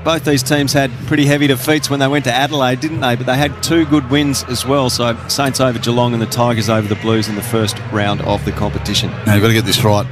both these teams had pretty heavy defeats when they went to Adelaide, didn't they? But they had 2 good wins as well. So Saints over Geelong and the Tigers over the Blues in the first round of the competition. Now, you've got to get this right.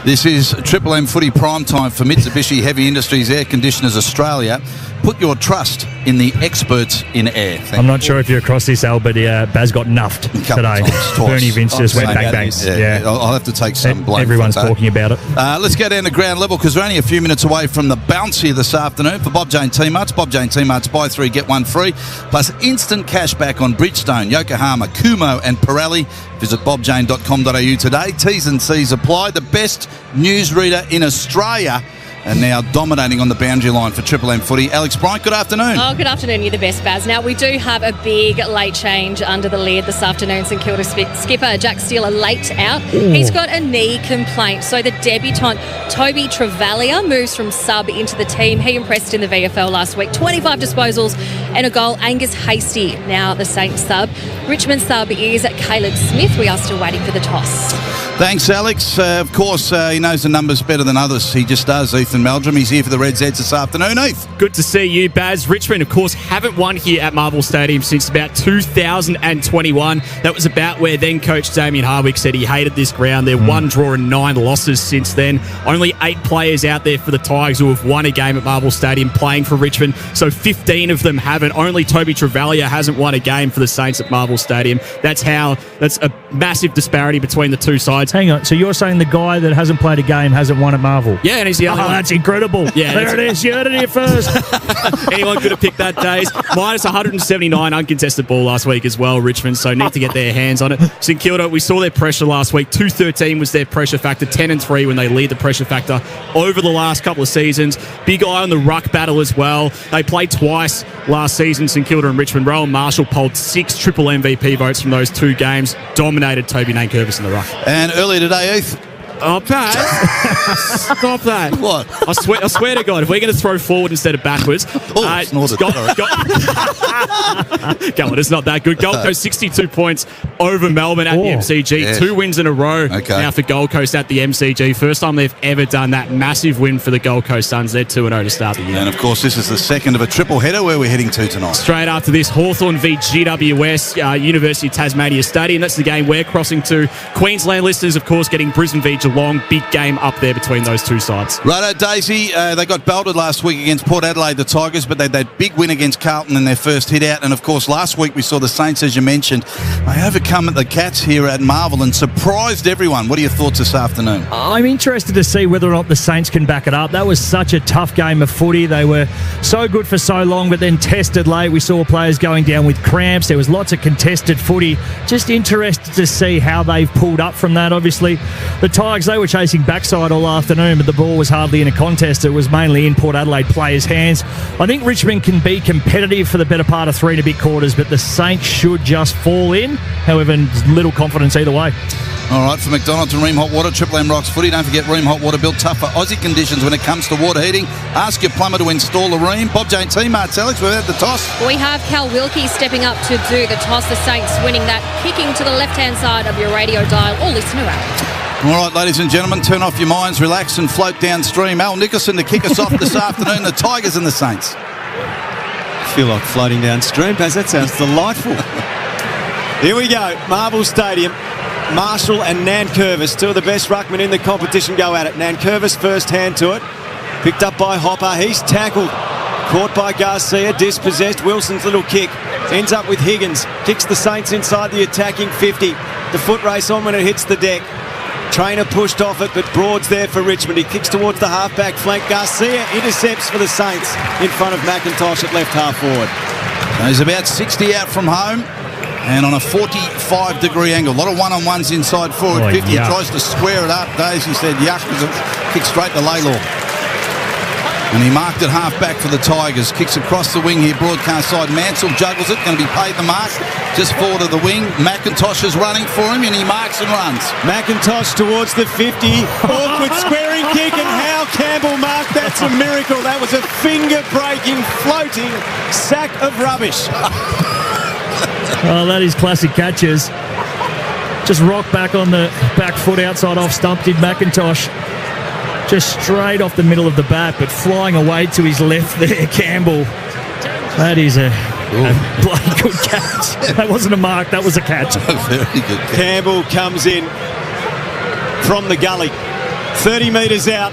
This is Triple M Footy Prime Time for Mitsubishi Heavy Industries Air Conditioners Australia. Put your trust in the experts in air. I'm not sure if you're across this, Al, but Baz got nuffed today. Bernie Vince just went bang, bang. Yeah. I'll have to take some blame. Everyone's talking about it. Let's go down to ground level because we're only a few minutes away from the bounce here this afternoon for Bob Jane T-Marts. Bob Jane T-Marts, buy 3, get 1 free, plus instant cash back on Bridgestone, Yokohama, Kumo and Pirelli. Visit bobjane.com.au today. T's and C's apply. The best newsreader in Australia and now dominating on the boundary line for Triple M Footy. Alex Bryant, good afternoon. Oh, good afternoon. You're the best, Baz. Now, we do have a big late change under the lid this afternoon. St Kilda skipper Jack Steele late out. Ooh. He's got a knee complaint. So the debutant Toby Travalia moves from sub into the team. He impressed in the VFL last week. 25 disposals and a goal. Angus Hasty, now the Saints sub. Richmond sub is Caleb Smith. We are still waiting for the toss. Thanks, Alex. Of course, he knows the numbers better than others. He just does. Ethan Meldrum, he's here for the Red Zeds this afternoon. Heath. Good to see you, Baz. Richmond, of course, haven't won here at Marvel Stadium since about 2021. That was about where then coach Damien Hardwick said he hated this ground. They're 1 draw and 9 losses since then. Only 8 players out there for the Tigers who have won a game at Marvel Stadium playing for Richmond. So 15 of them haven't. Only Toby Travalia hasn't won a game for the Saints at Marvel Stadium. That's a massive disparity between the two sides. Hang on, so you're saying the guy that hasn't played a game hasn't won at Marvel? Yeah, and he's the only one. That's incredible. Yeah, there it is. You heard it here first. Anyone could have picked that days. Minus 179 uncontested ball last week as well, Richmond, so need to get their hands on it. St Kilda, we saw their pressure last week. 213 was their pressure factor, 10-3 when they lead the pressure factor over the last couple of seasons. Big eye on the ruck battle as well. They played twice last season, St Kilda and Richmond. Rowan Marshall polled 6 triple MVP votes from those 2 games. Dominated Toby Nankervis in the ruck. And earlier today, Heath. Oh, Pat, stop that. What? I swear to God, if we're going to throw forward instead of backwards. Go on, it's not that good. Gold Coast 62 points over Melbourne at the MCG. Yes. 2 wins in a row now for Gold Coast at the MCG. First time they've ever done that. Massive win for the Gold Coast Suns. They're 2-0 to start the year. And, of course, this is the second of a triple header where we're heading to tonight. Straight after this, Hawthorn v GWS, University of Tasmania Stadium. That's the game we're crossing to. Queensland listeners, of course, getting Brisbane v Geelong. Big game up there between those two sides. Righto, Daisy. They got belted last week against Port Adelaide, the Tigers, but they had that big win against Carlton in their first hit out. And, of course, last week we saw the Saints, as you mentioned. They overcome the Cats here at Marvel and surprised everyone. What are your thoughts this afternoon? I'm interested to see whether or not the Saints can back it up. That was such a tough game of footy. They were so good for so long, but then tested late. We saw players going down with cramps. There was lots of contested footy. Just interested to see how they've pulled up from that. Obviously, the Tigers, they were chasing backside all afternoon, but the ball was hardly in a contest. It was mainly in Port Adelaide players' hands. I think Richmond can be competitive for the better part of 3 and a bit quarters, but the Saints should just fall in. However, little confidence either way. All right, for McDonald's and Ream Hot Water, Triple M Rocks Footy. Don't forget Ream Hot Water built tough for Aussie conditions when it comes to water heating. Ask your plumber to install a Ream. Bob Jane T-Marts, Alex, we've had the toss. We have Cal Wilkie stepping up to do the toss. The Saints winning that, kicking to the left-hand side of your radio dial or listener app. All right, ladies and gentlemen, turn off your minds, relax and float downstream. Al Nicholson to kick us off this afternoon, the Tigers and the Saints. I feel like floating downstream, Baz. That sounds delightful. Here we go, Marvel Stadium. Marshall and Nankervis, 2 of the best ruckmen in the competition, go at it. Nankervis first hand to it. Picked up by Hopper. He's tackled. Caught by Garcia. Dispossessed. Wilson's little kick. Ends up with Higgins. Kicks the Saints inside the attacking 50. The foot race on when it hits the deck. Trainer pushed off it, but Broad's there for Richmond. He kicks towards the half-back flank. Garcia intercepts for the Saints in front of McIntosh at left half forward. He's about 60 out from home. And on a 45-degree angle. A lot of one-on-ones inside forward. 50 yuck. Tries to square it up. Daisy said yuck because it kicked straight to Laylaw. And he marked it half-back for the Tigers. Kicks across the wing here, broadcast side. Mansell juggles it. Going to be paid the mark. Just forward of the wing. McIntosh is running for him and he marks and runs. McIntosh towards the 50. Awkward squaring kick and Hal Campbell marked. That's a miracle. That was a finger-breaking, floating sack of rubbish. Oh, that is classic catches. Just rock back on the back foot outside off stump did McIntosh. just straight off the middle of the bat, but flying away to his left there, Campbell. That is a bloody good catch. That wasn't a mark, that was a catch. Very good catch. Campbell comes in from the gully, 30 metres out,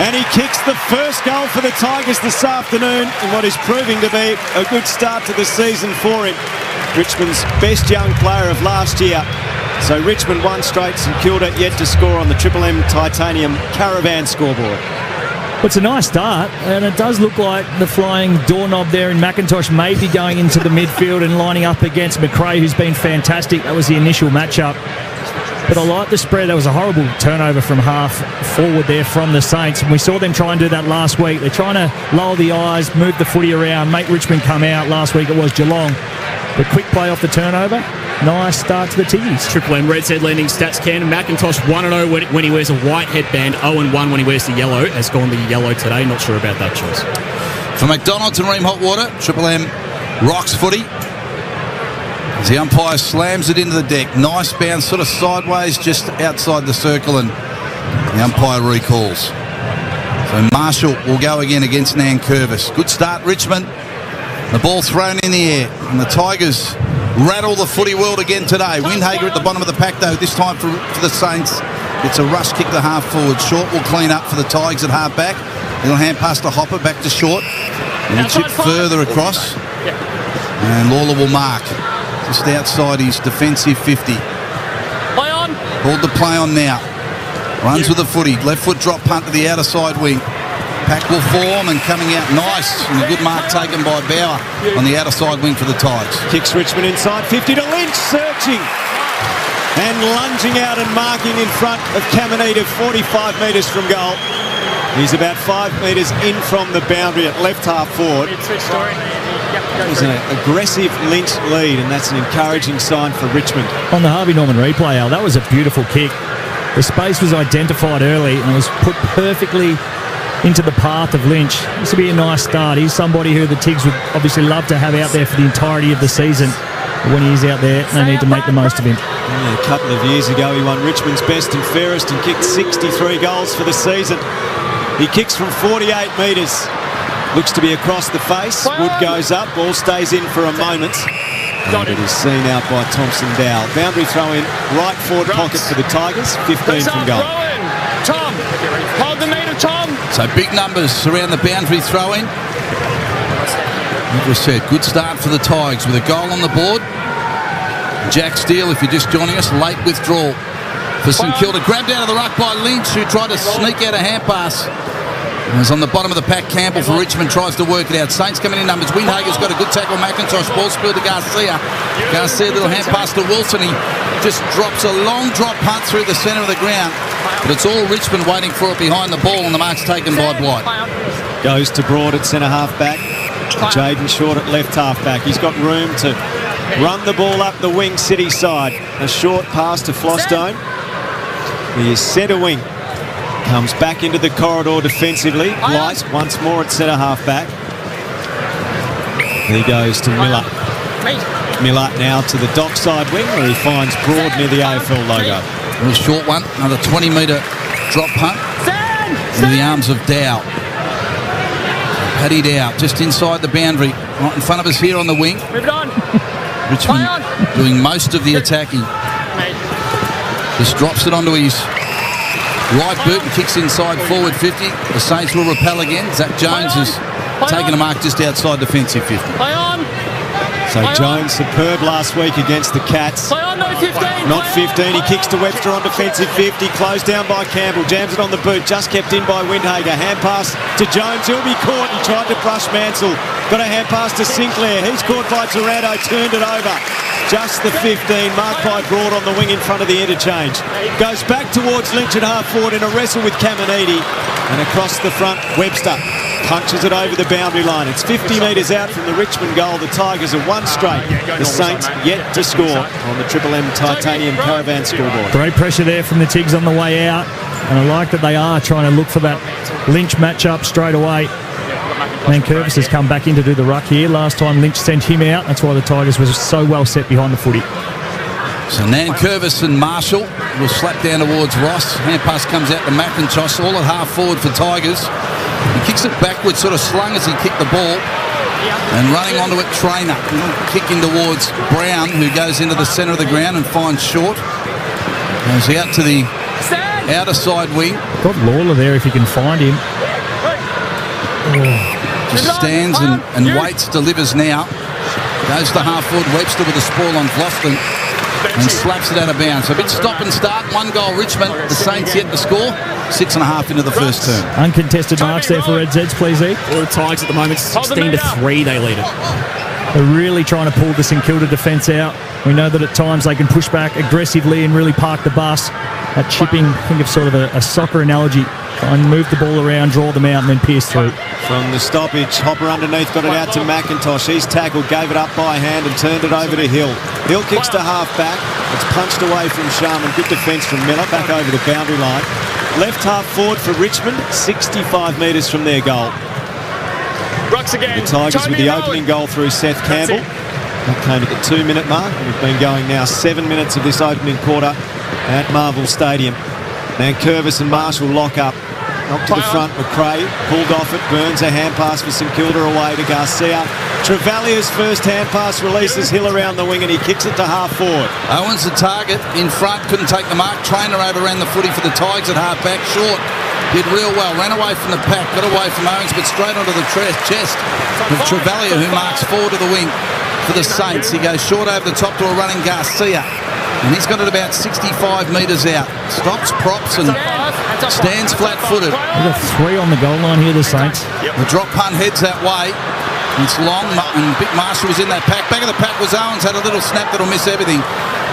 and he kicks the first goal for the Tigers this afternoon in what is proving to be a good start to the season for him. Richmond's best young player of last year. So Richmond 1 straight, St Kilda yet to score on the Triple M Titanium Caravan scoreboard. Well, it's a nice start, and it does look like the flying doorknob there in McIntosh may be going into the midfield and lining up against McRae, who's been fantastic. That was the initial matchup. But I like the spread. There was a horrible turnover from half forward there from the Saints, and we saw them try and do that last week. They're trying to lower the eyes, move the footy around, make Richmond come out. Last week it was Geelong. The quick play off the turnover. Nice start to the Tiggies. Triple M Red Head Landing stats can. McIntosh 1-0 when he wears a white headband, 0-1 when he wears the yellow. Has gone the yellow today. Not sure about that choice. For McDonald's and Ream Hot Water, Triple M rocks footy. As the umpire slams it into the deck. Nice bounce, sort of sideways, just outside the circle, and the umpire recalls. So Marshall will go again against Nankervis. Good start, Richmond. The ball thrown in the air, and the Tigers rattle the footy world again today. Windhager at the bottom of the pack, though, this time for the Saints. It's a rush kick to half forward. Short will clean up for the Tigers at half back. Little hand pass to Hopper, back to Short. And a chip further across. And Lawler will mark. Just outside his defensive 50. Play on. Called the play on now. Runs with the footy. Left foot drop punt to the outer side wing. Pack will form and coming out nice. And a good mark taken by Bauer on the outer side wing for the Tigers. Kicks Richmond inside 50 to Lynch, searching and lunging out and marking in front of Caminita, 45 metres from goal. He's about 5 metres in from the boundary at left half forward. It was an aggressive Lynch lead, and that's an encouraging sign for Richmond. On the Harvey Norman replay, Al, that was a beautiful kick. The space was identified early and it was put perfectly into the path of Lynch. This will be a nice start. He's somebody who the Tigs would obviously love to have out there for the entirety of the season. But when he is out there, they need to make the most of him. Yeah, a couple of years ago, he won Richmond's best and fairest and kicked 63 goals for the season. He kicks from 48 metres. Looks to be across the face. Wood goes up. Ball stays in for a moment. And it is seen out by Thompson Dowell. Boundary throw in right forward pocket for the Tigers. 15 from goal. Tom, hold the meter, Tom. So big numbers around the boundary throw-in. Like we said, good start for the Tigers with a goal on the board. Jack Steele, if you're just joining us, late withdrawal for St Kilda. Grabbed out of the ruck by Lynch, who tried to sneak out a hand pass. It was on the bottom of the pack. Campbell for Richmond tries to work it out. Saints coming in numbers. Windhager's got a good tackle. McIntosh, ball spilled to Garcia. Garcia, little hand pass to Wilson. He just drops a long drop punt through the centre of the ground. But it's all Richmond waiting for it behind the ball, and the mark's taken by Blight. Goes to Broad at centre half back. Jaden Short at left half back. He's got room to run the ball up the wing City side. A short pass to Flostone. He is centre wing. Comes back into the corridor defensively. Blight once more at centre half back. He goes to Miller. Miller now to the dockside wing where he finds Broad near the AFL logo. A short one, another 20-metre drop punt into the arms of Dow. Paddy Dow just inside the boundary, right in front of us here on the wing. Move it on. Richmond doing most of the attacking. Just drops it onto his right boot and kicks inside forward 50. The Saints will repel again. Zach Jones has taken a mark just outside defensive 50. Play on. So Jones superb last week against the Cats. Play on, no 15. Not 15. He kicks to Webster on defensive 50. Closed down by Campbell. Jams it on the boot. Just kept in by Windhager. Hand pass to Jones. He'll be caught. He tried to brush Mansell. Got a hand pass to Sinclair. He's caught by Taranto. Turned it over. Just the 15. Marked by Broad on the wing in front of the interchange. Goes back towards Lynch at half forward in a wrestle with Caminiti. And across the front, Webster punches it over the boundary line. It's 50 metres out from the Richmond goal. The Tigers are one straight. The Saints yet to score on the Triple M Titanium Caravan scoreboard. Great pressure there from the Tigs on the way out. And I like that they are trying to look for that Lynch matchup straight away. Nankervis has come back in to do the ruck here. Last time Lynch sent him out. That's why the Tigers were so well set behind the footy. So Nankervis and Marshall will slap down towards Ross. Hand pass comes out to McIntosh, all at half forward for Tigers. He kicks it backwards, sort of slung as he kicked the ball. And running onto it, Trainer. Kicking towards Brown, who goes into the centre of the ground and finds short. Goes out to the outer side wing. Got Lawler there if you can find him. Just stands and waits, delivers now. Goes to half forward, Webster with a spoil on Vlosten and slaps it out of bounds. So a bit stop and start, 1 goal Richmond. The Saints yet to score. 6.5 into the first term. Uncontested marks there for Red Zeds, please, E. Well, the Tigers at the moment, 16-3 they lead it. They're really trying to pull the St Kilda defence out. We know that at times they can push back aggressively and really park the bus. That chipping, think of sort of a soccer analogy. Try and move the ball around, draw them out and then pierce through. From the stoppage, Hopper underneath, got it out to McIntosh. He's tackled, gave it up by hand and turned it over to Hill. Hill kicks to half back. It's punched away from Sharman. Good defence from Miller, back over the boundary line. Left half forward for Richmond, 65 metres from their goal. Rocks again. The Tigers with the opening goal through Seth Campbell. That came at the 2-minute mark. We've been going now 7 minutes of this opening quarter at Marvel Stadium. Nankervis and Marshall lock up. Knocked to the front, McRae pulled off it. Burns a hand pass for St Kilda away to Garcia. Trevallia's first hand pass releases Hill around the wing and he kicks it to half forward. Owens the target in front, couldn't take the mark. Trainer overran the footy for the Tigers at half back, short. Did real well, ran away from the pack, got away from Owens, but straight onto the chest of Trevallia, who marks forward to the wing for the Saints. He goes short over the top to a running Garcia. And he's got it about 65 metres out. Stops, props, and stands flat-footed. They've got 3 on the goal line here, the Saints. The drop punt heads that way. It's long, and Big Marshall was in that pack. Back of the pack was Owens, had a little snap that'll miss everything.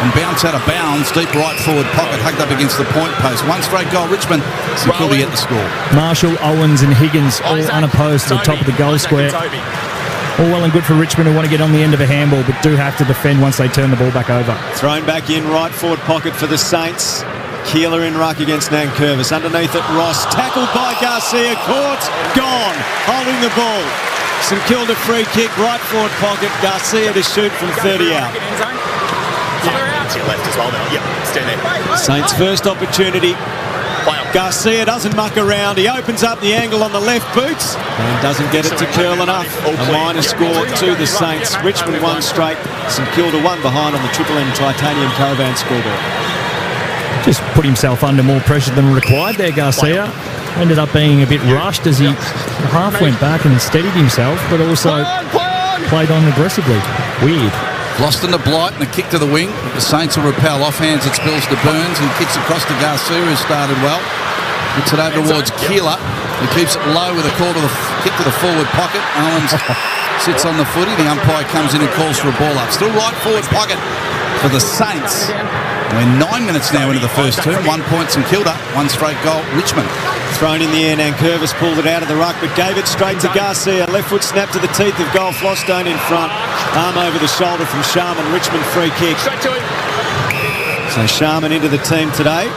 And bounce out of bounds, deep right forward pocket, hugged up against the point post. 1 straight goal, Richmond. St Kilda yet to score. Marshall, Owens and Higgins all unopposed to the top of the goal square. All well and good for Richmond who want to get on the end of a handball, but do have to defend once they turn the ball back over. Thrown back in, right forward pocket for the Saints. Keeler in ruck against Nankervis. Underneath it, Ross. Tackled by Garcia. Caught. Gone. Holding the ball. St Kilda free kick, right forward pocket. Garcia to shoot from 30 out. To your left as well now. Yep, stand there. Saints' first opportunity. Garcia doesn't muck around. He opens up the angle on the left boots and doesn't get it to curl enough. A minor score to the Saints. Richmond 1 straight. St Kilda 1 behind on the Triple M Titanium Caravan scoreboard. Just put himself under more pressure than required there, Garcia. Ended up being a bit rushed as he half went back and steadied himself, but also played on aggressively. Weird. Lost in the blight and a kick to the wing. The Saints will repel off hands. It spills to Burns and kicks across to Garcia, who started well. Gets it over towards Keeler, who keeps it low with a call to the kick to the forward pocket. Owens sits on the footy. The umpire comes in and calls for a ball up. Still right forward pocket for the Saints. We're 9 minutes now into the first term. 1 point St Kilda, 1 straight goal Richmond. Thrown in the air, Nankervis pulled it out of the ruck, but gave it straight to Garcia. Left foot snap to the teeth of goal. Flostone in front. Arm over the shoulder from Sharman. Richmond free kick. So Sharman into the team today.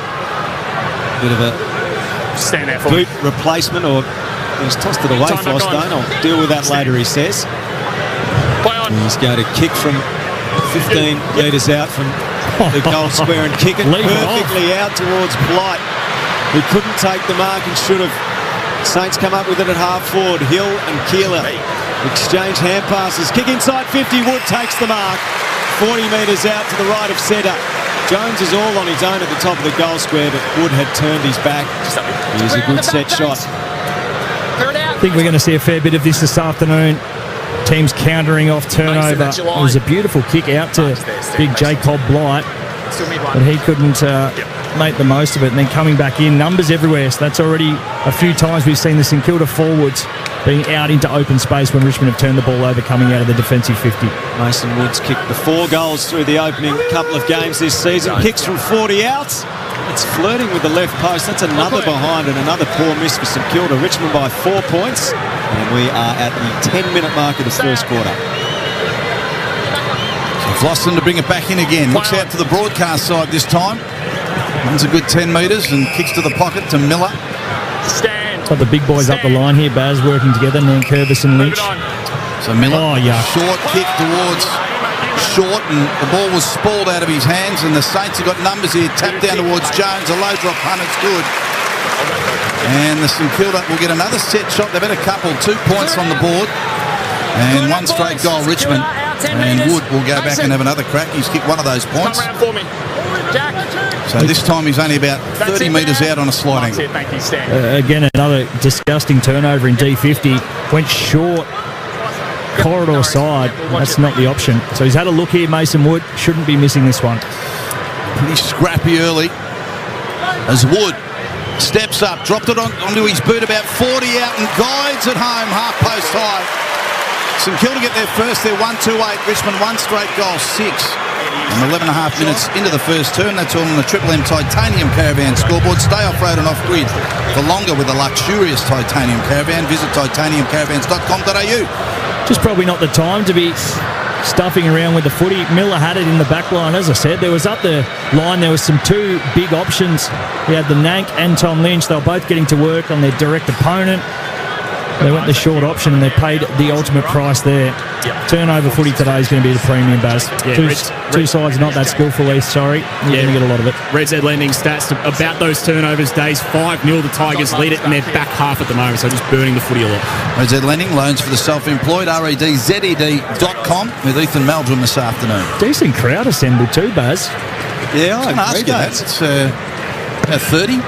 Bit of a Stand there for boot replacement, or he's tossed it away, Flostone. I'll deal with that later, he says. He's going to kick from 15 metres out from the goal square and kick it perfectly out towards Blight, who couldn't take the mark and should have. Saints come up with it at half forward. Hill and Keeler exchange hand passes. Kick inside 50. Wood takes the mark. 40 metres out to the right of centre. Jones is all on his own at the top of the goal square, but Wood had turned his back. Here's a good set shot. I think we're going to see a fair bit of this afternoon. Teams countering off turnover. It was a beautiful kick out to big Jacob Blight, but he couldn't make the most of it, and then coming back in. Numbers everywhere, so that's already a few times we've seen the St Kilda forwards being out into open space when Richmond have turned the ball over coming out of the defensive 50. Mason Woods kicked the 4 goals through the opening couple of games this season. Kicks from 40 out. It's flirting with the left post. That's another behind and another poor miss for St Kilda. Richmond by 4 points, and we are at the 10-minute mark of the first quarter. So Vlosten to bring it back in again. Looks out to the broadcast side this time. Runs a good 10 metres and kicks to the pocket to Miller. Got the big boys up the line here, Baz, working together, Nankervis and Lynch. So Miller, short kick towards short, and the ball was spoiled out of his hands, and the Saints have got numbers here. Tapped down towards Jones, a low drop punt, it's good. And the St Kilda will get another set shot. They've had a couple, 2 points on the board, and one straight goal, Richmond. And Wood will go back and have another crack. He's kicked one of those points. So this time he's only about 30 metres out on a sliding. Again, another disgusting turnover in D50. Went short, corridor side. That's not the option. So he's had a look here, Mason Wood. Shouldn't be missing this one. Pretty scrappy early as Wood steps up, dropped it onto his boot, about 40 out, and guides it home, half post high. St Kilda get their first, they're 1-2-8. Richmond one straight goal, 6. And 11 and a half minutes into the first term. That's all on the Triple M Titanium Caravan scoreboard. Stay off-road and off-grid for longer with a luxurious Titanium Caravan. Visit titaniumcaravans.com.au. Just probably not the time to be stuffing around with the footy. Miller had it in the back line. As I said, there was up the line, there was some two big options. We had the Nank and Tom Lynch. They were both getting to work on their direct opponent. They went the short option and they paid the ultimate price there. Turnover footy today is going to be the premium, Baz. Yeah, two sides not that skillful, East, sorry. You're going to get a lot of it. Red Z Lending stats about those turnovers days. 5-0 the Tigers lead it in their back half at the moment, so just burning the footy a lot. Red Z Lending, loans for the self-employed, REDZED.com with Ethan Meldrum this afternoon. Decent crowd assembled too, Baz. Yeah, I ask agree that. with It's about 30,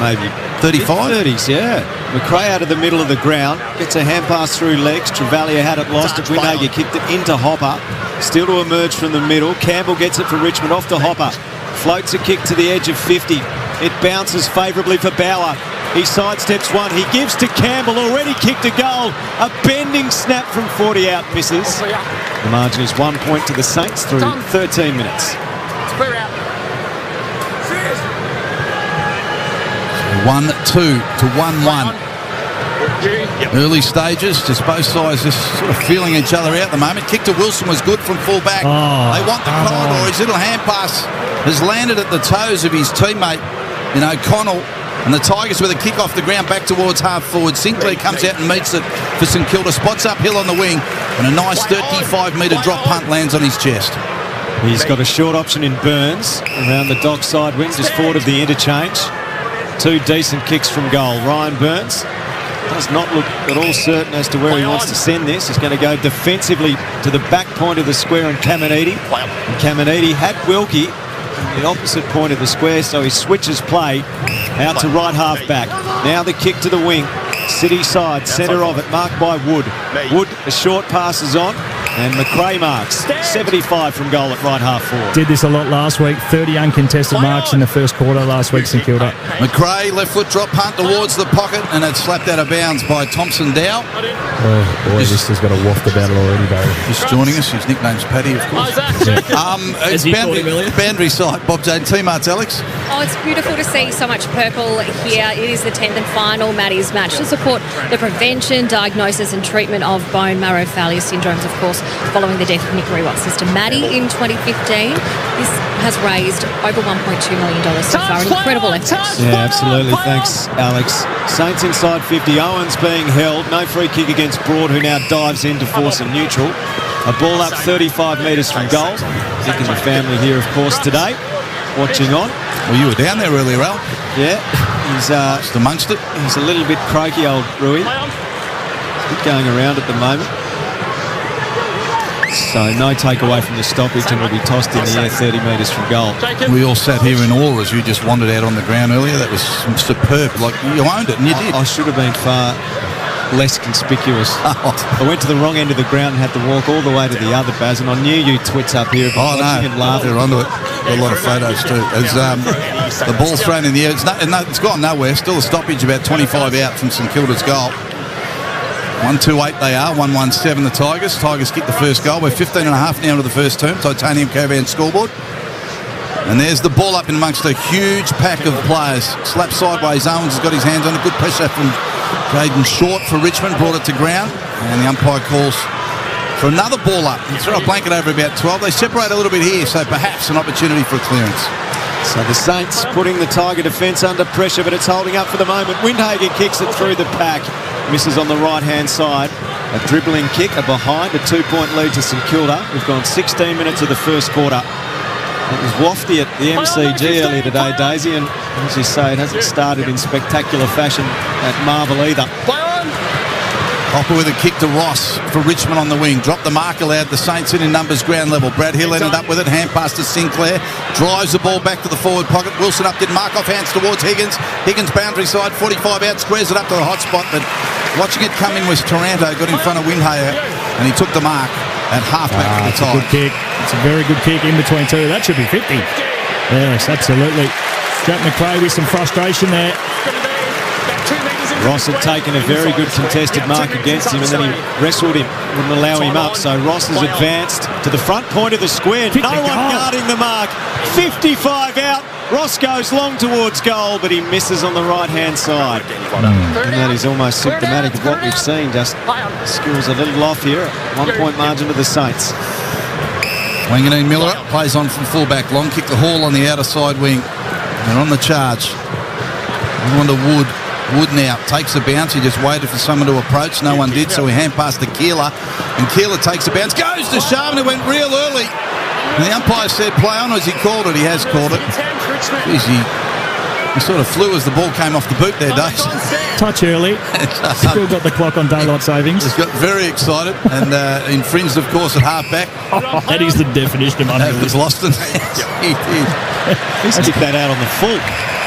maybe 35. 30s, yeah. McRae out of the middle of the ground, gets a hand pass through legs. Travalia had it, lost it. Windhager kicked it into Hopper. Still to emerge from the middle. Campbell gets it for Richmond off to Hopper. Floats a kick to the edge of 50. It bounces favourably for Bauer. He sidesteps one. He gives to Campbell, already kicked a goal. A bending snap from 40 out, misses. The margin is 1 point to the Saints through 13 minutes. 1-2 to 1-1. Early stages, just both sides just sort of feeling each other out at the moment. Kick to Wilson was good from full back. They want the corridor. His little hand pass has landed at the toes of his teammate in O'Connell. And the Tigers with a kick off the ground back towards half forward. Sinclair comes out and meets it for St Kilda. Spots uphill on the wing. And a nice 35-metre drop punt lands on his chest. He's got a short option in Burns around the dock side wing, just forward of the interchange. Two decent kicks from goal. Ryan Burns does not look at all certain as to where he wants to send this. He's going to go defensively to the back point of the square in Caminiti. And Caminiti had Wilkie in the opposite point of the square, so he switches play out to right half back. Now the kick to the wing. City side, centre of it, marked by Wood. Wood, a short pass is on. And McRae marks 75 from goal at right half forward. Did this a lot last week. 30 uncontested marks in the first quarter last week, St Kilda. McRae, left foot drop punt towards the pocket, and it's slapped out of bounds by Thompson Dow. Oh, boy, this has got a waft about it already, Barry. Just joining us. His nickname's Paddy, of course. It's boundary side. Bob Jane, T-Marts, Alex. Oh, it's beautiful to see so much purple here. It is the 10th and final Maddie's match to support the prevention, diagnosis and treatment of bone marrow failure syndromes, of course, following the death of Nick Rewatt's sister Maddie in 2015. This has raised over $1.2 million so far. An incredible effort. Yeah, absolutely. Thanks, Alex. Saints inside 50. Owens being held. No free kick against Broad, who now dives in to force a neutral. A ball up 35 metres from goal. Nick and the family here, of course, today, watching on. Well, you were down there earlier, Al. Yeah, he's just amongst it. He's a little bit croaky, old Rui. He's a bit going around at the moment. So no takeaway from the stoppage, and will be tossed in the air 30 metres from goal. We all sat here in awe as you just wandered out on the ground earlier. That was superb. Like, you owned it, and you did. I should have been far less conspicuous. I went to the wrong end of the ground and had to walk all the way to the other, Baz, and I knew you twits up here. Oh, no. And laughing. They're onto it. A lot of photos, too. As the ball's thrown in the air. It's gone nowhere. Still a stoppage about 25 out from St Kilda's goal. 1-2-8 they are, 1-1-7 the Tigers. Tigers kick the first goal. We're 15 and a half now into the first term. Titanium Caravan scoreboard. And there's the ball up in amongst a huge pack of players. Slapped sideways. Owens has got his hands on it. Good pressure from Caden Short for Richmond. Brought it to ground. And the umpire calls for another ball up. He threw a blanket over about 12. They separate a little bit here, so perhaps an opportunity for a clearance. So the Saints putting the Tiger defence under pressure, but it's holding up for the moment. Windhager kicks it through the pack. Misses on the right-hand side. A dribbling kick, a behind, a 2-point lead to St Kilda. We've gone 16 minutes of the first quarter. It was wafty at the MCG earlier today, Daisy, and as you say, it hasn't started in spectacular fashion at Marvel either. Hopper with a kick to Ross for Richmond on the wing. Dropped the mark, allowed the Saints in numbers ground level. Brad Hill ended up with it. Hand pass to Sinclair. Drives the ball back to the forward pocket. Wilson up, did mark off hands towards Higgins. Higgins boundary side, 45 out, squares it up to the hot spot. But watching it come in was Taranto, got in front of Windhayer, and he took the mark at half-back for the tie. Good kick. It's a very good kick in between two. That should be 50. Yes, absolutely. Jack McRae with some frustration there. Ross had taken a very good contested mark against him, and then he wrestled him, wouldn't allow him up. So Ross has advanced to the front point of the square. No one guarding the mark. 55 out. Ross goes long towards goal, but he misses on the right-hand side. And that is almost symptomatic of what we've seen. Just skills a little off here. 1 point margin to the Saints. Wanganeen Miller plays on from fullback. Long kick to Hall on the outer side wing. And on the charge. On to Wood. Wood now takes a bounce. He just waited for someone to approach. No one did, so he hand passed to Keeler. And Keeler takes a bounce. Goes to Sharman, who went real early. And the umpire said play on as he called it. He has called it. Jeez, he sort of flew as the ball came off the boot there, Dave. Touch early. Still got the clock on daylight savings. He's got very excited and infringed, of course, at half-back. That is the definition of unrealistic. Boston. He did. He's kicked that out on the full.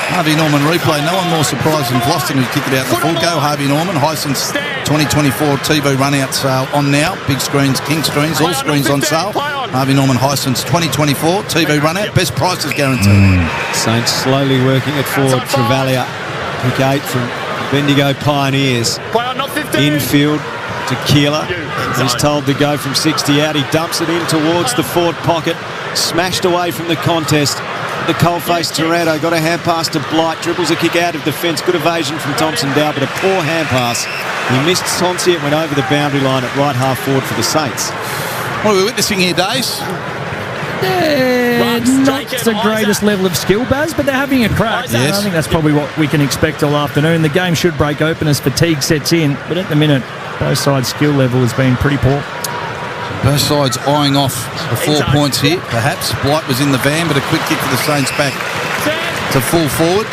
Harvey Norman replay. No one more surprised than Boston, who kicked it out the full. Go Harvey Norman. Hisense 2024 TV run-out sale on now. Big screens, king screens, all screens on sale. Harvey Norman Hisense 2024 TV run-out. Best prices guaranteed. Saints slowly working it forward. Travalia, pick 8 from Bendigo Pioneers. Infield to Keeler. He's told to go from 60 out. He dumps it in towards the forward pocket. Smashed away from the contest. The coal-faced Taranto got a hand pass to Blight. Dribbles a kick out of defence. Good evasion from Thompson Dow, but a poor hand pass. He missed Sonsi. It went over the boundary line at right half forward for the Saints. What are we witnessing here, Days? Not the greatest level of skill, Baz, but they're having a crack. Yes. I think that's probably what we can expect all afternoon. The game should break open as fatigue sets in, but at the minute, both sides' skill level has been pretty poor. Both sides eyeing off the 4 points here, perhaps. Blight was in the van, but a quick kick for the Saints back to full forward.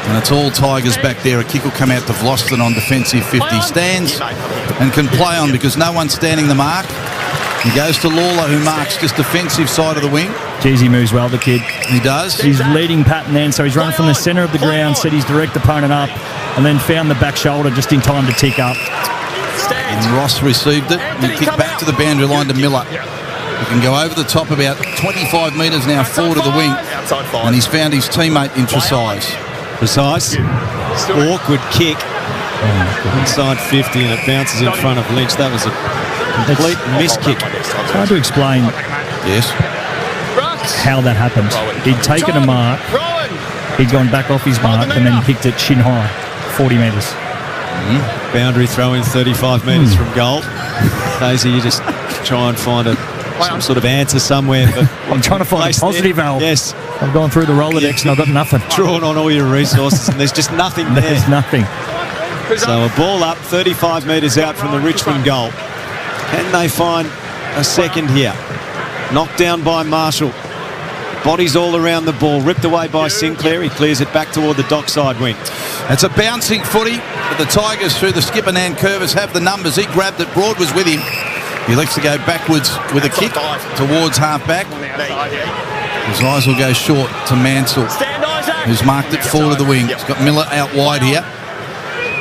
And it's all Tigers back there. A kick will come out to Vlosten on defensive 50. Stands and can play on because no one's standing the mark. He goes to Lawler, who marks just defensive side of the wing. Geez, he moves well, the kid. He does. He's leading pattern then, so he's run from the centre of the ground, set his direct opponent up, and then found the back shoulder just in time to tick up. And Ross received it and kicked back to the boundary line to Miller. He can go over the top about 25 metres now forward of the wing. And he's found his teammate in Precise. Awkward kick. Inside 50 and it bounces in front of Lynch. That was a complete miss kick. It's hard to explain Yes. how that happened. He'd taken a mark, he'd gone back off his mark, and then kicked it shin high, 40 metres. Boundary throw in 35 metres from goal. Daisy, you just try and find some sort of answer somewhere. But I'm trying to find a positive, Al. Yes. I've gone through the Rolodex and I've got nothing. Drawn on all your resources and there's just nothing there. There's nothing. So a ball up 35 metres out from the Richmond goal. Can they find a second here? Knocked down by Marshall. Bodies all around the ball. Ripped away by Sinclair. He clears it back toward the dockside wing. It's a bouncing footy, but the Tigers, through the skipper Nan Curvis, have the numbers. He grabbed it. Broad was with him. He elects to go backwards with a kick towards half-back. His eyes will go short to Mansell, who's marked it forward of the wing. He's got Miller out wide here.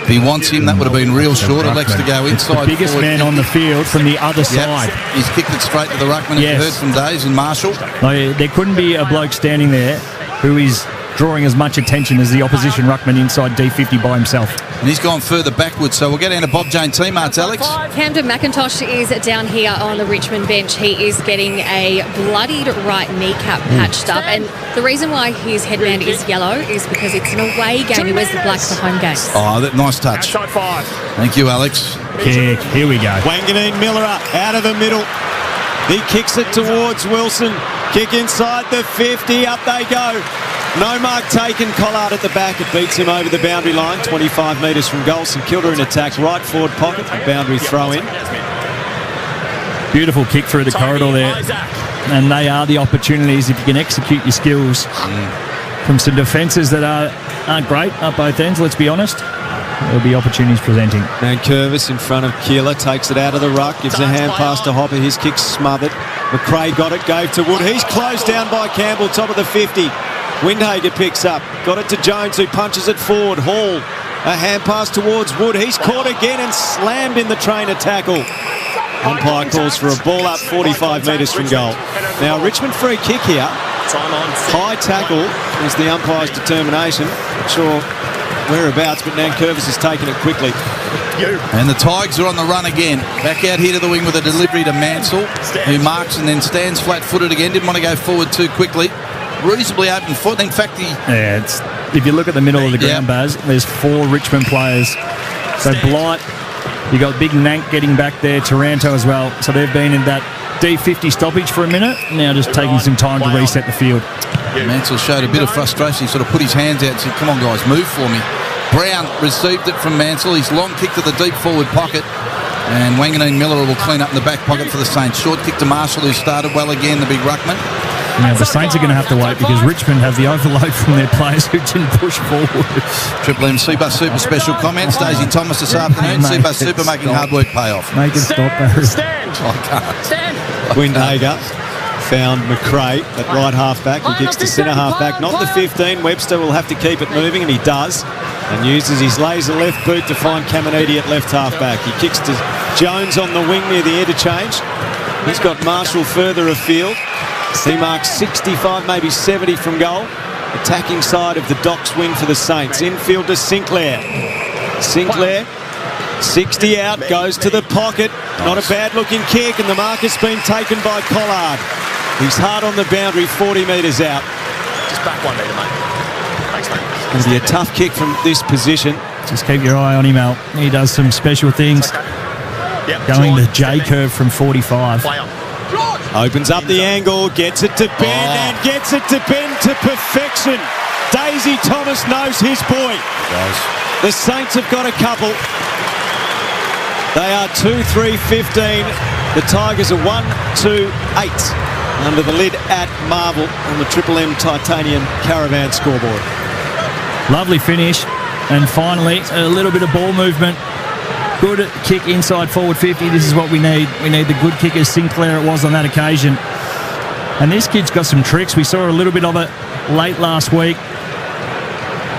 If he wants him, that would have been real short. Elects to go inside. The biggest man on the field from the other side. He's kicked it straight to the ruckman, as you heard from Days and Marshall. No, there couldn't be a bloke standing there who is drawing as much attention as the opposition ruckman inside D50 by himself. And he's gone further backwards, so we'll get into Bob Jane teammates, Alex. Camden McIntosh is down here on the Richmond bench. He is getting a bloodied right kneecap patched up, and the reason why his headband is yellow is because it's an away game. He wears the black for home games. Oh, that nice touch. Thank you, Alex. Kick. Here we go. Wanganeen Miller out of the middle. He kicks it towards Wilson. Kick inside the 50. Up they go. No mark taken. Collard at the back. It beats him over the boundary line. 25 metres from goal. St Kilda in attack. Right forward pocket. Boundary throw in. Beautiful kick through the corridor there. And they are the opportunities if you can execute your skills from some defences that aren't great up both ends, let's be honest. There'll be opportunities presenting. Nankervis in front of Keeler, takes it out of the ruck, gives a hand pass to Hopper. His kick's smothered. McRae got it, gave to Wood. He's closed down by Campbell, top of the 50. Windhager picks up, got it to Jones, who punches it forward. Hall, a hand pass towards Wood. He's caught again and slammed in the trainer tackle. Umpire calls for a ball up 45 metres from goal. Now, Richmond free kick here. High tackle is the umpire's determination. Not sure whereabouts, but Nankervis has taken it quickly. And the Tigers are on the run again. Back out here to the wing with a delivery to Mansell, who marks and then stands flat-footed again. Didn't want to go forward too quickly. Reasonably open foot. In fact, if you look at the middle of the ground, Baz, there's 4 Richmond players. So Blight, you got Big Nank getting back there, Taranto as well. So they've been in that D50 stoppage for a minute. Now just taking some time to reset the field. Mansell showed a bit of frustration. He sort of put his hands out and said, come on, guys, move for me. Brown received it from Mansell. His long kick to the deep forward pocket. And Wanganeen Miller will clean up in the back pocket for the Saints. Short kick to Marshall, who started well again, the big ruckman. Now, the Saints are going to have to wait because Richmond have the overload from their players who didn't push forward. Triple M Seabus Super special comments. Daisy Thomas this afternoon. Seabus Super making hard work pay off. Make it stop, Barry. Windhager found McRae at right half-back. He kicks to centre half-back, not the 15. Webster will have to keep it moving, and he does. And uses his laser left boot to find Caminiti at left half-back. He kicks to Jones on the wing near the interchange. He's got Marshall further afield. He marks 65, maybe 70 from goal. Attacking side of the Docks wing for the Saints. Infield to Sinclair. Sinclair, 60 out, goes to the pocket. Not a bad-looking kick, and the mark has been taken by Collard. He's hard on the boundary, 40 metres out. Just back 1 metre, mate. Thanks, mate. It'll be a tough kick from this position. Just keep your eye on him, Al. He does some special things. Yep. Going the J-curve from 45. Play on. Opens up the angle, gets it to Ben, and gets it to Ben to perfection. Daisy Thomas knows his boy. The Saints have got a couple. They are 2-3-15. The Tigers are 1-2-8 under the lid at Marvel on the Triple M Titanium Caravan scoreboard. Lovely finish. And finally, a little bit of ball movement. Good kick inside forward 50. This is what we need. We need the good kickers. Sinclair it was on that occasion. And this kid's got some tricks. We saw a little bit of it late last week.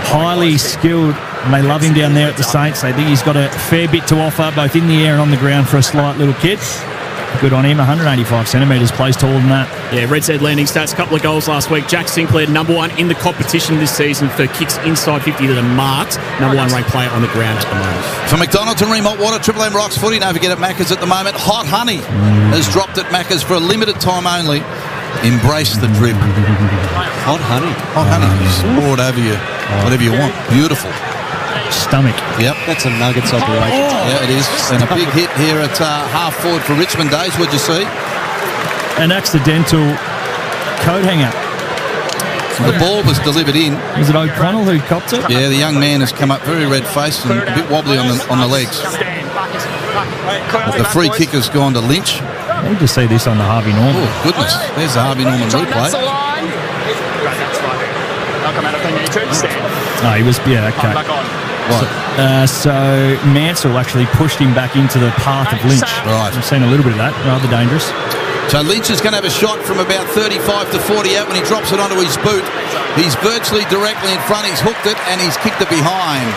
Highly skilled. And they love him down there at the Saints. They think he's got a fair bit to offer, both in the air and on the ground for a slight little kid. Good on him, 185 centimetres, plays taller than that. Yeah, Red Zed landing stats, couple of goals last week. Jack Sinclair, number 1 in the competition this season for kicks inside 50 that are marked. Number 1 ranked player on the ground at the moment. For McDonald's and Remalt Water, Triple M Rocks footy. Don't forget at Macca's at the moment. Hot Honey has dropped at Macca's for a limited time only. Embrace the drip. Hot honey. Hot honey. Just pour it over you. Whatever you want. Beautiful. Stomach. Yep. That's a Nuggets operation. Yeah, it is. And a big hit here at half forward for Richmond Days. What'd you see? An accidental coat hanger. The ball was delivered in. Was it O'Connell who copped it? Yeah, the young man has come up very red-faced and a bit wobbly on the legs. But the free kick has gone to Lynch. I need to see this on the Harvey Norman. Oh, goodness. There's the Harvey Norman replay. No, he was, yeah, okay. Right. So Mansell actually pushed him back into the path of Lynch. Right. I've seen a little bit of that, rather dangerous. So Lynch is going to have a shot from about 35 to 40 out when he drops it onto his boot. He's virtually directly in front. He's hooked it and he's kicked it behind.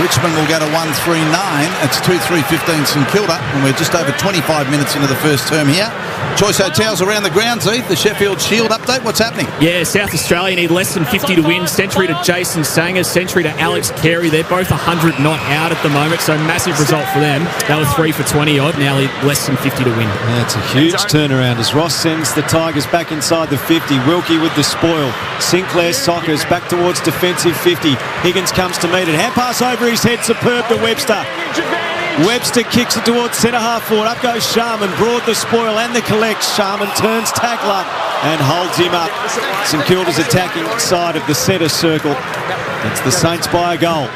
Richmond will go to 1-3-9. It's 2-3-15 St Kilda, and we're just over 25 minutes into the first term here. Choice Hotels around the grounds, Heath. The Sheffield Shield update. What's happening? Yeah, South Australia need less than 50 to win. Century to Jason Sanger, century to Alex Carey. They're both 100 not out at the moment, so massive result for them. They were 3 for 20 odd, now less than 50 to win. That's a huge turnaround as Ross sends the Tigers back inside the 50. Wilkie with the spoil. Sinclair Sockers back towards defensive 50. Higgins comes to meet it. Hand pass over his head, superb to Webster. Webster kicks it towards centre half forward. Up goes Sharman. Broad the spoil and the collect. Sharman turns tackler and holds him up. St Kilda's attacking side of the centre circle. It's the Saints by a goal.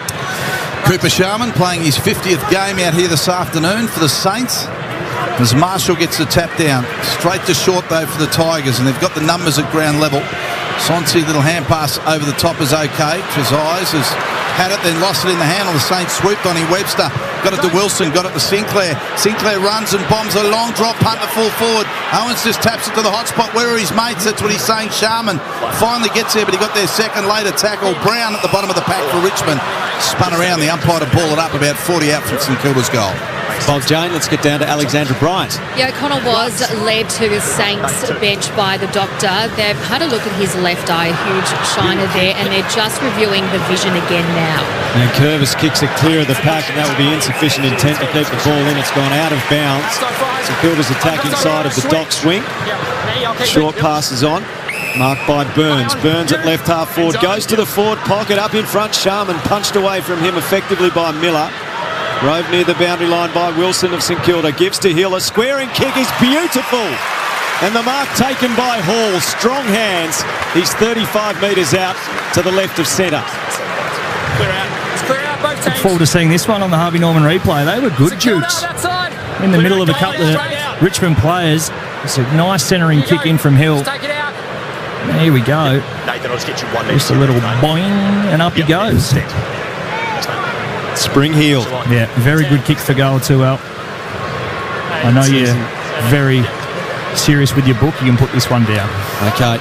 Cooper Sharman playing his 50th game out here this afternoon for the Saints. As Marshall gets the tap down. Straight to short, though, for the Tigers, and they've got the numbers at ground level. Sonsi, little hand pass over the top is okay. Trezise has had it, then lost it in the handle. The Saints swooped on him. Webster got it to Wilson, got it to Sinclair. Sinclair runs and bombs a long drop punt to full forward. Owens just taps it to the hot spot. Where are his mates? That's what he's saying. Sharman finally gets there, but he got there second later. Tackle. Brown at the bottom of the pack for Richmond. Spun around. The umpire to ball it up about 40 out from St Kilda's goal. Bob Jane, let's get down to Alexandra Bryant. Yeah, O'Connell was led to the Saints bench by the doctor. They've had a look at his left eye, a huge shiner there, and they're just reviewing the vision again now. And Curvis kicks it clear of the pack, and that will be insufficient intent to keep the ball in. It's gone out of bounds. St Kilda's attacking side of the Dock swing. Short passes on. Marked by Burns. Burns at left half forward. Goes to the forward pocket. Up in front, Sharman punched away from him effectively by Miller. Rove near the boundary line by Wilson of St Kilda. Gives to Hill. A squaring kick is beautiful. And the mark taken by Hall. Strong hands. He's 35 metres out to the left of centre. Clear out. It's clear out both teams. Look forward to seeing this one on the Harvey Norman replay. They were good, Jukes. In the middle of a couple of Richmond players. It's a nice centering kick in from Hill. Take it out. There we go. Nathan, I'll just get you one Just a little boing, and up he goes. Spring heel. Yeah, very good kick for goal too, Al. I know you're very serious with your book. You can put this one down. Okay.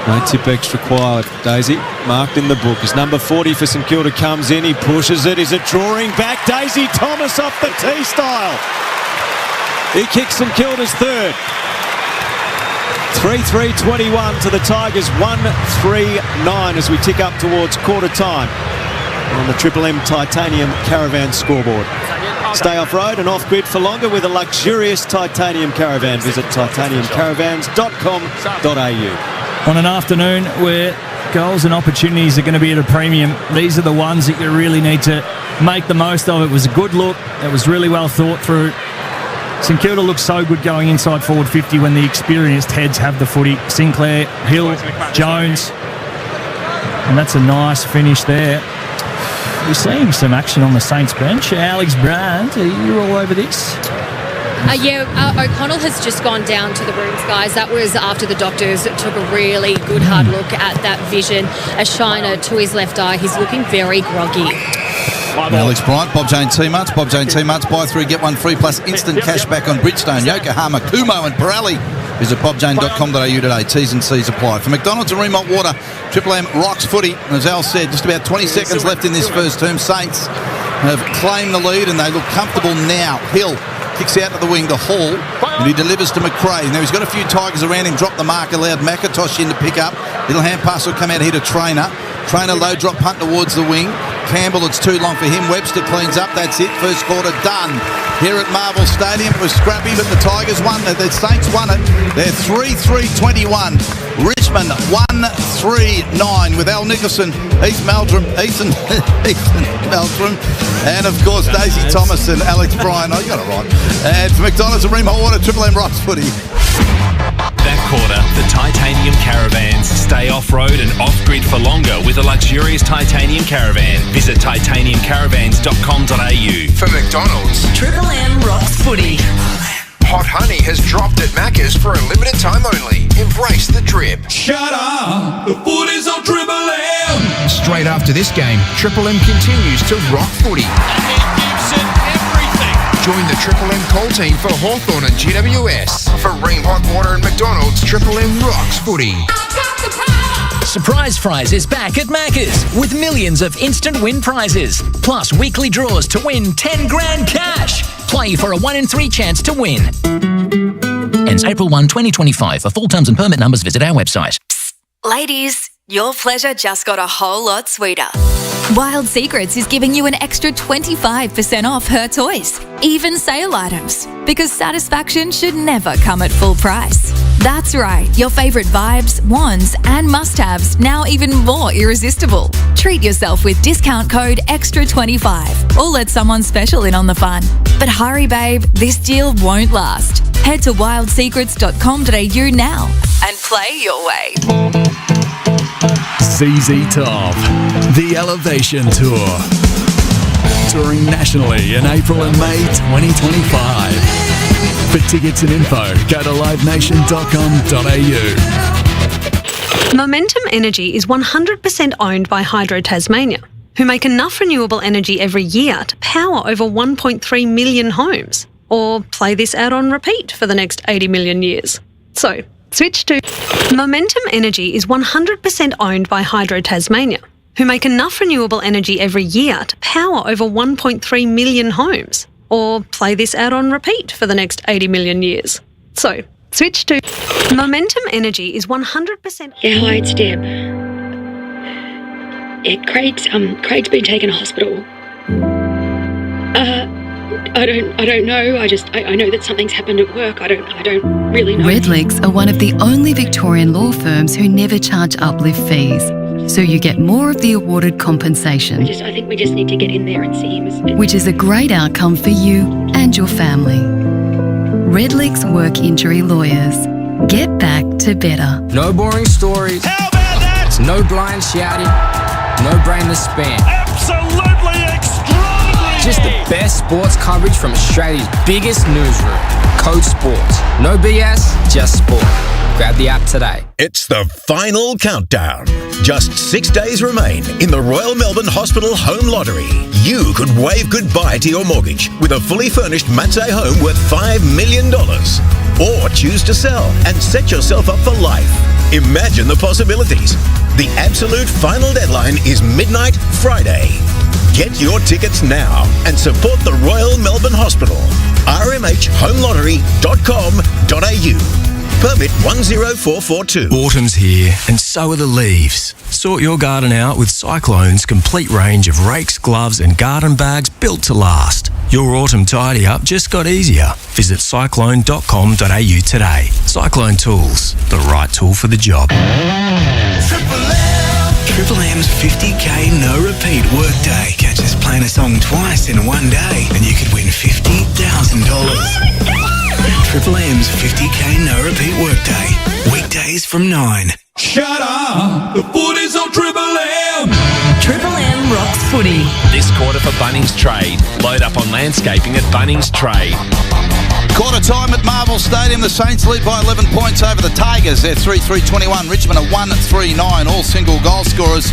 No tip-X required. Daisy marked in the book as number 40 for St Kilda comes in. He pushes it. Is it drawing back? Daisy Thomas off the T-style. He kicks St Kilda's third. 3-3-21 to the Tigers. 1-3-9 as we tick up towards quarter time on the Triple M Titanium Caravan scoreboard. Stay off-road and off-grid for longer with a luxurious Titanium Caravan. Visit titaniumcaravans.com.au. On an afternoon where goals and opportunities are going to be at a premium, these are the ones that you really need to make the most of. It was a good look. It was really well thought through. St Kilda looks so good going inside forward 50 when the experienced heads have the footy. Sinclair, Hill, Jones. And that's a nice finish there. We're seeing some action on the Saints bench. Alex Brand, are you all over this? O'Connell has just gone down to the rooms, guys. That was after the doctors took a really good hard look at that vision. A shiner to his left eye. He's looking very groggy. Alex Bryant, Bob Jane T-Marts. Bob Jane T-Marts, buy three, get one free, plus instant cash back on Bridgestone, Yokohama, Kumo and Pirelli. Visit bobjane.com.au today. T's and C's apply. For McDonald's and Remont Water, Triple M rocks footy. As Al said, just about 20 seconds left in this first term. Saints have claimed the lead and they look comfortable now. Hill kicks out to the wing to Hall, and he delivers to McRae. Now he's got a few Tigers around him. Drop the mark, allowed McIntosh in to pick up. Little hand pass will come out here to Trainer. Trainer low drop punt towards the wing. Campbell, it's too long for him. Webster cleans up. That's it. First quarter done. Here at Marvel Stadium, it was scrappy, but the Tigers won it. The Saints won it. They're 3-3-21. Richmond 1-3-9 with Al Nicholson, Ethan Meldrum, and of course Daisy Thomas and Alex Bryan. I got it right. And for McDonald's and Remont Water, Triple M rocks footy. That quarter, the Titanium Caravans. Stay off-road and off-grid for longer with a luxurious Titanium Caravan. Visit titaniumcaravans.com.au. For McDonald's, Triple M rocks footy. Hot honey has dropped at Macca's for a limited time only. Embrace the drip. Shut up! The footy's on Triple M! Straight after this game, Triple M continues to rock footy. And it gives it everything. Join the Triple M call team for Hawthorn and GWS. For Ream Hot Water and McDonald's, Triple M rocks footy. Surprise Prize is back at Macca's with millions of instant win prizes, plus weekly draws to win 10 grand cash. Play for a 1 in 3 chance to win. Ends April 1, 2025. For full terms and permit numbers, visit our website. Ladies, your pleasure just got a whole lot sweeter. Wild Secrets is giving you an extra 25% off her toys, even sale items, because satisfaction should never come at full price. That's right, your favourite vibes, wands and must-haves, now even more irresistible. Treat yourself with discount code EXTRA25 or let someone special in on the fun. But hurry babe, this deal won't last. Head to wildsecrets.com.au now and play your way. ZZ Top, the Elevation Tour. Touring nationally in April and May 2025. For tickets and info, go to livenation.com.au. Momentum Energy is 100% owned by Hydro Tasmania, who make enough renewable energy every year to power over 1.3 million homes, or play this out on repeat for the next 80 million years. So, switch to... Momentum Energy is 100% owned by Hydro Tasmania, who make enough renewable energy every year to power over 1.3 million homes, or play this out on repeat for the next 80 million years. So, switch to... Momentum Energy is 100%... Yeah, hi, it's Deb. Yeah, Craig's been taken to hospital. I don't know. I know that something's happened at work. I don't really know. Redlegs are one of the only Victorian law firms who never charge uplift fees, so you get more of the awarded compensation. I think we just need to get in there and see him. Which is a great outcome for you and your family. Redlegs Work Injury Lawyers. Get back to better. No boring stories. How about that? No blind shouting. No brainless spam. Absolutely extraordinary! Just the best sports coverage from Australia's biggest newsroom. Code Sports. No BS, just sport. Grab the app today. It's the final countdown. Just 6 days remain in the Royal Melbourne Hospital Home Lottery. You could wave goodbye to your mortgage with a fully furnished Matsé home worth $5 million. Or choose to sell and set yourself up for life. Imagine the possibilities. The absolute final deadline is midnight Friday. Get your tickets now and support the Royal Melbourne Hospital. rmhhomelottery.com.au. Permit 10442. Autumn's here, and so are the leaves. Sort your garden out with Cyclone's complete range of rakes, gloves, and garden bags built to last. Your autumn tidy-up just got easier. Visit cyclone.com.au today. Cyclone Tools, the right tool for the job. Triple M's 50k no repeat workday. Catch us playing a song twice in one day, and you could win $50,000. Triple M's 50k no repeat workday. Weekdays from 9. Shut up! The footy's on Triple M! Triple M rocks footy. This quarter for Bunnings Trade. Load up on landscaping at Bunnings Trade. Quarter time at Marvel Stadium. The Saints lead by 11 points over the Tigers. They're 3-3-21. Richmond are 1-3-9. All single goal scorers.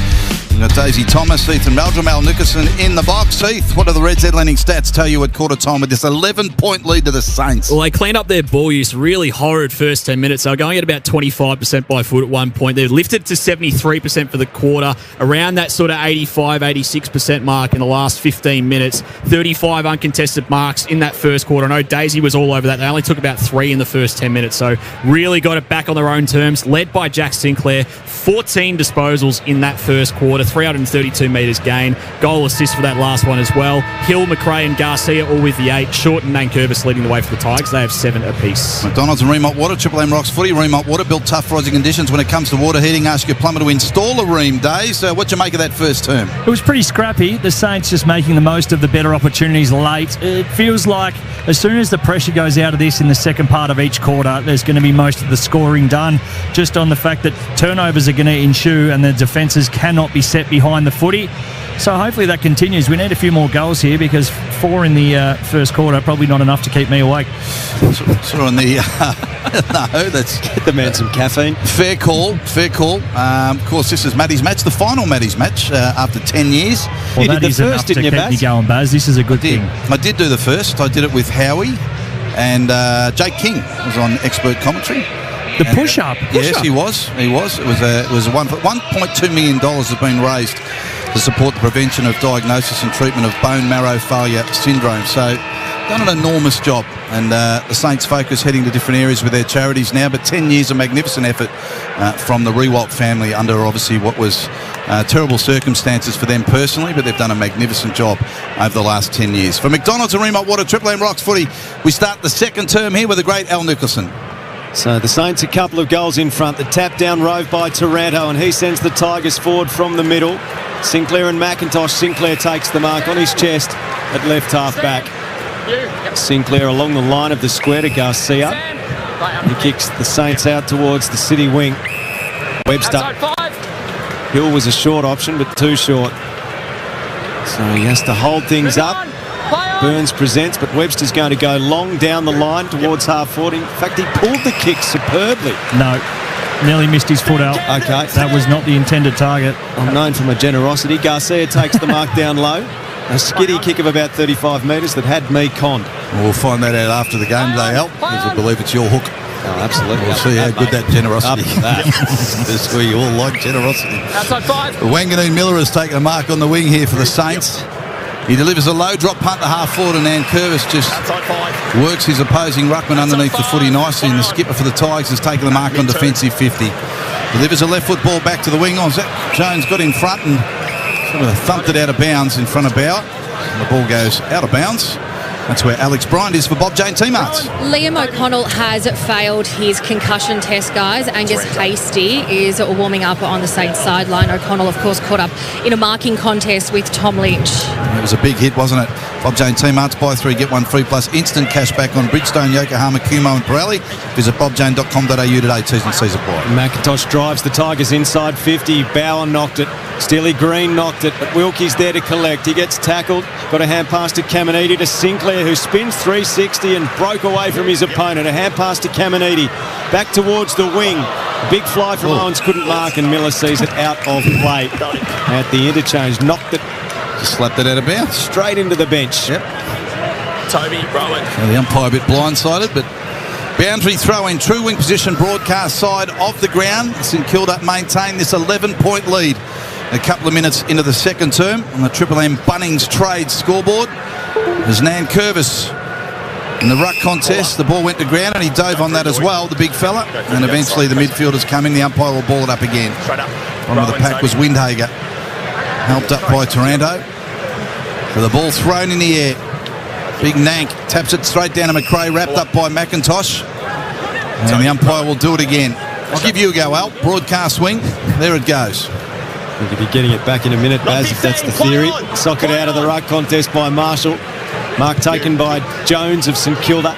We've got Daisy Thomas, Ethan Meldrum, Al Nickerson in the box. Heath, what do the Reds headlining stats tell you at quarter time with this 11-point lead to the Saints? Well, they cleaned up their ball use. Really horrid first 10 minutes. They were going at about 25% by foot at one point. They've lifted to 73% for the quarter, around that sort of 85, 86% mark in the last 15 minutes. 35 uncontested marks in that first quarter. I know Daisy was all over that. They only took about 3 in the first 10 minutes, so really got it back on their own terms. Led by Jack Sinclair, 14 disposals in that first quarter. 332 metres gain. Goal assist for that last one as well. Hill, McRae and Garcia all with the 8. Short and Nankervis leading the way for the Tigers. They have 7 apiece. McDonald's and Remont Water, Triple M Rocks Footy. Remont Water built tough for Aussie conditions when it comes to water heating. Ask your plumber to install a Ream, Days. What'd you make of that first term? It was pretty scrappy. The Saints just making the most of the better opportunities late. It feels like as soon as the pressure goes out of this in the second part of each quarter, there's going to be most of the scoring done, just on the fact that turnovers are going to ensue and the defences cannot be set behind the footy. So hopefully that continues. We need a few more goals here because 4 in the first quarter, probably not enough to keep me awake. Sort of on the... no, that's... Get the man some caffeine. Fair call. Of course, this is Maddie's match, the final Maddie's match after 10 years. Well, you that did the is first, enough to keep me going, Baz. This is a good thing. I did do the first. I did it with Howie and Jake King was on expert commentary. The push-up. Yes, he was. It was $1.2 million has been raised to support the prevention of diagnosis and treatment of bone marrow failure syndrome. So, done an enormous job. And the Saints focus heading to different areas with their charities now. But 10 years of magnificent effort from the Rewalt family under obviously what was terrible circumstances for them personally. But they've done a magnificent job over the last 10 years. For McDonald's and Remont Water, Triple M Rocks Footy, we start the second term here with the great Al Nicholson. So the Saints a couple of goals in front. The tap down rove by Taranto, and he sends the Tigers forward from the middle. Sinclair and McIntosh. Sinclair takes the mark on his chest at left half back. Sinclair along the line of the square to Garcia. He kicks the Saints out towards the City wing. Webster. Hill was a short option, but too short. So he has to hold things up. Burns presents, but Webster's going to go long down the line towards half forward. In fact, he pulled the kick superbly. No, nearly missed his foot out. Okay. That was not the intended target. I'm known for my generosity. Garcia takes the mark down low. A skiddy kick of about 35 metres that had me conned. We'll find that out after the game today, Al, because I believe it's your hook. Oh, absolutely. We'll see how good that generosity is. That's where you all like generosity. Outside 5. Wanganeen Miller has taken a mark on the wing here for the Saints. He delivers a low drop punt to half forward, and Nankervis just works his opposing ruckman underneath the footy nicely, and the skipper for the Tigers has taken the mark on defensive 50. Delivers a left foot ball back to the wing. Zach Jones got in front and sort of thumped it out of bounds in front of Bauer. And the ball goes out of bounds. That's where Alex Bryant is for Bob Jane Teamarts. Liam O'Connell has failed his concussion test, guys. Angus Hasty is warming up on the Saints sideline. O'Connell, of course, caught up in a marking contest with Tom Lynch. It was a big hit, wasn't it? Bob Jane Teamarts, buy 3, get 1 free, plus instant cash back on Bridgestone, Yokohama, Kumo and Pirelli. Visit bobjane.com.au today. T's and C's apply. McIntosh drives the Tigers inside 50. Bauer knocked it. Steely Green knocked it, but Wilkie's there to collect. He gets tackled. Got a hand pass to Caminiti to Sinclair, who spins 360 and broke away from his opponent. A hand pass to Caminiti. Back towards the wing. Big fly from Owens, couldn't mark, and Miller sees it out of play at the interchange. Knocked it. Just slapped it out of bounds. Straight into the bench. Yep. Toby Rowan. Well, the umpire a bit blindsided, but boundary throw in true wing position, broadcast side of the ground. St Kilda maintain this 11-point lead. A couple of minutes into the second term on the Triple M Bunnings Trade scoreboard. There's Nankervis in the ruck contest. The ball went to ground and he dove on that as well, the big fella. And eventually the midfielders come in. The umpire will ball it up again. One of the pack was Windhager. Helped up by Taranto. For the ball thrown in the air. Big Nank taps it straight down to McRae, wrapped up by McIntosh. And the umpire will do it again. I'll give you a go, Al. Broadcast swing. There it goes. We could be getting it back in a minute, Baz, if that's the theory. Socket out of the ruck contest by Marshall. Mark taken by Jones of St Kilda.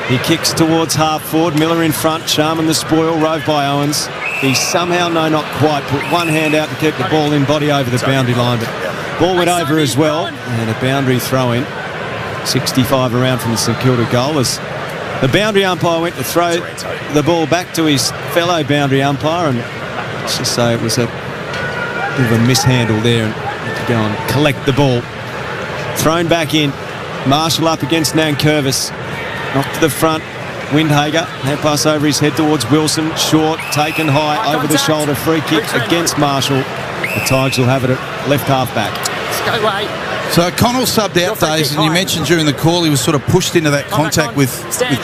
He kicks towards half forward. Miller in front. Sharman the spoil. Rove by Owens. He somehow, no, not quite, put one hand out to keep the ball in, body over the boundary line. But ball went over as well. And a boundary throw in. 65 around from the St Kilda goal as the boundary umpire went to throw the ball back to his fellow boundary umpire, and let's just say it was a bit of a mishandle there, and had to go and collect the ball. Thrown back in. Marshall up against Nankervis. Knocked to the front. Windhager. Hand pass over his head towards Wilson. Short, taken high, over the shoulder. Free kick against Marshall. The Tigers will have it at left half back. So O'Connell subbed out days, and you mentioned during the call he was sort of pushed into that contact with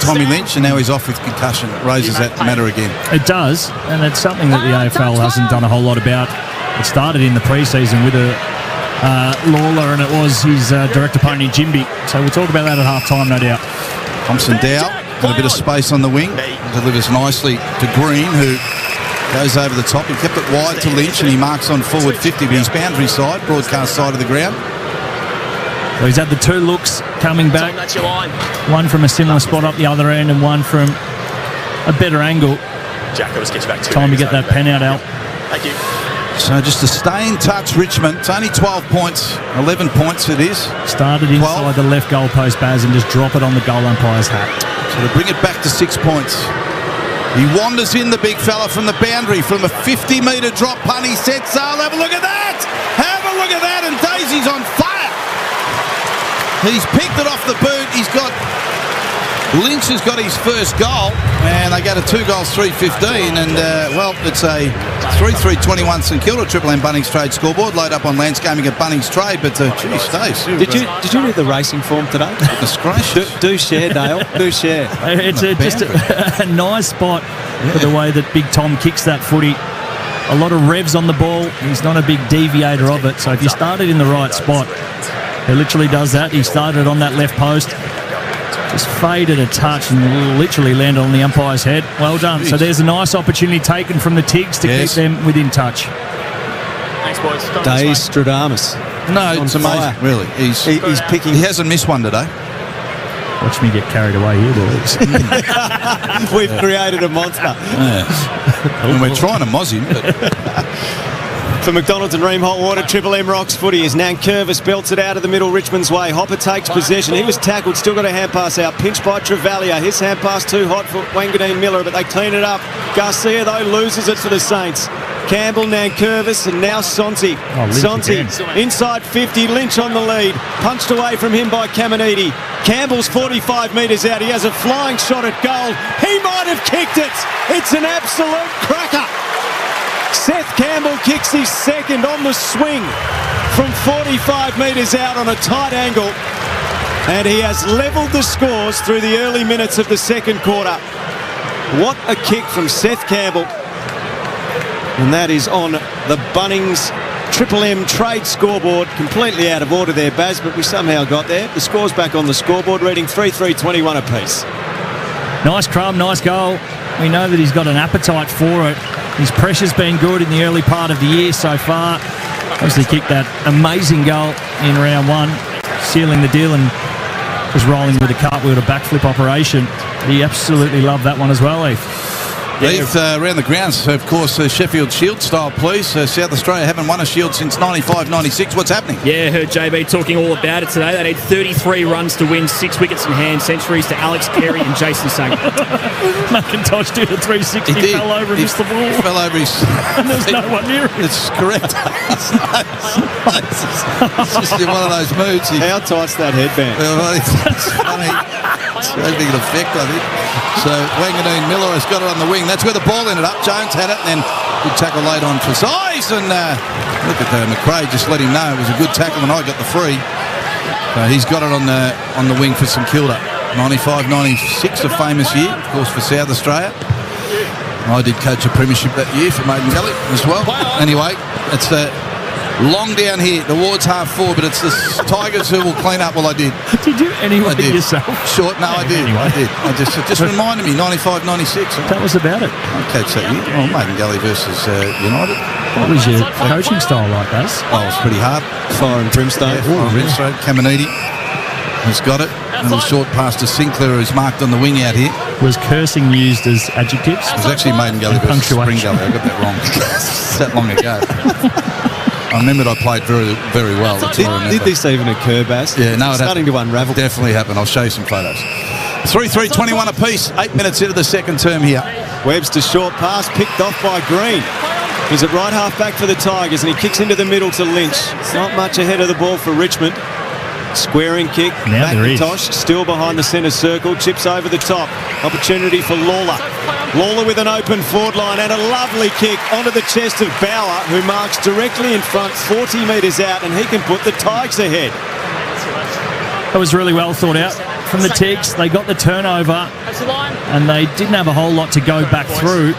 Tommy Lynch, and now he's off with concussion. It raises that matter again. It does, and it's something that the AFL hasn't done a whole lot about. It started in the pre-season with Lawler, and it was his direct opponent Jimby. So we'll talk about that at half-time, no doubt. Thompson Dow got a bit of space on the wing, delivers nicely to Green, who goes over the top. He kept it wide to Lynch, and he marks on forward 50, but his boundary side, broadcast side of the ground. So he's had the two looks coming back. One from a similar spot up the other end, and one from a better angle. Time to get that pen out, Al. Thank you. So just to stay in touch, Richmond. It's only 12 points, 11 points it is. Started inside the left goal post, Baz, and just drop it on the goal umpire's hat. So to bring it back to 6 points. He wanders in, the big fella, from the boundary, from a 50-metre drop punt. He sets sail. Have a look at that! Have a look at that, and Daisy's on fire! He's picked it off the boot. He's got... Lynch has got his first goal, and they go to 2 goals, 3-15, and, well, it's a 3-3-21 St Kilda Triple M Bunnings Trade scoreboard, load up on landscaping at Bunnings Trade, but, gee, Stace. Did you read the racing form today? Goodness gracious. Do share, Dale. Do share. It's just a nice spot for the way that Big Tom kicks that footy. A lot of revs on the ball. He's not a big deviator of it, so if you started in the right spot, he literally does that. He started on that left post. Just faded a touch and literally landed on the umpire's head. Well done. So there's a nice opportunity taken from the Tigs to keep them within touch. Thanks, boys. Dave Stradamus. No, it's amazing, really. He's picking. He hasn't missed one today. Watch me get carried away here, boys. We've created a monster. Yeah. And we're trying to moz him, but... For McDonald's and Ream Hot Water, Triple M Rocks footy as Nankervis belts it out of the middle Richmond's way. Hopper takes possession. He was tackled, still got a hand pass out. Pinched by Travalia. His hand pass too hot for Wangadeen Miller, but they clean it up. Garcia, though, loses it for the Saints. Campbell, Nankervis, and now Sonti. Sonti, inside 50, Lynch on the lead. Punched away from him by Caminiti. Campbell's 45 metres out. He has a flying shot at goal. He might have kicked it. It's an absolute cracker. Seth Campbell kicks his second on the swing from 45 metres out on a tight angle. And he has levelled the scores through the early minutes of the second quarter. What a kick from Seth Campbell. And that is on the Bunnings Triple M trade scoreboard. Completely out of order there, Baz, but we somehow got there. The score's back on the scoreboard, reading 3-3-21 apiece. Nice crumb, nice goal. We know that he's got an appetite for it. His pressure's been good in the early part of the year so far. Obviously kicked that amazing goal in round one, sealing the deal, and was rolling with a cartwheel to backflip operation. He absolutely loved that one as well, Heath. Leith, around the grounds, of course, Sheffield Shield style, please. South Australia haven't won a Shield since 95-96. What's happening? Yeah, heard JB talking all about it today. They need 33 runs to win, 6 wickets in hand, centuries to Alex Carey and Jason Sang. McIntosh did a 360, fell over and missed the ball. He fell over his... And there's no one near him. It's correct. It's just in one of those moods. How tight's that headband? It's funny. It's a big effect, I think. So Wangadeen Miller has got it on the wing. That's where the ball ended up. Jones had it, and then good tackle late on for size. And look at McRae, just let him know it was a good tackle, and I got the free. He's got it on the wing for St Kilda. 95-96, a famous year, of course, for South Australia. I did coach a premiership that year for Maiden Gully as well. Anyway, it's long down here towards half four, but it's the Tigers who will clean up. Well, I did. Did you anyway yourself? Short? No, I did. Anyway. I did. It just reminded me, 95-96. That was about it. I coached that year. Oh, Maiden Gully versus United. What was your coaching style like, Baz? Oh, it was pretty hard. Fire and brimstone. Yeah, fire and brimstone. Caminiti has got it. And a short pass to Sinclair, who's marked on the wing out here. Was cursing used as adjectives? It was actually Maiden Gully versus Spring Gully. I got that wrong. It's that long ago. I remember I played very, very well. Did this even occur, Baz? Yeah, no, it's starting to unravel. Definitely happened. I'll show you some photos. 3-3-21 apiece. 8 minutes into the second term here. Webster short pass picked off by Green. He's at right half back for the Tigers, and he kicks into the middle to Lynch. Not much ahead of the ball for Richmond. Squaring kick. McIntosh still behind the centre circle. Chips over the top. Opportunity for Lawler. Lawler with an open forward line and a lovely kick onto the chest of Bauer, who marks directly in front, 40 metres out, and he can put the Tigers ahead. That was really well thought out from the Tigs. They got the turnover, and they didn't have a whole lot to go back through,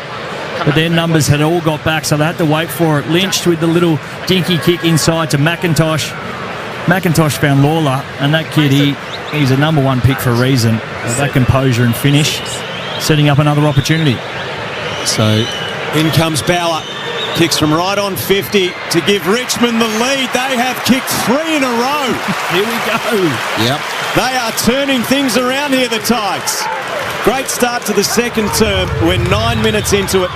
but their numbers had all got back, so they had to wait for it. Lynched with the little dinky kick inside to McIntosh. McIntosh found Lawler, and that kid, he's a number one pick for a reason. With that composure and finish, setting up another opportunity. So in comes Bauer. Kicks from right on 50 to give Richmond the lead. They have kicked 3 in a row. Here we go. Yep. They are turning things around here, the Tigers. Great start to the second term. We're 9 minutes into it.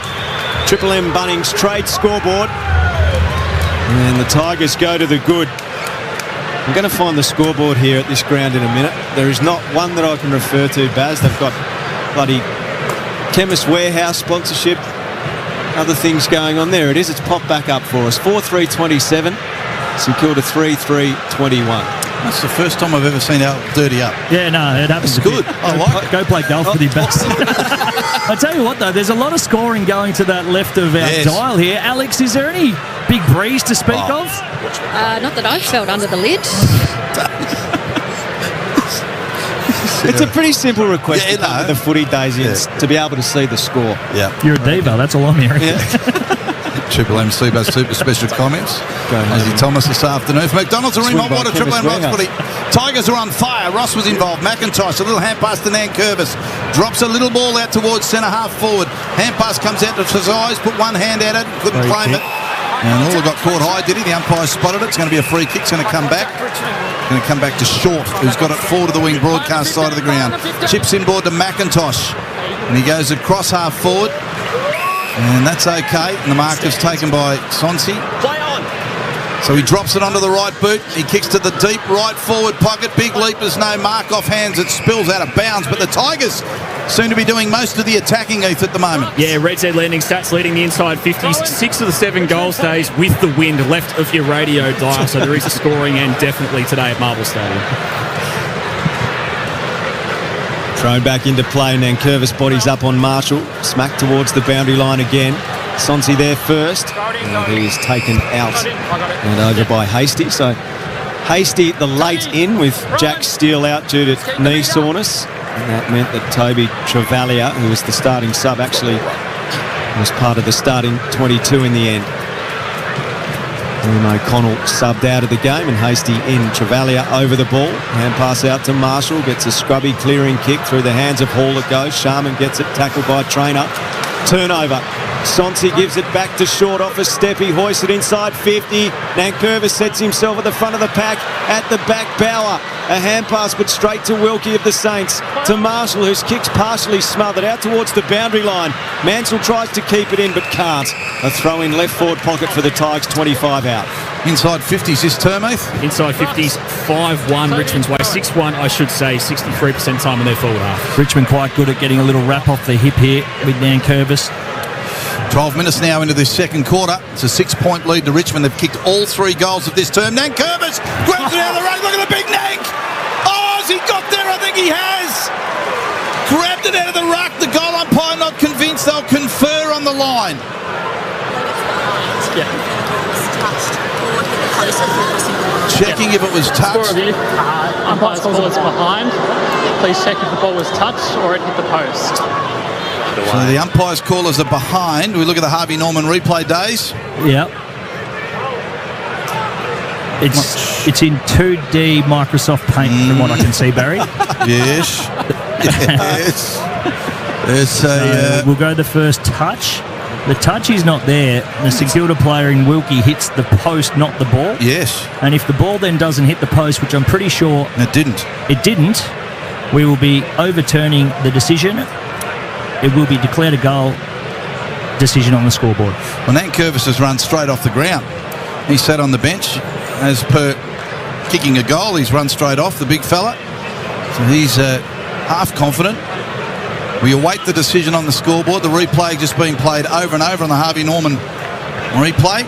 Triple M Bunnings trade scoreboard. And the Tigers go to the good. I'm going to find the scoreboard here at this ground in a minute. There is not one that I can refer to, Baz. They've got bloody Chemist Warehouse sponsorship, other things going on. There it is. It's popped back up for us. 4-3-27. St Kilda 3-3-21. That's the first time I've ever seen Al dirty up. Yeah, no, it happens. It's good. I like it. Go play golf with your best. I tell you what, though, there's a lot of scoring going to that left of our dial here. Alex, is there any big breeze to speak of? Not that I've felt under the lid. It's a pretty simple request to come to the footy days to be able to see the score. Yeah, you're a diva. That's all I'm hearing. Yeah. Triple M Seabass Super Special comments. As he told us this afternoon. For McDonald's and Remont Water, Triple M Rocks Footy. Tigers are on fire. Ross was involved. McIntosh, a little hand pass to Nan Curvis. Drops a little ball out towards centre half forward. Hand pass comes out to Fazais, put one hand at it, couldn't claim it. And all got caught high, did he? The umpire spotted it. It's going to be a free kick. It's going to come back. Going to come back to Short, who's got it forward to the wing broadcast side of the ground. Chips inboard to McIntosh. And he goes across half forward. And that's okay. And the mark is taken by Sonsi. Play on. So he drops it onto the right boot. He kicks to the deep right forward pocket. Big leap. There's no mark off hands. It spills out of bounds. But the Tigers seem to be doing most of the attacking, Heath, at the moment. Yeah, Red Z Landing Stats leading the inside 50s. 6 of the 7 goal stays with the wind left of your radio dial. So there is a scoring end definitely today at Marvel Stadium. Thrown back into play, and then Curvis bodies up on Marshall. Smack towards the boundary line again. Sonsi there first. And he is taken out and over by Hasty. So Hasty, the late in with Jack Steele out due to knee soreness. And that meant that Toby Travalia, who was the starting sub, actually was part of the starting 22 in the end. Liam O'Connell subbed out of the game, and Hasty in. Travalia over the ball. Hand pass out to Marshall. Gets a scrubby clearing kick through the hands of Hall. It goes. Sharman gets it. Tackled by Trainer. Turnover. Sonsi gives it back to Short off a step. He hoists it inside 50. Nankervis sets himself at the front of the pack. At the back, Bauer. A hand pass, but straight to Wilkie of the Saints. To Marshall, whose kick's partially smothered out towards the boundary line. Mansell tries to keep it in, but can't. A throw in left forward pocket for the Tigers, 25 out. Inside 50s this term, Heath? Inside 50s, 5-1 Richmond's way. 6-1, I should say, 63% time in their forward half. Richmond quite good at getting a little wrap off the hip here with Nankervis. 12 minutes now into this second quarter. It's a 6-point lead to Richmond. They've kicked all 3 goals of this term. Nankervis grabs it out of the race. Look at the big Nank. Oh, has he got there? I think he has. Grabbed it out of the ruck. The goal umpire not convinced. They'll confer on the line. Checking if it was touched. Umpire's call is behind. Please check if the ball was touched or it hit the post. So the umpire's callers are behind. We look at the Harvey Norman replay days. Yep. It's in 2D Microsoft Paint from what I can see, Barry. Yes. Yes. There's we'll go to the first touch. The touch is not there. The St Kilda player in Wilkie hits the post, not the ball. Yes. And if the ball then doesn't hit the post, which I'm pretty sure it didn't, we will be overturning the decision. It will be declared a goal. Decision on the scoreboard. Well, Nankervis has run straight off the ground. He sat on the bench. As per kicking a goal, he's run straight off, the big fella. So he's half confident. We await the decision on the scoreboard. The replay just being played over and over on the Harvey Norman replay.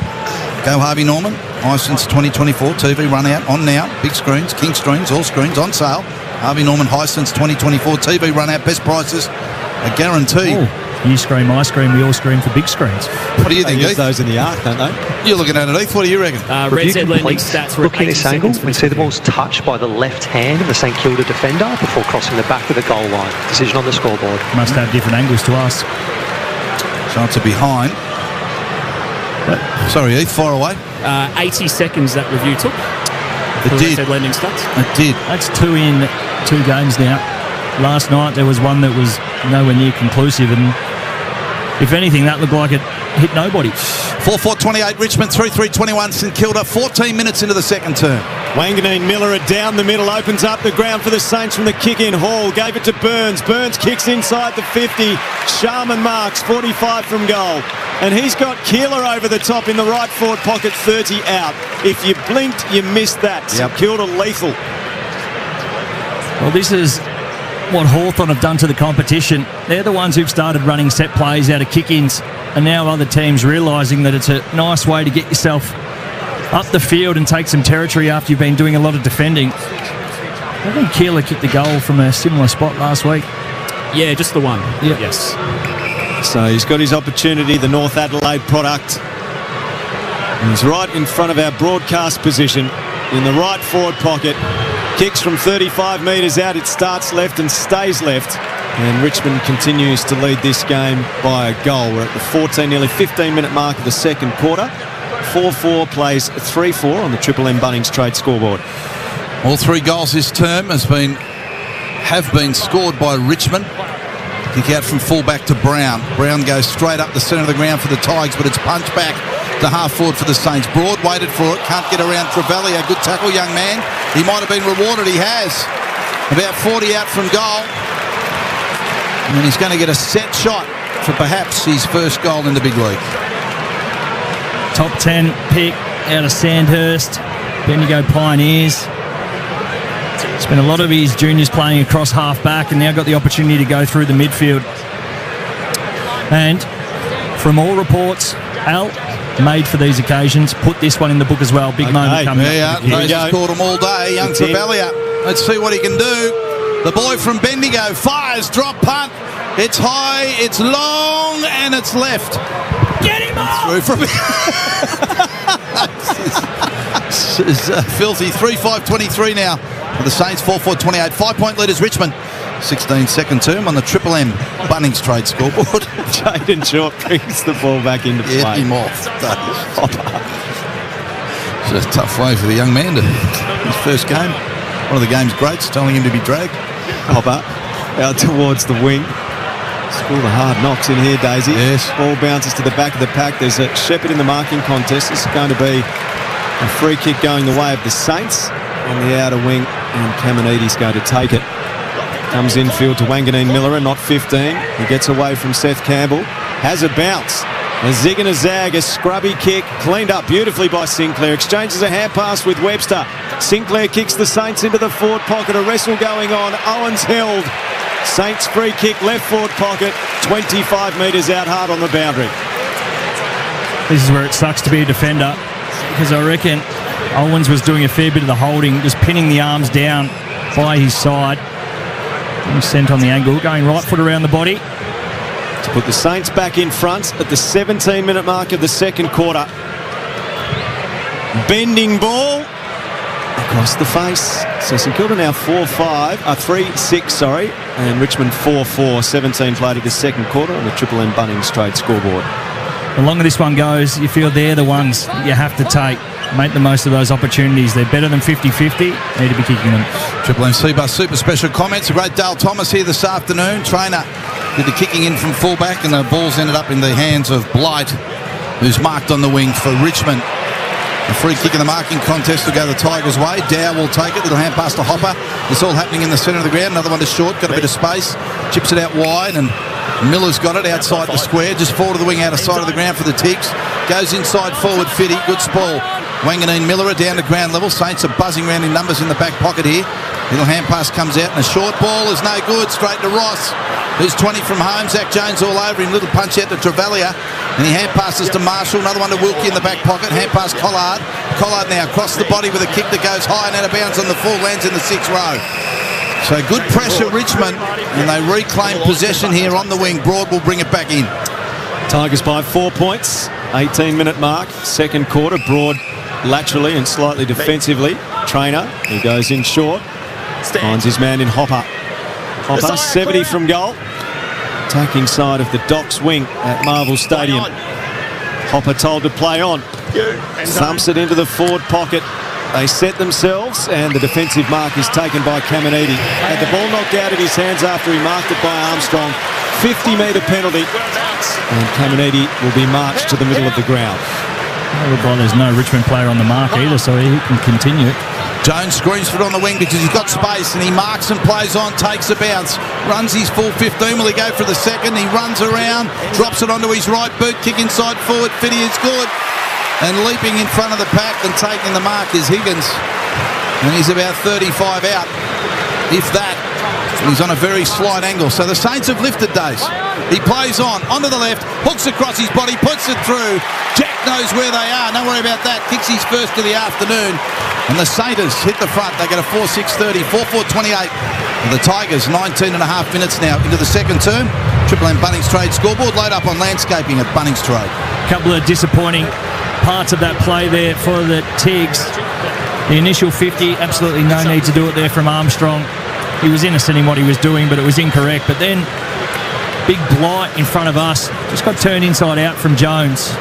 Go Harvey Norman. Hisense 2024 TV run out on now. Big screens, king screens, all screens on sale. Harvey Norman Hisense 2024 TV run out. Best prices are guaranteed. You scream, I scream, we all scream for big screens. What do you think, Heath? Those in the arc, don't they? You're looking at it, Heath. What do you reckon? Red Z Landing Stats were looking at this angle, we see the ball's touched by the left hand of the St Kilda defender before crossing the back of the goal line. Decision on the scoreboard. Must have different angles to us. Chance of behind. Sorry, Heath, far away. 80 seconds that review took. It did. Red Z Landing Stats. It did. That's 2 in 2 games now. Last night there was one that was nowhere near conclusive, and if anything, that looked like it hit nobody. 4-4-28 Richmond, 3-3-21 St Kilda. 14 minutes into the second term. Wanganeen Miller are down the middle, opens up the ground for the Saints from the kick in. Hall gave it to Burns. Burns kicks inside the 50. Sharman marks 45 from goal. And he's got Keeler over the top in the right forward pocket, 30 out. If you blinked, you missed that. St Kilda lethal. Well, this is what Hawthorn have done to the competition. They're the ones who've started running set plays out of kick-ins, and now other teams realising that it's a nice way to get yourself up the field and take some territory after you've been doing a lot of defending. I think Keeler kicked the goal from a similar spot last week. Yeah, just the one. Yep. Yes. So he's got his opportunity, the North Adelaide product. He's right in front of our broadcast position in the right forward pocket. Kicks from 35 metres out. It starts left and stays left. And Richmond continues to lead this game by a goal. We're at the 14, nearly 15-minute mark of the second quarter. 4-4 plays 3-4 on the Triple M Bunnings Trade scoreboard. All 3 goals this term have been scored by Richmond. Kick out from fullback to Brown. Brown goes straight up the centre of the ground for the Tigers, but it's punched back to half forward for the Saints. Broad waited for it, can't get around Trevelyan. Good tackle, young man. He might have been rewarded. He has. About 40 out from goal. And he's going to get a set shot for perhaps his first goal in the big league. Top 10 pick out of Sandhurst. Bendigo Pioneers. Spent a lot of his juniors playing across half-back and now got the opportunity to go through the midfield. And from all reports, Al, made for these occasions, put this one in the book as well. Big moment coming up. He's scored them all day. Young Trevelyan. Let's see what he can do. The boy from Bendigo fires, drop punt. It's high, it's long, and it's left. Get him off! Through from This is filthy. 3-5-23 now for the Saints. 4-4-28. 5-point leaders Richmond. 16-second term on the Triple M Bunnings Trade scoreboard. Jaden Short brings the ball back into play. Get him off. It's a tough way for the young man to his first game. One of the game's greats, telling him to be dragged. Hopper out towards the wing. School the hard knocks in here, Daisy. Yes. Ball bounces to the back of the pack. There's a Shepherd in the marking contest. It's going to be a free kick going the way of the Saints on the outer wing, and Kamenides going to take it. Comes infield to Wanganeen Miller, not 15. He gets away from Seth Campbell. Has a bounce. A zig and a zag, a scrubby kick, cleaned up beautifully by Sinclair. Exchanges a hand pass with Webster. Sinclair kicks the Saints into the forward pocket. A wrestle going on. Owens held. Saints free kick, left forward pocket. 25 metres out hard on the boundary. This is where it sucks to be a defender, because I reckon Owens was doing a fair bit of the holding, just pinning the arms down by his side. Being sent on the angle, going right foot around the body. To put the Saints back in front at the 17-minute mark of the second quarter. Bending ball across the face. So St Kilda now 3-6, and Richmond 4-4. 17 played at the second quarter on the Triple M Bunnings Trade scoreboard. The longer this one goes, you feel they're the ones you have to take. Make the most of those opportunities. They're better than 50-50. Need to be kicking them. Triple M C-Bus super special comments. A great Dale Thomas here this afternoon. Trainer did the kicking in from fullback, and the ball's ended up in the hands of Blight, who's marked on the wing for Richmond. A free kick in the marking contest will go the Tigers' way. Dow will take it. Little hand pass to Hopper. It's all happening in the centre of the ground. Another one to Short. Got a bit of space. Chips it out wide, and Miller's got it outside the square. Just forward of the wing, out of sight of the ground for the Tigs. Goes inside forward, Fitty. Good spoil. Wanganeen Miller down to ground level. Saints are buzzing around in numbers in the back pocket here. Little hand pass comes out, and a short ball is no good. Straight to Ross, who's 20 from home. Zach Jones all over him. Little punch out to Trevelyan, and he hand passes to Marshall. Another one to Wilkie in the back pocket. Hand pass Collard. Collard now across the body with a kick that goes high and out of bounds on the full. Lands in the 6th row. So good pressure, Richmond, and they reclaim possession here on the wing. Broad will bring it back in. Tigers by 4 points. 18-minute mark. Second quarter. Broad laterally and slightly defensively. Trainer, who goes in short, finds his man in Hopper. Hopper, 70 from goal. Attacking side of the Docks wing at Marvel Stadium. Hopper told to play on. Thumps it into the forward pocket. They set themselves, and the defensive mark is taken by Kamenides. Had the ball knocked out of his hands after he marked it by Armstrong. 50-metre penalty, and Kamenides will be marched to the middle of the ground. Well, there's no Richmond player on the mark either, so he can continue. Jones screens for it on the wing because he's got space, and he marks and plays on, takes a bounce, runs his full 15. Will he go for the second? He runs around, drops it onto his right boot, kick inside forward. Fitty is good. And leaping in front of the pack and taking the mark is Higgins. And he's about 35 out, if that. He's on a very slight angle. So the Saints have lifted days. He plays on, onto the left, hooks across his body, puts it through. Jack knows where they are. Don't worry about that. Kicks his first of the afternoon. And the Saints hit the front. They get a 4-6-30, 4-4-28. And the Tigers, 19 and a half minutes now into the second term. Triple M Bunnings Trade scoreboard. Load up on landscaping at Bunnings Trade. Couple of disappointing parts of that play there for the Tigs. The initial 50, absolutely no need to do it there from Armstrong. he was innocent in what he was doing, but it was incorrect. But then, big blight in front of us, just got turned inside out from Jones,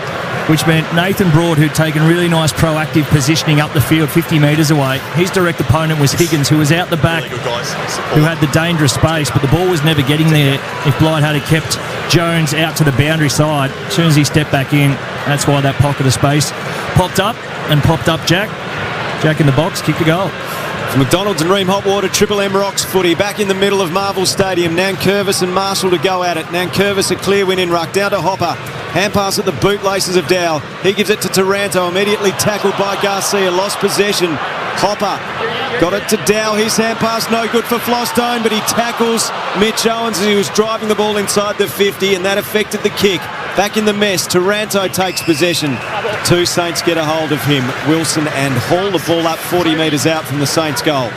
which meant Nathan Broad, who'd taken really nice proactive positioning up the field 50 metres away. His direct opponent was Higgins, who was out the back, who had the dangerous space, but the ball was never getting there if Blight had kept Jones out to the boundary side. As soon as he stepped back in, that's why that pocket of space popped up Jack. Jack in the box, kicked the goal. From McDonald's and Ream Hotwater, Triple M Rocks footy. Back in the middle of Marvel Stadium. Nankervis and Marshall to go at it. Nankervis a clear win in ruck. Down to Hopper. Hand pass at the bootlaces of Dow. He gives it to Taranto. Immediately tackled by Garcia. Lost possession. Hopper got it to Dow. His hand pass no good for Flostone, but he tackles Mitch Owens as he was driving the ball inside the 50, and that affected the kick. Back in the mess, Taranto takes possession. Two Saints get a hold of him. Wilson and Hall, the ball up 40 metres out from the Saints' goal.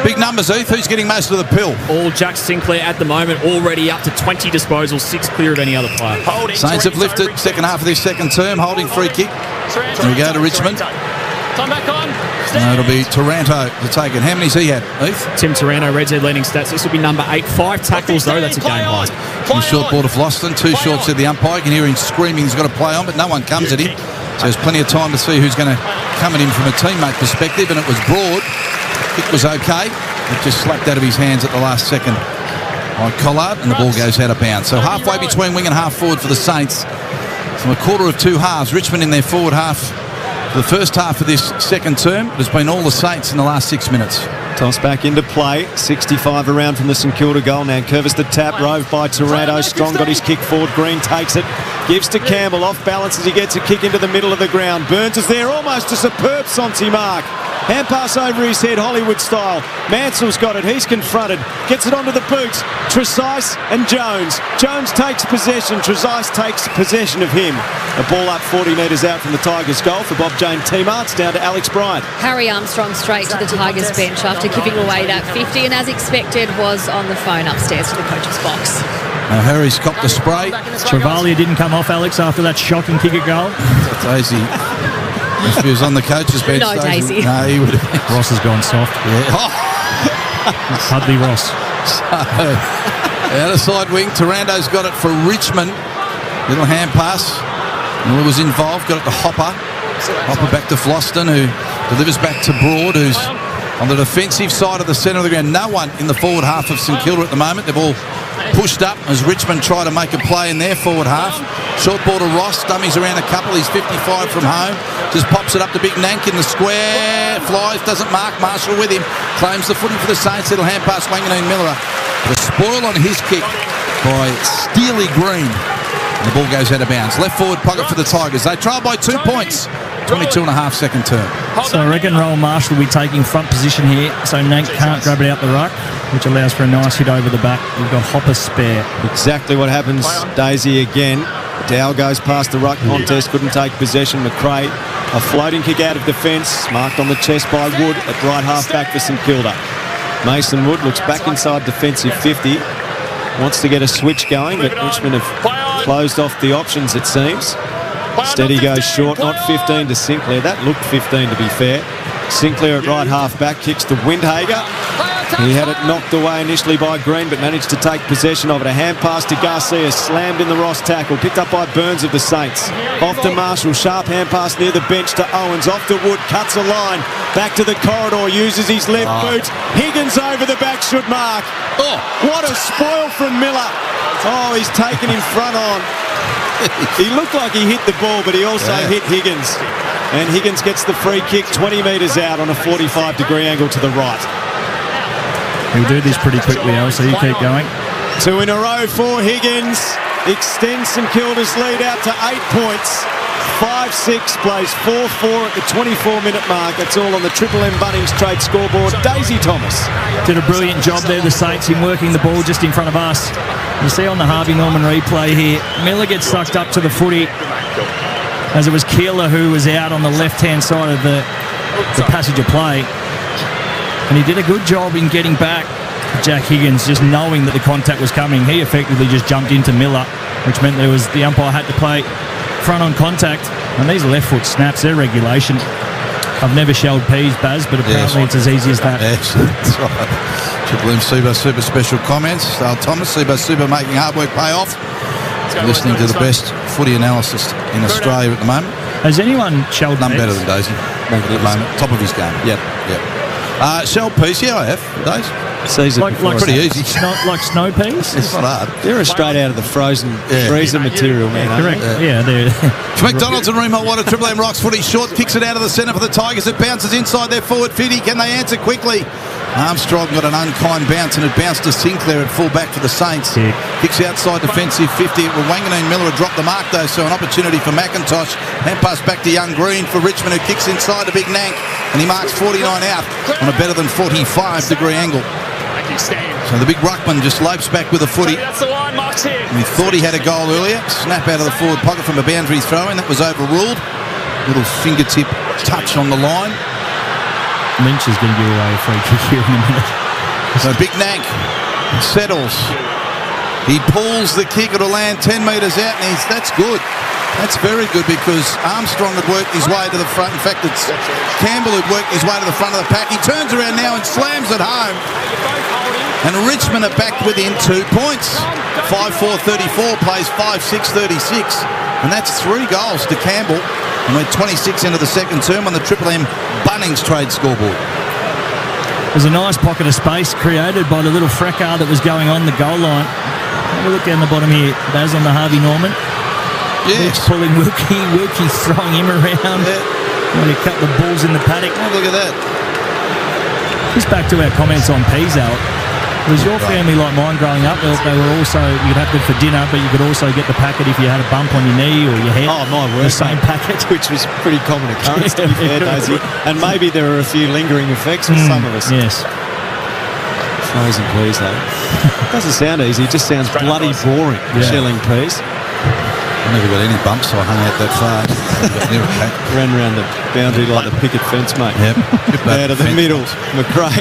Big numbers, Heath. Who's getting most of the pill? All Jack Sinclair at the moment, already up to 20 disposals, 6 clear of any other player. Saints have lifted second half of this second term, holding free kick. Here we go to Richmond. Time back on. It'll be Taranto to take it. How many's he had, Heath? Tim Taranto, Red Z leading stats. This will be number 8. 5 tackles, though. That's a game high. One short ball to Floston, 2 short, said the umpire. You can hear him screaming he's got to play on, but no one comes at him. So there's plenty of time to see who's going to come at him from a teammate perspective, and it was Broad. Kick was okay. It just slapped out of his hands at the last second by Collard, and the ball goes out of bounds. So halfway between wing and half forward for the Saints. From a quarter of 2 halves, Richmond in their forward half. For the first half of this second term, it has been all the Saints in the last 6 minutes. Toss back into play. 65 around from the St Kilda goal. Now Curvis the tap, roved by Taranto. Strong got his kick forward. Green takes it. Gives to Campbell. Off balance as he gets a kick into the middle of the ground. Burns is there. Almost a superb Sonsi mark. Hand pass over his head, Hollywood style. Mansell's got it. He's confronted. Gets it onto the boots. Tresice and Jones. Jones takes possession. Tresice takes possession of him. A ball up 40 metres out from the Tigers' goal for Bob Jane T-Marts. Down to Alex Bryant. Harry Armstrong straight to the Tigers bench after giving away that 50, and as expected was on the phone upstairs to the coach's box. Now Harry's copped the spray. Travalia didn't come off, Alex, after that shocking kick at goal. Daisy. If he was on the coach's bench, No, Daisy. No, he would have. Ross has gone soft. Yeah. Oh. Hudley Ross. So, out of side wing, Taranto's got it for Richmond. Little hand pass. Miller was involved, got it to Hopper. Hopper back to Floston, who delivers back to Broad, who's on the defensive side of the centre of the ground. No one in the forward half of St Kilda at the moment. They've all pushed up as Richmond try to make a play in their forward half. Short ball to Ross, dummies around a couple. He's 55 from home. Just pops it up to Big Nank in the square. Flies, doesn't mark. Marshall with him. Claims the footing for the Saints. Little hand pass, Wanganeen Miller. The spoil on his kick by Steely Green. And the ball goes out of bounds. Left forward pocket for the Tigers. They trail by 2 points. 22 and a half second term. So I reckon Roll Marshall will be taking front position here, so Nank can't grab it out the ruck, which allows for a nice hit over the back. We've got Hopper spare. Exactly what happens, Daisy again. Dow goes past the ruck contest, couldn't take possession. McRae, a floating kick out of defence, marked on the chest by Wood at right half back for St Kilda. Mason Wood looks back inside defensive 50, wants to get a switch going, but Richmond have closed off the options, it seems. Instead he goes short, not 15 to Sinclair. That looked 15 to be fair. Sinclair at right half back, kicks to Windhager. He had it knocked away initially by Green, but managed to take possession of it. A hand pass to Garcia, slammed in the Ross tackle, picked up by Burns of the Saints. Off to Marshall, sharp hand pass near the bench to Owens. Off to Wood, cuts a line, back to the corridor, uses his left boot. Higgins over the back, should mark. Oh, what a spoil from Miller. Oh, he's taken in front on. He looked like he hit the ball, but he also hit Higgins. And Higgins gets the free kick 20 metres out on a 45-degree angle to the right. He'll do this pretty quickly, Al, so you keep going. 2 in a row for Higgins. Extends St Kilda's lead out to 8 points. 5-6, plays 4-4 at the 24-minute mark. That's all on the Triple M Bunnings trade scoreboard. Daisy Thomas did a brilliant job there, the Saints, in working the ball just in front of us. You see on the Harvey Norman replay here, Miller gets sucked up to the footy as it was Keeler who was out on the left-hand side of the passage of play. And he did a good job in getting back. Jack Higgins, just knowing that the contact was coming, he effectively just jumped into Miller, which meant the umpire had to play front on contact. And these left foot snaps, their regulation. I've never shelled peas, Baz, but apparently it's as easy as that. Yes, that's right. Triple M Subo Super special comments. Dale Thomas, Subo Super making hard work pay off. Listening to the best footy analysis in Australia at the moment. Has anyone shelled None peas? better than Daisy at the moment. Top of his game. Yep. Shelled peas, yeah, I have, Daisy. Season Like pretty easy. Like snow peas? It's not hard. They're straight out of the frozen freezer material, man. Correct. Yeah, they're... McDonald's and Remont Water, Triple M rocks footy short, kicks it out of the centre for the Tigers. It bounces inside their forward 50. Can they answer quickly? Armstrong got an unkind bounce and it bounced to Sinclair at full back for the Saints. Kicks outside defensive 50. Wanganeen Miller had dropped the mark though, so an opportunity for McIntosh. Hand pass back to Young Green for Richmond, who kicks inside the big Nank and he marks 49 out on a better than 45-degree angle. So the big ruckman just lopes back with a footy. That's the line, Mark's here. And he thought he had a goal earlier. Snap out of the forward pocket from a boundary throw, and that was overruled. Little fingertip touch on the line. Lynch is going to give away a free kick here in a minute. So Big Nank settles. He pulls the kick. It'll land 10 metres out, and that's good. That's very good because Armstrong had worked his way to the front. In fact, it's Campbell who'd worked his way to the front of the pack. He turns around now and slams it home. And Richmond are back within 2 points. 5-4-34 plays 5-6-36. And that's 3 goals to Campbell. And we're 26 into the second term on the Triple M Bunnings trade scoreboard. There's a nice pocket of space created by the little fracas that was going on the goal line. Have a look down the bottom here. Baz on the Harvey Norman. Yes. Pulling Wilkie throwing him around. When he cut the balls in the paddock. Oh, look at that. Just back to our comments on peas, Al. Was your family like mine growing up? They were also, you'd have them for dinner, but you could also get the packet if you had a bump on your knee or your head. Oh, my word. The same packet. Which was pretty common occurrence, to be fair, Daisy. And maybe there were a few lingering effects for some of us. Yes. Frozen peas, though. Doesn't sound easy. It just sounds bloody boring, shelling peas. I never got any bumps, so I hung out that far. Ran around the boundary like the picket fence, mate. Yep. Out of the middle. McRae,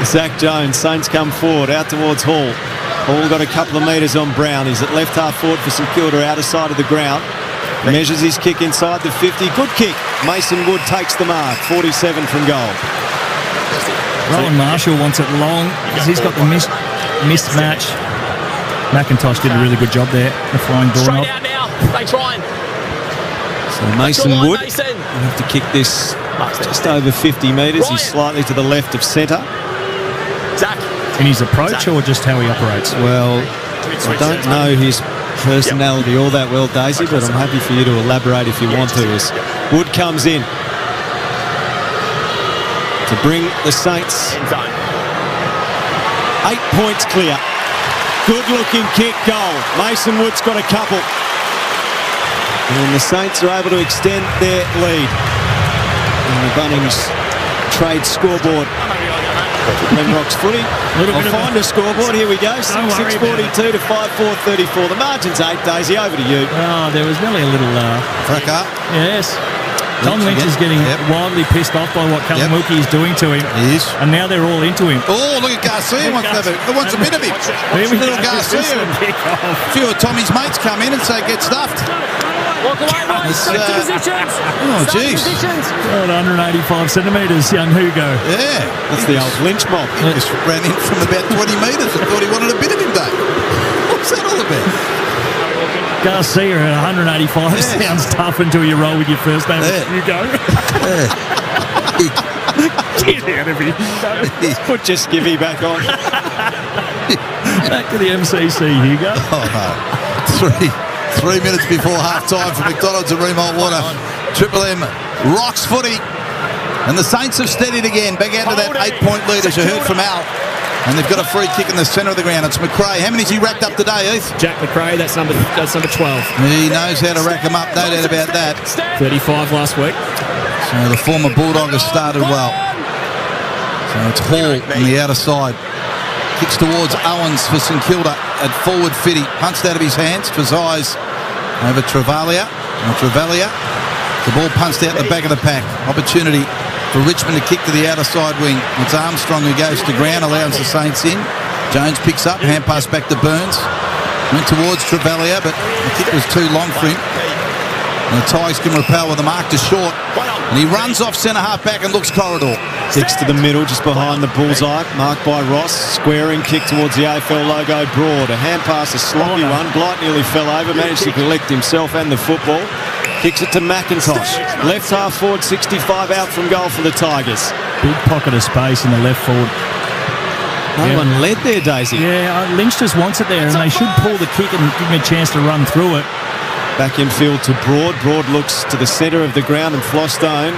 Zach Jones, Saints come forward, out towards Hall. Hall got a couple of metres on Brown. He's at left half forward for St Kilda, outer side of the ground. Measures his kick inside the 50. Good kick. Mason Wood takes the mark. 47 from goal. Rowan Marshall wants it long because he's got the mismatch. McIntosh did a really good job there. The flying doorknob. Straight out now. They trying. So Mason Wood will have to kick this just over 50 metres. He's slightly to the left of centre. Zach. In his approach or just how he operates? Well, I don't know his personality all that well, Daisy, but I'm happy for you to elaborate if you want to. As Wood comes in to bring the Saints 8 points clear. Good-looking kick, goal. Mason Wood's got a couple. And the Saints are able to extend their lead. And the Bunnings trade scoreboard. Glen Rocks footy. I'll find a scoreboard. Here we go. 6:42 to 5:4-34. The margin's 8, Daisy. Over to you. Oh, there was nearly a little... fracas. Yes. Tom Lynch is getting wildly pissed off by what Callum Wilkie is doing to him. He is. And now they're all into him. Oh, look at Garcia. Wants a bit of him. Little Garcia. A few of Tommy's mates come in and say, get stuffed. Walk away, boys. Back to positions. Oh, jeez. 185 centimetres, young Hugo. Yeah. That's the old Lynch mob. He just ran in from about 20 metres and thought he wanted a bit of him, Dave. What's that all about? Garcia at 185 sounds tough until you roll with your first name. Hugo. Get out of here. Put your skivvy back on. Back to the MCC, Hugo. Oh, no. 3 minutes before half-time for McDonald's and Remont Water. Triple M rocks footy. And the Saints have steadied again. Back out to that 8-point lead, as you heard from Al. And they've got a free kick in the centre of the ground. It's McRae. How many's he racked up today, Heath? Jack McRae, that's number 12. He knows how to rack them up, no doubt about that. 35 last week. So the former Bulldog has started well. So it's Hall on the outer side. Kicks towards Owens for St Kilda at forward 50. Punched out of his hands. Trezise over Travalia. The ball punched out the back of the pack. Opportunity for Richmond to kick to the outer side wing. It's Armstrong who goes to ground, allows the Saints in. Jones picks up, hand pass back to Burns. Went towards Travalia, but the kick was too long for him. And the Tigers can repel with the mark to short. And he runs off centre half back and looks corridor. Kicks to the middle, just behind the bullseye. Marked by Ross. Squaring kick towards the AFL logo, Broad. A hand pass, a sloppy one. Blight nearly fell over. Managed to collect himself and the football. Kicks it to McIntosh. Left half forward, 65 out from goal for the Tigers. Big pocket of space in the left forward. No one led there, Daisy. Yeah, Lynch just wants it there, and they should pull the kick and give him a chance to run through it. Back infield to Broad. Broad looks to the centre of the ground, and Flostone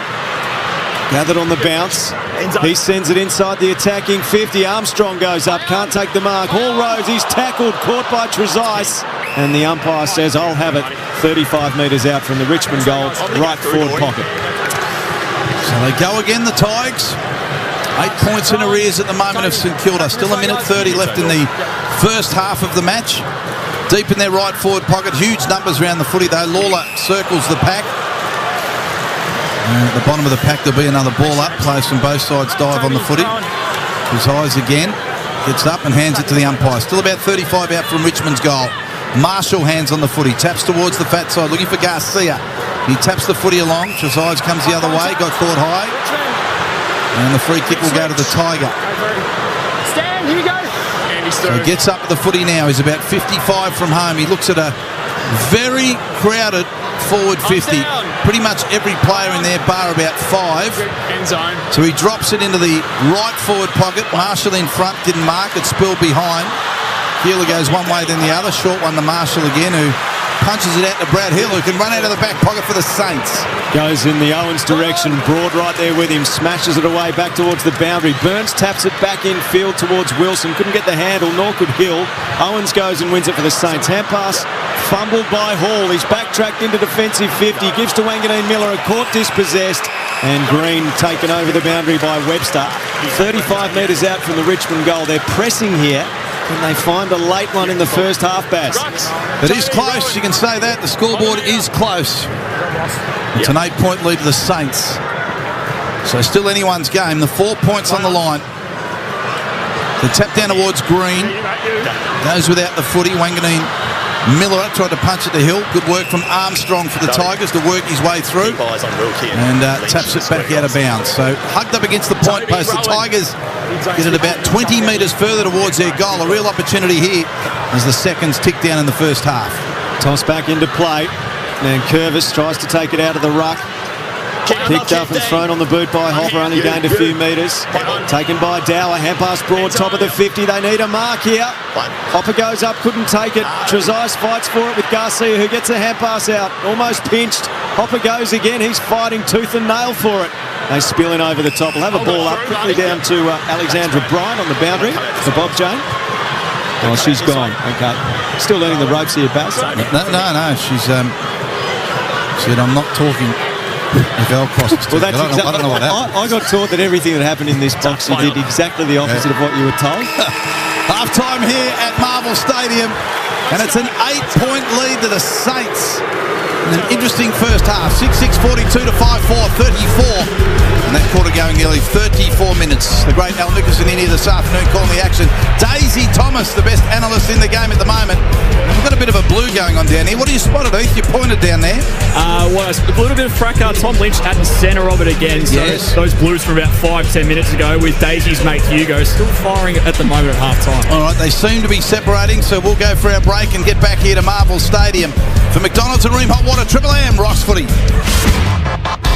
gathered on the bounce. He sends it inside the attacking 50. Armstrong goes up, can't take the mark. Hall Rose, he's tackled, caught by Trezise. And the umpire says, I'll have it 35 metres out from the Richmond goal, right forward pocket. So they go again, the Tigers. 8 points in arrears at the moment of St Kilda. Still a minute 30 left in the first half of the match. Deep in their right forward pocket. Huge numbers around the footy though. Lawler circles the pack. And at the bottom of the pack there'll be another ball up. Players from both sides dive on the footy. His eyes again. Gets up and hands it to the umpire. Still about 35 out from Richmond's goal. Marshall hands on the footy. Taps towards the fat side. Looking for Garcia. He taps the footy along. Trezise comes the other way. Got caught high. And the free kick will go to the Tiger. Stand, here you go. So he gets up with the footy now. He's about 55 from home. He looks at a very crowded forward 50. Pretty much every player in there, bar about 5. End zone. So he drops it into the right forward pocket. Marshall in front, didn't mark it, spilled behind. Keeler goes one way, then the other. Short one to Marshall again, who punches it out to Brad Hill, who can run out of the back pocket for the Saints. Goes in the Owens direction. Broad right there with him. Smashes it away back towards the boundary. Burns taps it back in field towards Wilson. Couldn't get the handle, nor could Hill. Owens goes and wins it for the Saints. Hand pass fumbled by Hall. He's backtracked into defensive 50. Gives to Wanganeen Miller. A court dispossessed. And Green taken over the boundary by Webster. 35 metres out from the Richmond goal. They're pressing here. And they find a late one in the first half, Baz. It is close, you can say that. The scoreboard is close. It's an 8-point lead to the Saints. So still anyone's game. The 4 points on the line. The tap down towards Green. Goes without the footy. Wanganeen Miller tried to punch it to Hill. Good work from Armstrong for the Tigers to work his way through. And taps it back out of bounds. So hugged up against the point post. The Tigers get it about 20 metres further towards their goal. A real opportunity here as the seconds tick down in the first half. Toss back into play. And Curvis tries to take it out of the ruck. Picked up and thrown on the boot by Hopper, only gained a few metres. Taken by Dower, hand pass Broad, top of the 50. They need a mark here. Hopper goes up, couldn't take it. Trezise fights for it with Garcia, who gets a hand pass out. Almost pinched. Hopper goes again. He's fighting tooth and nail for it. They spill in over the top. We'll have a ball up quickly down to Alexandra Bryant on the boundary for Bob Jane. Oh, she's gone. Okay. Still learning the ropes here, Baz. No. She's said, I'm not talking. Well, that's I don't know what happened. I got taught that everything that happened in this box, you did exactly the opposite of what you were told. Half-time here at Marvel Stadium, and it's an 8-point lead to the Saints. And an interesting first half, 6-6, 42 to 5-4, 34. And that quarter going nearly 34 minutes. The great Al Nicholson in here this afternoon calling the action. Daisy Thomas, the best analyst in the game at the moment. And we've got a bit of a blue going on down here. What do you spot it, Heath? You pointed down there. Well, a little bit of fracas. Tom Lynch at the centre of it again. So yes. Those blues from about 5-10 minutes ago with Daisy's mate Hugo still firing at the moment at half-time. All right, they seem to be separating, so we'll go for our break and get back here to Marvel Stadium. For McDonald's and Ream Hot Water, Triple M, Ross Footy.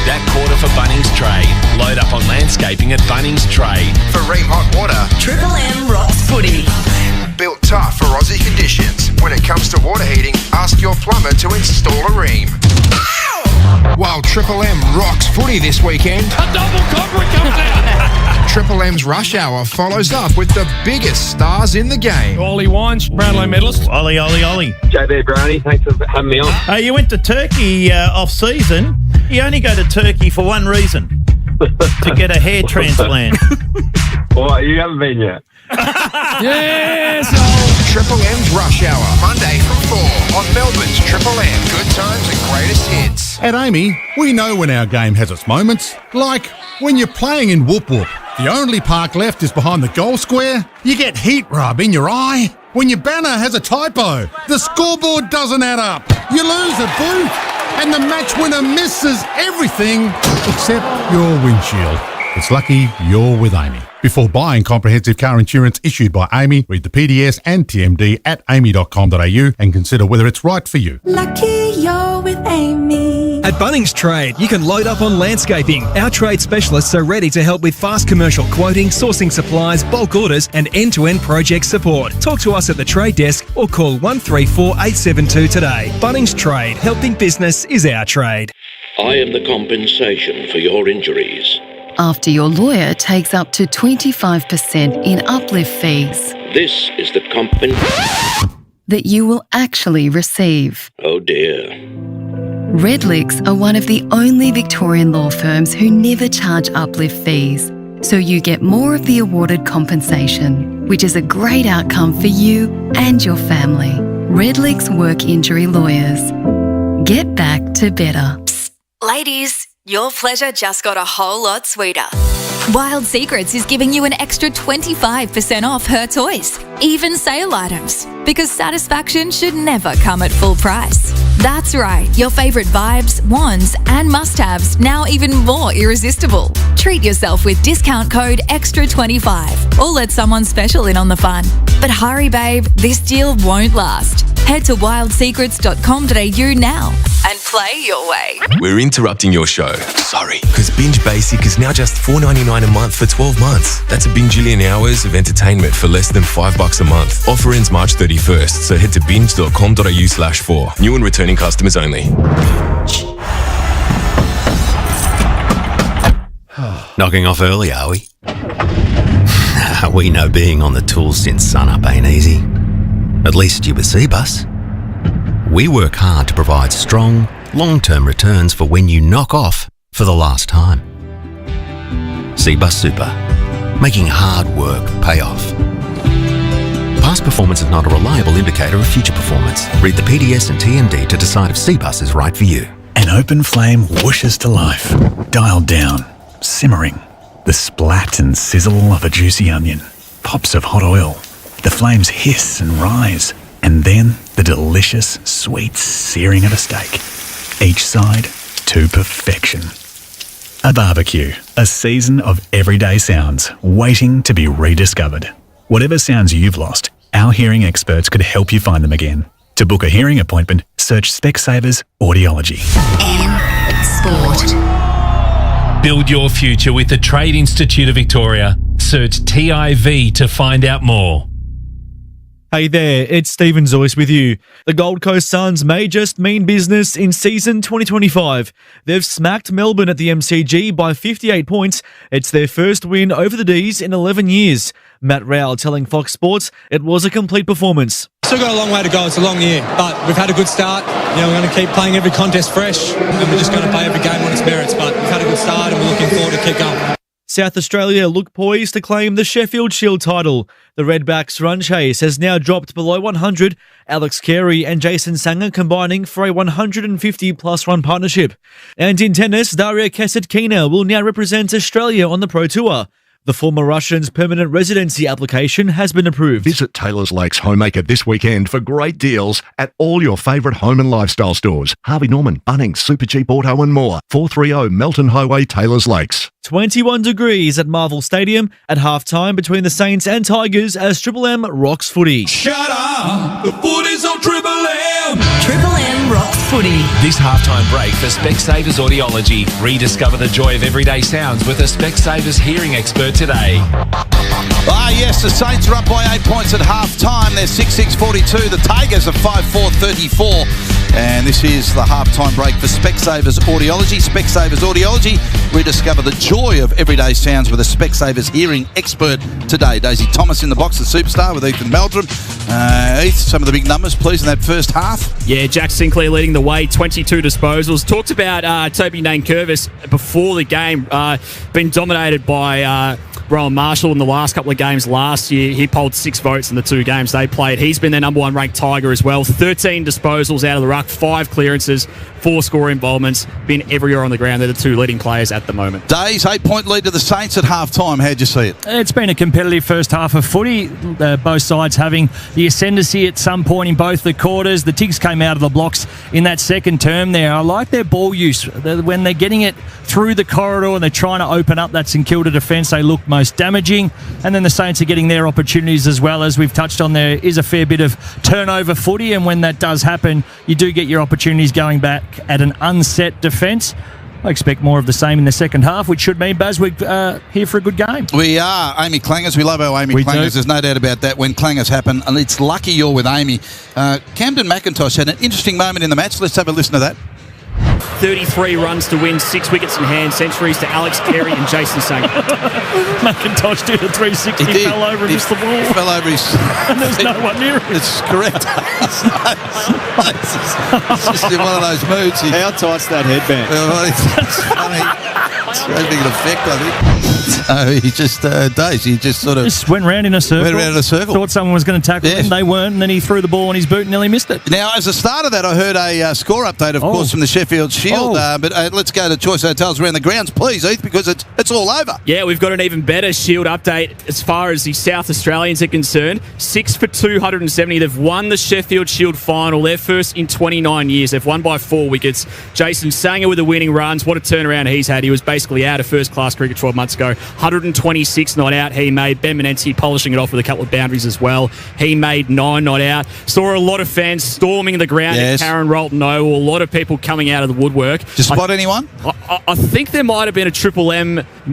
That quarter for Bunnings Trade. Load up on landscaping at Bunnings Trade. For Ream Hot Water, Triple M Rocks Footy. Built tough for Aussie conditions. When it comes to water heating, ask your plumber to install a Ream. While Triple M rocks footy this weekend, A double cover comes out. Triple M's Rush Hour follows up with the biggest stars in the game. Ollie Wines, Brownlow medalist. Ollie. JB Brownie, thanks for having me on. You went to Turkey off-season. You only go to Turkey for one reason, to get a hair transplant. Well, you haven't been yet. Yes! Triple M's Rush Hour, Monday from 4 on Melbourne's Triple M. Good times and greatest hits. At Amy, we know when our game has its moments. Like when you're playing in Whoop Whoop. The only park left is behind the goal square. You get heat rub in your eye. When your banner has a typo, the scoreboard doesn't add up. You lose a boot. and the match winner misses everything except your windshield. It's lucky you're with Amy. Before buying comprehensive car insurance issued by Amy, read the PDS and TMD at amy.com.au and consider whether it's right for you. Lucky you're with Amy. At Bunnings Trade, you can load up on landscaping. Our trade specialists are ready to help with fast commercial quoting, sourcing supplies, bulk orders and end-to-end project support. Talk to us at the trade desk or call 134 872 today. Bunnings Trade, helping business is our trade. I am the compensation for your injuries. After your lawyer takes up to 25% in uplift fees. This is the that you will actually receive. Oh dear. Redlicks are one of the only Victorian law firms who never charge uplift fees, so you get more of the awarded compensation, which is a great outcome for you and your family. Redlicks Work Injury Lawyers. Get back to better. Psst, ladies, your pleasure just got a whole lot sweeter. Wild Secrets is giving you an extra 25% off her toys, even sale items, because satisfaction should never come at full price. That's right, your favourite vibes, wands and must-haves now even more irresistible. Treat yourself with discount code EXTRA25 or let someone special in on the fun. But hurry babe, this deal won't last. Head to wildsecrets.com.au now and play your way. We're interrupting your show. Sorry. Because Binge Basic is now just $4.99 a month for 12 months. That's a bingillion hours of entertainment for less than $5 a month. Offer ends March 31st, so head to binge.com.au/4. New and returning customers only. Knocking off early, are we? We know being on the tools since sunup ain't easy. At least you with Cbus. We work hard to provide strong, long-term returns for when you knock off for the last time. Cbus Super, making hard work pay off. Past performance is not a reliable indicator of future performance. Read the PDS and TMD to decide if Cbus is right for you. An open flame whooshes to life. Dialed down, simmering. The splat and sizzle of a juicy onion. Pops of hot oil. The flames hiss and rise, and then the delicious, sweet searing of a steak. Each side to perfection. A barbecue, a season of everyday sounds waiting to be rediscovered. Whatever sounds you've lost, our hearing experts could help you find them again. To book a hearing appointment, search Specsavers Audiology. M Sport. Build your future with the Trade Institute of Victoria. Search TIV to find out more. Hey there, it's Stephen Zoyce with you. The Gold Coast Suns may just mean business in season 2025. They've smacked Melbourne at the MCG by 58 points. It's their first win over the D's in 11 years. Matt Rowell telling Fox Sports it was a complete performance. Still got a long way to go. It's a long year, but we've had a good start. We're going to keep playing every contest fresh, and we're just going to play every game on its merits. But we've had a good start, and we're looking forward to keep going. South Australia look poised to claim the Sheffield Shield title. The Redbacks' run chase has now dropped below 100. Alex Carey and Jason Sanger combining for a 150-plus run partnership. And in tennis, Daria Kasatkina will now represent Australia on the Pro Tour. The former Russian's permanent residency application has been approved. Visit Taylor's Lakes Homemaker this weekend for great deals at all your favourite home and lifestyle stores. Harvey Norman, Bunnings, Supercheap Auto and more. 430 Melton Highway, Taylor's Lakes. 21 degrees at Marvel Stadium at halftime between the Saints and Tigers as Triple M rocks footy. Shut up! The footy's on Triple M! Triple M rocks footy. This halftime break for Specsavers Audiology. Rediscover the joy of everyday sounds with a Specsavers hearing expert today. Yes, the Saints are up by 8 points at half-time. They're 6-6-42. The Tigers are 5-4-34. And this is the half-time break for Specsavers Audiology. Specsavers Audiology. Rediscover the joy of everyday sounds with a Specsavers hearing expert today. Daisy Thomas in the box, the superstar with Ethan Meldrum. Heath, some of the big numbers, please, in that first half. Yeah, Jack Sinclair leading the way, 22 disposals. Talked about Toby Nankervis before the game, been dominated by Rowan Marshall in the last couple of games last year. He polled 6 votes in the 2 games they played. He's been their number 1 ranked Tiger as well. 13 disposals out of the ruck. ruck, 5 clearances, 4 score involvements, been everywhere on the ground. They're the 2 leading players at the moment. Days, 8-point lead to the Saints at half-time. How'd you see it? It's been a competitive first half of footy, both sides having the ascendancy at some point in both the quarters. The Tigs came out of the blocks in that second term there. I like their ball use. When they're getting it through the corridor and they're trying to open up that St Kilda defence, they look most damaging. And then the Saints are getting their opportunities as well. As we've touched on, there is a fair bit of turnover footy, and when that does happen, you do get your opportunities going back at an unset defence. I expect more of the same in the second half, which should mean, Baz, we're here for a good game. We are. Amy Clangers. We love our Amy Clangers. There's no doubt about that when clangers happen. And it's lucky you're with Amy. Camden McIntosh had an interesting moment in the match. Let's have a listen to that. 33 runs to win, 6 wickets in hand, centuries to Alex Carey and Jason Sanger. McIntosh did a 360, fell over and missed the ball. Fell over his... And there's no one near him. It's correct. It's just in one of those moods. How tight's that headband? It's funny. It's having an effect, I think. He just, Days, he just sort of... Just went round in a circle. Thought someone was going to tackle him. They weren't, and then he threw the ball on his boot and nearly missed it. Now, as a start of that, I heard a score update, of course, from the Sheffield Shield. But let's go to Choice Hotels around the grounds, please, Heath, because it's all over. Yeah, we've got an even better Shield update as far as the South Australians are concerned. 6 for 270. They've won the Sheffield Shield final. They're first in 29 years. They've won by 4 wickets. Jason Sanger with the winning runs. What a turnaround he's had. He was basically out of first-class cricket 12 months ago. 126 not out he made. Ben Menenzi polishing it off with a couple of boundaries as well. He made 9 not out. Saw a lot of fans storming the ground at Karen Rolton Oval. A lot of people coming out of the woodwork. Did you spot anyone? I think there might have been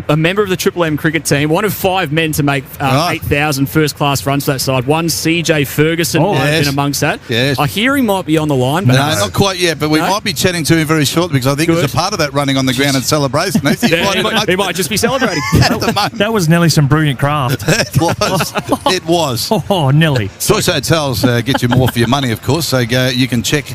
a member of the Triple M cricket team, one of 5 men to make 8,000 first-class runs for that side. One CJ Ferguson might have been amongst that. Yes. I hear he might be on the line. But no, not quite yet, but we might be chatting to him very shortly because I think there's a part of that running on the ground and celebration. He might just be celebrating. That was nearly some brilliant craft. It was. Oh, Nelly. Choice Hotels get you more for your money, of course. So you can check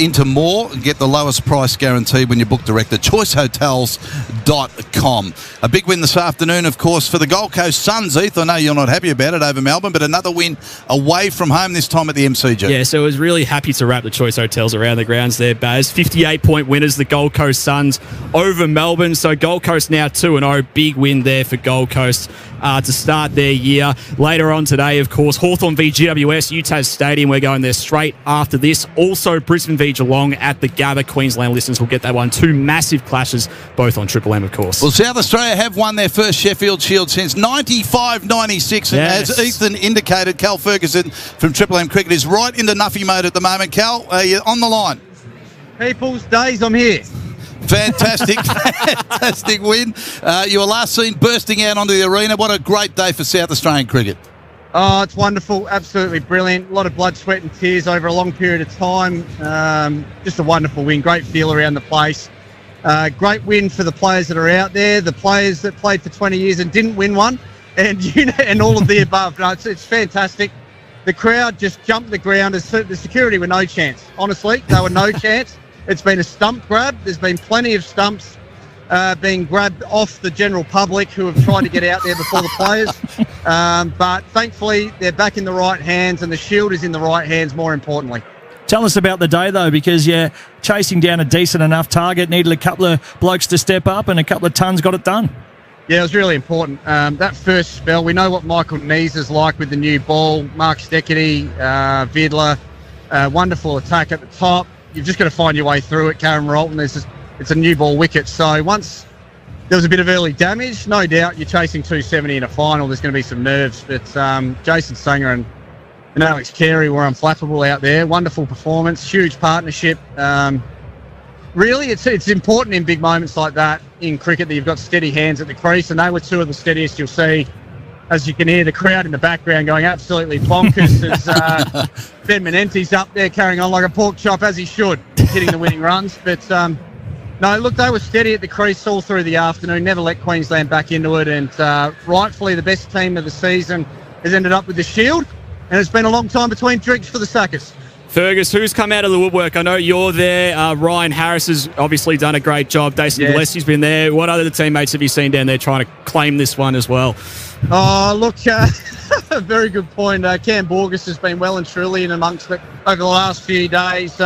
into more and get the lowest price guaranteed when you book direct at choicehotels.com. A big win this afternoon, of course, for the Gold Coast Suns, Heath. I know you're not happy about it over Melbourne, but another win away from home, this time at the MCG. Yeah, so I was really happy to wrap the Choice Hotels around the grounds there, Baz. 58-point winners, the Gold Coast Suns over Melbourne. So Gold Coast now 2-0. Big win there for Gold Coast to start their year. Later on today, of course, Hawthorn v GWS, UTAS Stadium. We're going there straight after this. Also, Brisbane v Geelong at the Gabba. Queensland listeners will get that one. 2 massive clashes, both on Triple M, of course. Well, South Australia have won their first Sheffield Shield since 95-96. And as Ethan indicated, Cal Ferguson from Triple M Cricket is right into Nuffy mode at the moment. Cal, are you on the line? People's Days, I'm here. Fantastic, fantastic win. You were last seen bursting out onto the arena. What a great day for South Australian cricket. Oh, it's wonderful. Absolutely brilliant. A lot of blood, sweat and tears over a long period of time. Just a wonderful win. Great feel around the place. Great win for the players that are out there, the players that played for 20 years and didn't win one, and and all of the above. No, it's fantastic. The crowd just jumped the ground. The security were no chance. Honestly, they were no chance. It's been a stump grab. There's been plenty of stumps being grabbed off the general public who have tried to get out there before the players. But thankfully, they're back in the right hands, and the shield is in the right hands, more importantly. Tell us about the day, though, because you're chasing down a decent enough target, needed a couple of blokes to step up, and a couple of tons got it done. Yeah, it was really important. That first spell, we know what Michael Nees is like with the new ball. Mark Steckety, Vidler, wonderful attack at the top. You've just got to find your way through it. Karen Rolton, it's a new ball wicket. So once there was a bit of early damage, no doubt you're chasing 270 in a final. There's going to be some nerves. But Jason Sanger and Alex Carey were unflappable out there. Wonderful performance, huge partnership. Really, it's important in big moments like that in cricket that you've got steady hands at the crease, and they were 2 of the steadiest you'll see. As you can hear the crowd in the background going absolutely bonkers as Ben Menenzi's up there carrying on like a pork chop, as he should, hitting the winning runs. But no, look, they were steady at the crease all through the afternoon, never let Queensland back into it, and rightfully the best team of the season has ended up with the shield, and it's been a long time between drinks for the Sackers. Fergus, who's come out of the woodwork? I know you're there. Ryan Harris has obviously done a great job. Dason Gillespie's been there. What other teammates have you seen down there trying to claim this one as well? Oh, look, very good point. Cam Borges has been well and truly in amongst it over the last few days.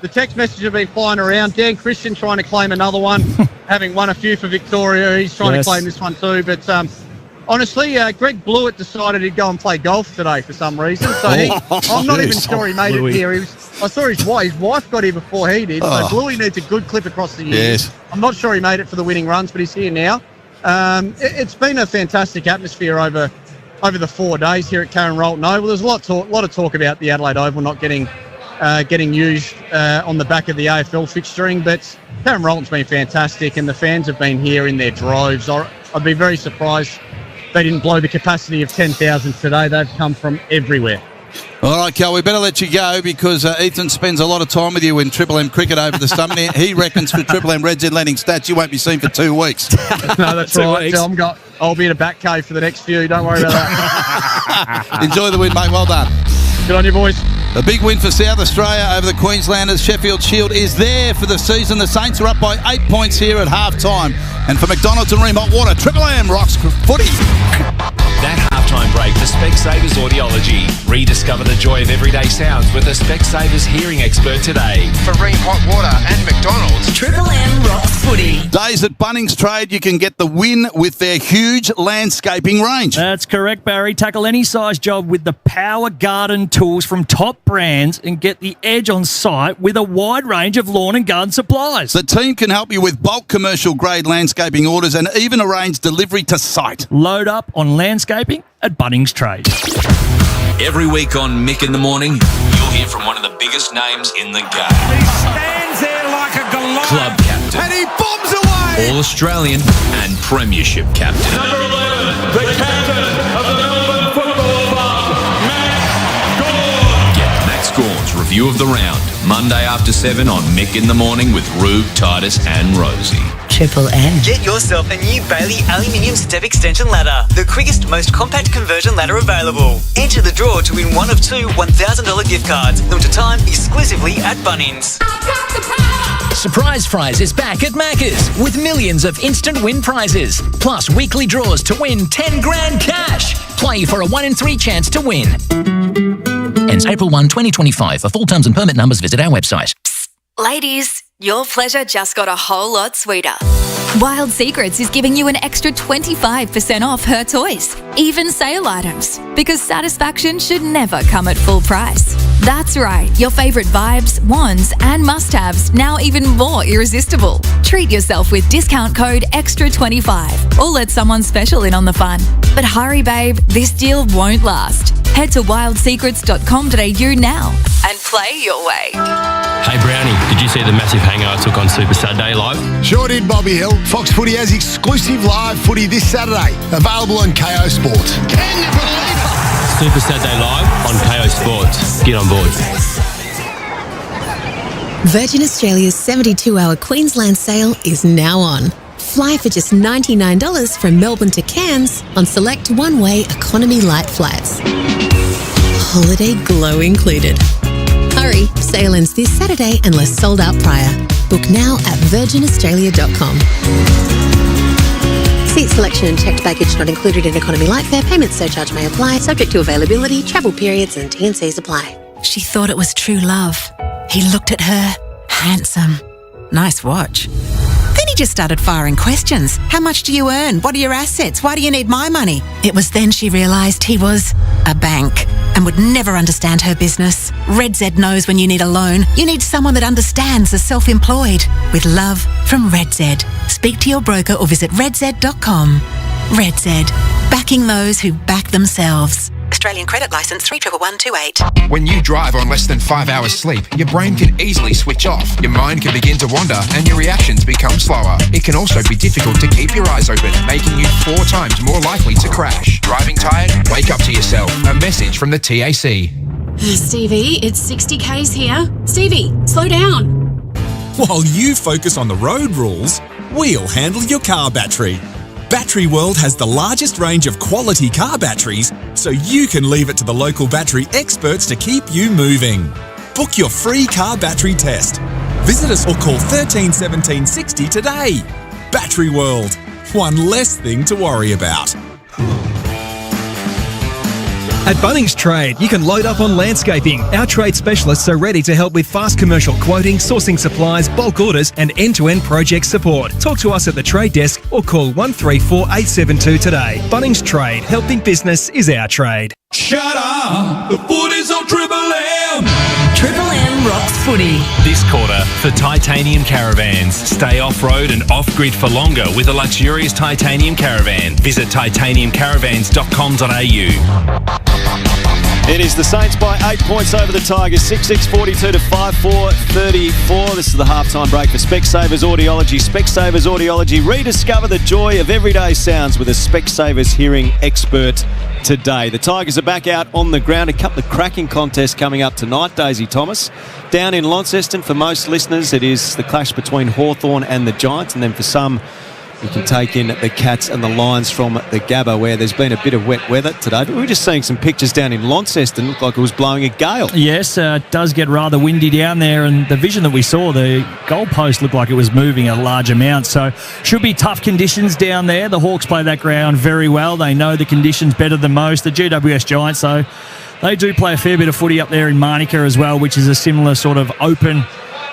the text messages have been flying around. Dan Christian trying to claim another one, having won a few for Victoria. He's trying to claim this one too. But honestly, Greg Blewett decided he'd go and play golf today for some reason. So I'm not even sure he made it here. I saw his wife got here before he did. So Bluey needs a good clip across the years. Yes. I'm not sure he made it for the winning runs, but he's here now. It's been a fantastic atmosphere over the 4 days here at Karen Rolton Oval. There's a lot of talk about the Adelaide Oval not getting used on the back of the AFL fixturing, but Karen Rolton's been fantastic, and the fans have been here in their droves. I'd be very surprised they didn't blow the capacity of 10,000 today. They've come from everywhere. All right, Cal, we better let you go because Ethan spends a lot of time with you in Triple M cricket over the summer. He reckons for Triple M Red Z Landing Stats, you won't be seen for 2 weeks. No, that's right. I'll be in a back cave for the next few. Don't worry about that. Enjoy the win, mate. Well done. Good on you, boys. A big win for South Australia over the Queenslanders. Sheffield Shield is there for the season. The Saints are up by 8 points here at half-time. And for McDonald's and Ream Hot Water, Triple M rocks footy. That halftime break for Specsavers Audiology. Rediscover the joy of everyday sounds with a Specsavers hearing expert today. For Ream Hot Water and McDonald's, Triple M rocks footy. Days at Bunnings Trade, you can get the win with their huge landscaping range. That's correct, Barry. Tackle any size job with the Power Garden tools from top brands and get the edge on site with a wide range of lawn and garden supplies. The team can help you with bulk commercial grade landscaping orders and even arrange delivery to site. Load up on landscaping at Bunnings Trade. Every week on Mick in the Morning, you'll hear from one of the biggest names in the game. He stands there like a Goliath. Club captain. And he bombs away. All-Australian and Premiership captain. Number 11, the captain of the Melbourne Football Club, Max Gawn. Get Max Gawn's review of the round, Monday after 7 on Mick in the Morning with Rube, Titus and Rosie. Triple M. Get yourself a new Bailey aluminium step extension ladder, the quickest, most compact conversion ladder available. Enter the draw to win one of 2 $1,000 gift cards, limited time exclusively at Bunnings. Surprise Prize is back at Macca's with millions of instant win prizes, plus weekly draws to win 10 grand cash. Play for a 1 in 3 chance to win. Ends April 1, 2025. For full terms and permit numbers, visit our website. Ladies, your pleasure just got a whole lot sweeter. Wild Secrets is giving you an extra 25% off her toys, even sale items, because satisfaction should never come at full price. That's right, your favourite vibes, wands and must-haves, now even more irresistible. Treat yourself with discount code EXTRA25 or let someone special in on the fun. But hurry babe, this deal won't last. Head to wildsecrets.com.au now and play your way. Hey Brownie, did you see the massive hanger I took on Super Saturday Live? Sure did, Bobby Hill. Fox Footy has exclusive live footy this Saturday, available on KO Sports. Can you believe it? Super Saturday Live on KO Sports. Get on board. Virgin Australia's 72-hour Queensland sale is now on. Fly for just $99 from Melbourne to Cairns on select one-way economy light flights. Holiday glow included. Hurry, sale ends this Saturday unless sold out prior. Book now at virginaustralia.com. Seat selection and checked baggage not included in economy light fare. Payment surcharge may apply, subject to availability, travel periods and T&Cs apply. She thought it was true love. He looked at her. Handsome. Nice watch. Then he just started firing questions. How much do you earn? What are your assets? Why do you need my money? It was then she realised he was a bank and would never understand her business. Red Z knows when you need a loan, you need someone that understands the self-employed. With love from Red Z. Speak to your broker or visit redz.com. Red Z. Backing those who back themselves. Australian credit licence 311128. When you drive on less than 5 hours sleep, your brain can easily switch off. Your mind can begin to wander and your reactions become slower. It can also be difficult to keep your eyes open, making you 4 times more likely to crash. Driving tired? Wake up to yourself. A message from the TAC. Stevie, it's 60 k's here. Stevie, slow down. While you focus on the road rules, we'll handle your car battery. Battery World has the largest range of quality car batteries, so you can leave it to the local battery experts to keep you moving. Book your free car battery test. Visit us or call 13 17 60 today. Battery World, one less thing to worry about. At Bunnings Trade, you can load up on landscaping. Our trade specialists are ready to help with fast commercial quoting, sourcing supplies, bulk orders and end-to-end project support. Talk to us at the trade desk or call 134 872 today. Bunnings Trade, helping business is our trade. Shut up! The footy's on Triple M! Triple M rocks footy. This quarter, for Titanium Caravans. Stay off-road and off-grid for longer with a luxurious Titanium Caravan. Visit titaniumcaravans.com.au. It is the Saints by 8 points over the Tigers, 6-6-42 to 5-4-34. This is the halftime break for Specsavers Audiology. Specsavers Audiology, rediscover the joy of everyday sounds with a Specsavers hearing expert today. The Tigers are back out on the ground. A couple of cracking contests coming up tonight, Daisy Thomas. Down in Launceston, for most listeners, it is the clash between Hawthorn and the Giants, and then for some, you can take in the Cats and the Lions from the Gabba, where there's been a bit of wet weather today. But we were just seeing some pictures down in Launceston. Looked like it was blowing a gale. Yes, it does get rather windy down there, and the vision that we saw, the goalpost looked like it was moving a large amount. So should be tough conditions down there. The Hawks play that ground very well. They know the conditions better than most. The GWS Giants, though, they do play a fair bit of footy up there in Manuka as well, which is a similar sort of open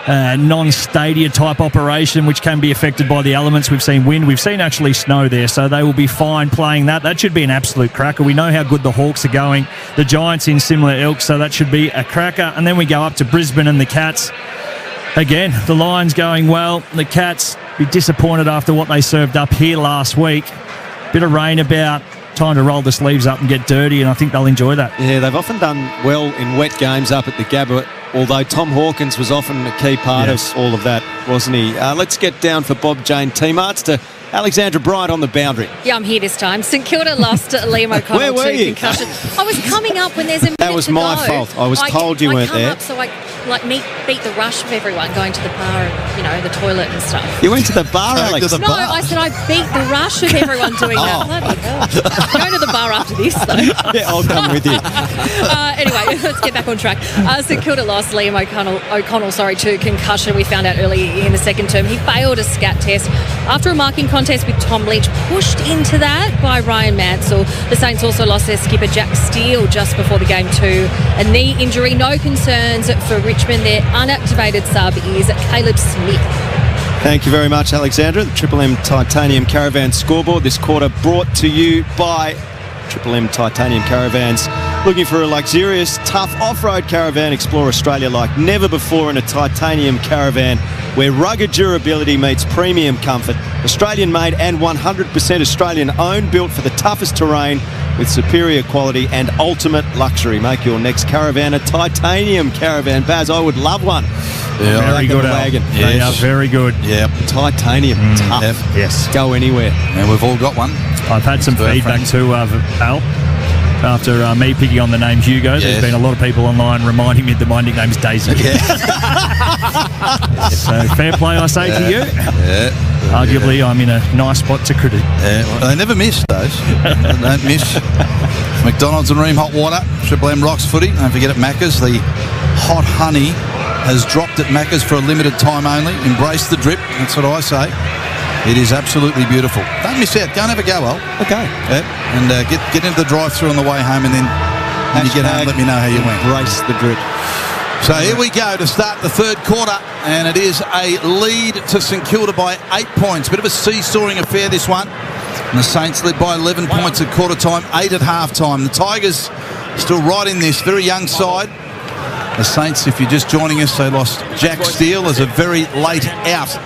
non-stadia type operation, which can be affected by the elements. We've seen wind, we've seen actually snow there, so they will be fine playing that. That should be an absolute cracker. We know how good the Hawks are going. The Giants in similar ilk, so that should be a cracker. And then we go up to Brisbane and the Cats. Again, the Lions going well. The Cats be disappointed after what they served up here last week. Bit of rain about. Time to roll the sleeves up and get dirty, and I think they'll enjoy that. Yeah, they've often done well in wet games up at the Gabba, although Tom Hawkins was often a key part of all of that, wasn't he? Let's get down for Bob Jane T-Marts to Alexandra Bryant on the boundary. Yeah, I'm here this time. St Kilda lost Liam O'Connell Where were to you? concussion. I was coming up when there's a minute That was to my go. fault. I was told you weren't there. I come up, so I beat the rush of everyone going to the bar and, the toilet and stuff. You went to the bar, Alex? No, I said I beat the rush of everyone doing that. Bloody hell. Go to the bar after this, though. Yeah, I'll come with you. Anyway, let's get back on track. St Kilda lost Liam O'Connell to concussion. We found out early in the second term. He failed a scat test after a marking contest with Tom Leach, pushed into that by Ryan Mansell. The Saints also lost their skipper Jack Steele just before the game too. A knee injury, no concerns for Richmond. Their unactivated sub is Caleb Smith. Thank you very much, Alexandra. The Triple M Titanium Caravan scoreboard this quarter brought to you by Triple M Titanium Caravans. Looking for a luxurious, tough off-road caravan? Explore Australia like never before in a titanium caravan where rugged durability meets premium comfort. Australian-made and 100% Australian-owned, built for the toughest terrain with superior quality and ultimate luxury. Make your next caravan a titanium caravan. Baz, I would love one. Yeah, very good, wagon. Yes. They are very good. Yeah, titanium, tough. Yep. Yes, go anywhere. And we've all got one. I've had some feedback too, Al. After me picking on the name Hugo, there's been a lot of people online reminding me that my nickname is Daisy. So fair play, I say to you. Yeah. Arguably, I'm in a nice spot to critic. Yeah. Well, they never miss those. They don't miss. McDonald's and Ream Hot Water, Triple M Rocks Footy. Don't forget at Macca's, the hot honey has dropped at Macca's for a limited time only. Embrace the drip. That's what I say. It is absolutely beautiful. Don't miss out. Go and have a go, Al. Okay. Yeah. And get into the drive-thru on the way home, and then when you get home, let me know how you went. Embrace the drip. So here we go to start the third quarter, and it is a lead to St Kilda by 8 points. Bit of a seesawing affair, this one. And the Saints led by 11 points at quarter time, 8 at half time. The Tigers still right in this, very young side. The Saints, if you're just joining us, they lost Jack Steele as a very late out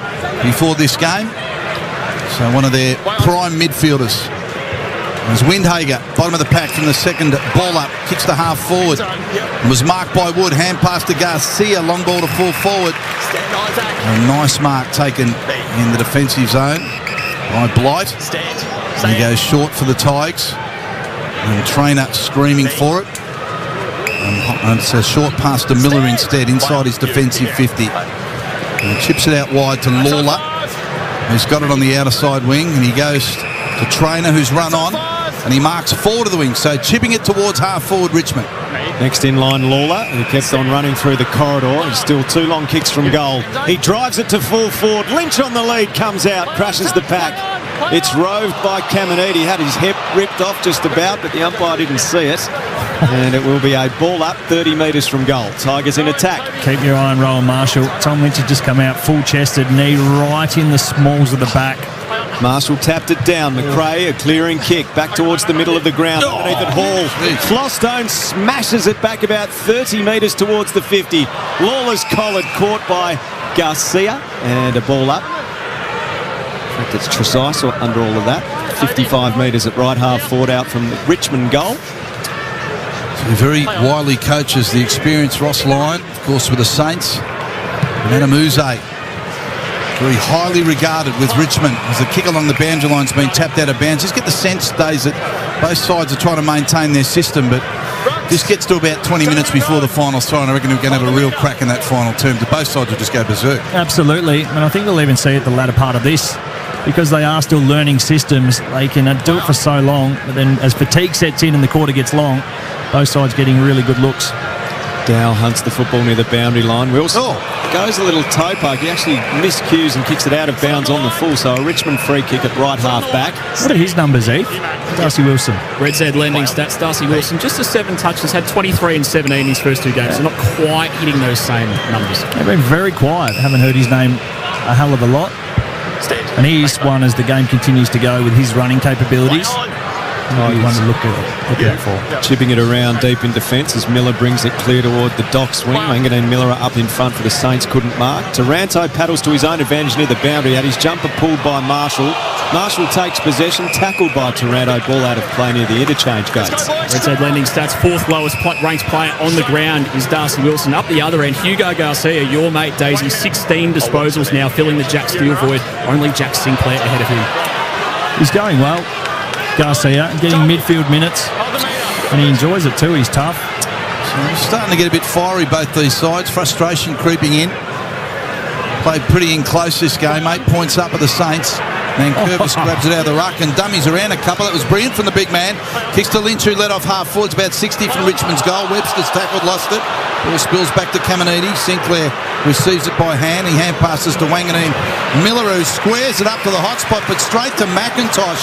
before this game. So one of their prime midfielders. There's Windhager, bottom of the pack from the second ball up, kicks the half forward. It was marked by Wood, hand pass to Garcia, long ball to full forward. A nice mark taken in the defensive zone by Blight. He goes short for the Tigers. And Trainer screaming for it. And it's a short pass to Miller instead, inside his defensive 50. And chips it out wide to Lawler, who's got it on the outer side wing, and he goes to Trainer, who's run on, and he marks forward of the wing, so chipping it towards half forward Richmond. Next in line, Lawler, who kept on running through the corridor, and still 2 long kicks from goal. He drives it to full forward. Lynch on the lead, comes out, crashes the pack. It's roved by Caminiti. Had his hip ripped off just about, but the umpire didn't see it. And it will be a ball up 30 metres from goal. Tigers in attack. Keep your eye on Rowan Marshall. Tom Lynch had just come out full-chested, knee right in the smalls of the back. Marshall tapped it down. McRae, a clearing kick back towards the middle of the ground. Underneath it, Hall. Flostone smashes it back about 30 metres towards the 50. Lawler's collared, caught by Garcia. And a ball up. In fact, it's Tresice under all of that. 55 metres at right half forward out from the Richmond goal. Very wily coaches, the experienced Ross Lyon, of course, with the Saints. And Anamuze, very highly regarded with Richmond as the kick along the boundary line's been tapped out of bounds. Just get the sense, Days, that both sides are trying to maintain their system, but this gets to about 20 minutes before the final throw, and I reckon we're going to have a real crack in that final term. Both sides will just go berserk. Absolutely, and I think we'll even see it the latter part of this, because they are still learning systems. They can do it for so long, but then as fatigue sets in and the quarter gets long, both sides getting really good looks. Dow hunts the football near the boundary line. Wilson goes a little toe poke. He actually miscues and kicks it out of bounds on the full, so a Richmond free kick at right half back. What are his numbers, Eve? Darcy Wilson. Red Z lending stats. Darcy Wilson, just a 7 touches, had 23 and 17 in his first 2 games, so not quite hitting those same numbers. They've been very quiet. Haven't heard his name a hell of a lot. And he's one as the game continues to go with his running capabilities. One to look out for. Chipping it around deep in defence as Miller brings it clear toward the dock swing. Manganine Miller up in front for the Saints, couldn't mark. Taranto paddles to his own advantage near the boundary. Had his jumper pulled by Marshall. Marshall takes possession, tackled by Taranto. Ball out of play near the interchange gates. Red Side lending stats, 4th lowest ranked player on the ground is Darcy Wilson. Up the other end, Hugo Garcia, your mate Daisy, 16 disposals now, filling the Jack Steele void. Only Jack Sinclair ahead of him. He's going well, Garcia, getting midfield minutes, and he enjoys it too. He's tough. So he's starting to get a bit fiery, both these sides. Frustration creeping in. Played pretty in close this game. 8 points up at the Saints. And Curvis grabs it out of the ruck and dummies around a couple. That was brilliant from the big man. Kicks to Lynch, who led off half forwards, about 60 from Richmond's goal. Webster's tackled, lost it. Ball spills back to Caminiti. Sinclair receives it by hand. He hand passes to Wanganeen Miller, who squares it up to the hot spot, but straight to McIntosh,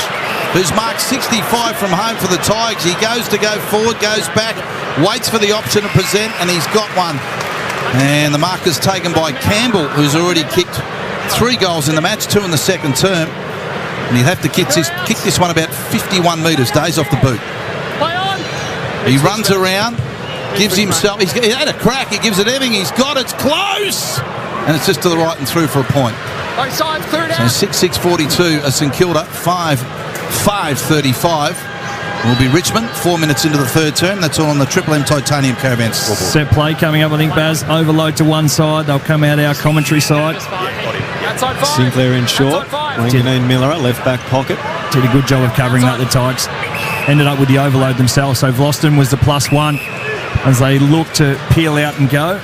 who's marked 65 from home for the Tigers. He goes to go forward, goes back, waits for the option to present, and he's got one. And the mark is taken by Campbell, who's already kicked 3 goals in the match, 2 in the second term. And he'll have to kick this one about 51 metres, Days off the boot. He runs around, gives himself, he had a crack, he gives it everything, he's got it, it's close! And it's just to the right and through for a point. So 6-6-42 at St Kilda, 5-5-35 will be Richmond, 4 minutes into the third term. That's all on the Triple M Titanium Caravan scoreboard. Set play coming up, I think, Baz. Overload to one side. They'll come out our commentary side. Sinclair in short. Wanganeen Miller, left back pocket. Did a good job of covering up the Tigers. Ended up with the overload themselves. So Vlosten was the +1 as they look to peel out and go.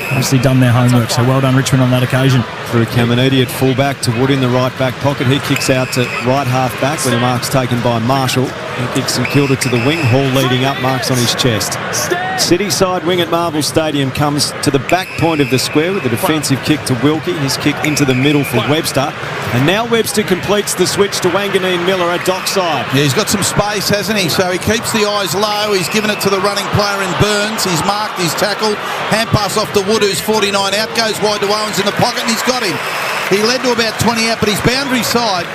Obviously done their homework, so well done Richmond on that occasion. Through Caminiti at full-back to Wood in the right-back pocket. He kicks out to right half-back where the mark's taken by Marshall. He kicks St Kilda to the wing. Hall leading up, marks on his chest. City side wing at Marvel Stadium comes to the back point of the square with a defensive kick to Wilkie. His kick into the middle for Webster. And now Webster completes the switch to Wanganeen Miller at dockside. Yeah, he's got some space, hasn't he? So he keeps the eyes low. He's given it to the running player in Burns. He's marked, he's tackled. Hand pass off to Wood, who's 49 out. Goes wide to Owens in the pocket, and he's got him. He led to about 20 out, but he's boundary side.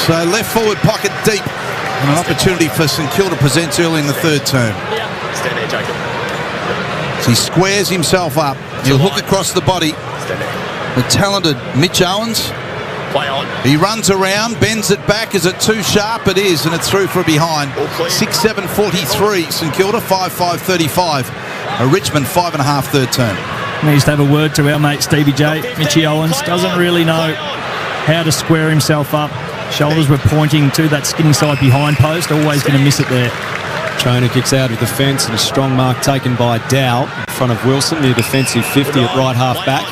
So left forward pocket deep. And an opportunity for St Kilda presents early in the third term. Stand there, Jacob. So he squares himself up. He'll hook across the body. The talented Mitch Owens. Play on. He runs around, bends it back. Is it too sharp? It is, and it's through for a behind. 6-7-43, St Kilda, 5-5-35. A Richmond 5.5 third term. Needs to have a word to our mate Stevie J. Mitchie Owens doesn't really know how to square himself up. Shoulders were pointing to that skinny side behind post. Always going to miss it there. Trainer kicks out of the fence and a strong mark taken by Dow in front of Wilson, near defensive 50 at right half back.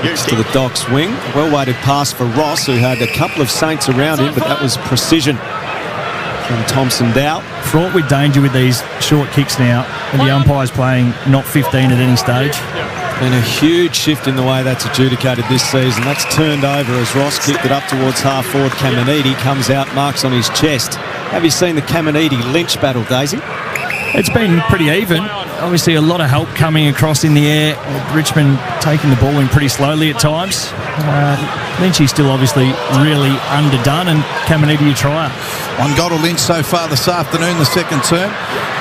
Next to the Docks wing. Well-weighted pass for Ross, who had a couple of Saints around him, but that was precision from Thompson Dow. Fraught with danger with these short kicks now, and the umpire's playing not 15 at any stage. Been a huge shift in the way that's adjudicated this season. That's turned over as Ross kicked it up towards half-forward. Caminiti comes out, marks on his chest. Have you seen the Caminiti Lynch battle, Daisy? It's been pretty even. Obviously, a lot of help coming across in the air. Richmond taking the ball in pretty slowly at times. Lynchy's still obviously really underdone. And Caminiti, you try it. One goal to Lynch so far this afternoon, the second term.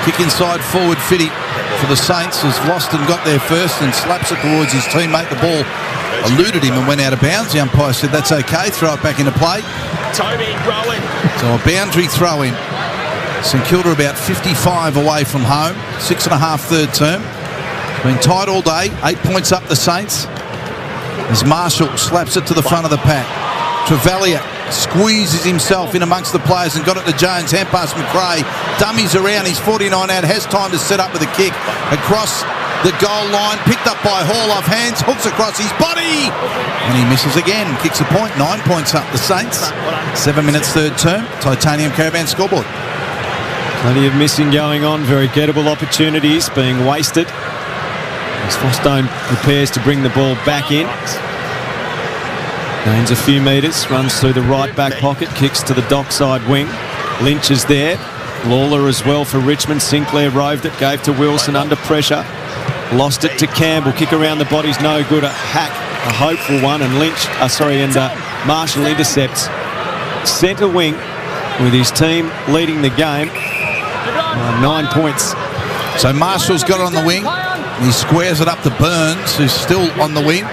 Kick inside forward, Fitty for the Saints as Vlauston got there first and slaps it towards his teammate. The ball eluded him and went out of bounds. The umpire said that's okay, throw it back into play. Toby, throw in. So a boundary throw in. St Kilda about 55 away from home, 6.5 third term. Been tight all day, 8 points up the Saints. As Marshall slaps it to the front of the pack. Travalia squeezes himself in amongst the players and got it to Jones, hand pass McRae, dummies around, he's 49 out, has time to set up with a kick across the goal line, picked up by Hall off hands, hooks across his body, and he misses again, kicks a point, 9 points up the Saints. 7 minutes third term, Titanium Caravan scoreboard. Plenty of missing going on, very gettable opportunities being wasted. As Fostone prepares to bring the ball back in. Gains a few metres, runs through the right back pocket, kicks to the dockside wing. Lynch is there. Lawler as well for Richmond. Sinclair roved it, gave to Wilson under pressure. Lost it to Campbell. Kick around the body's no good. A hack, a hopeful one, and Marshall intercepts. Centre wing with his team leading the game. 9 points. So Marshall's got it on the wing. He squares it up to Burns, who's still on the wing,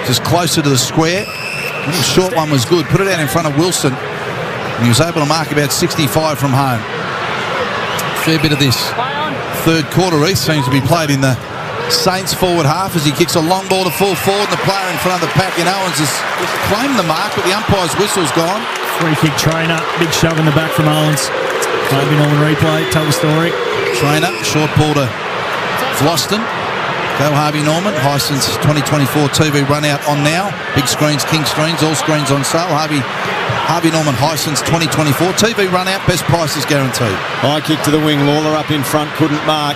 just closer to the square. The short one was good. Put it out in front of Wilson. And he was able to mark about 65 from home. Fair bit of this third quarter, East seems to be played in the Saints forward half as he kicks a long ball to full forward, and the player in front of the pack in Owens has claimed the mark, but the umpire's whistle's gone. Free kick Trainer, big shove in the back from Owens. Maybe on the replay, tell the story. Trainer, short ball to Vlauston. Go Harvey Norman, Hisense 2024 TV run out on now. Big screens, king screens, all screens on sale. Harvey Norman, Hisense 2024 TV run out, best prices guaranteed. High kick to the wing, Lawler up in front, couldn't mark.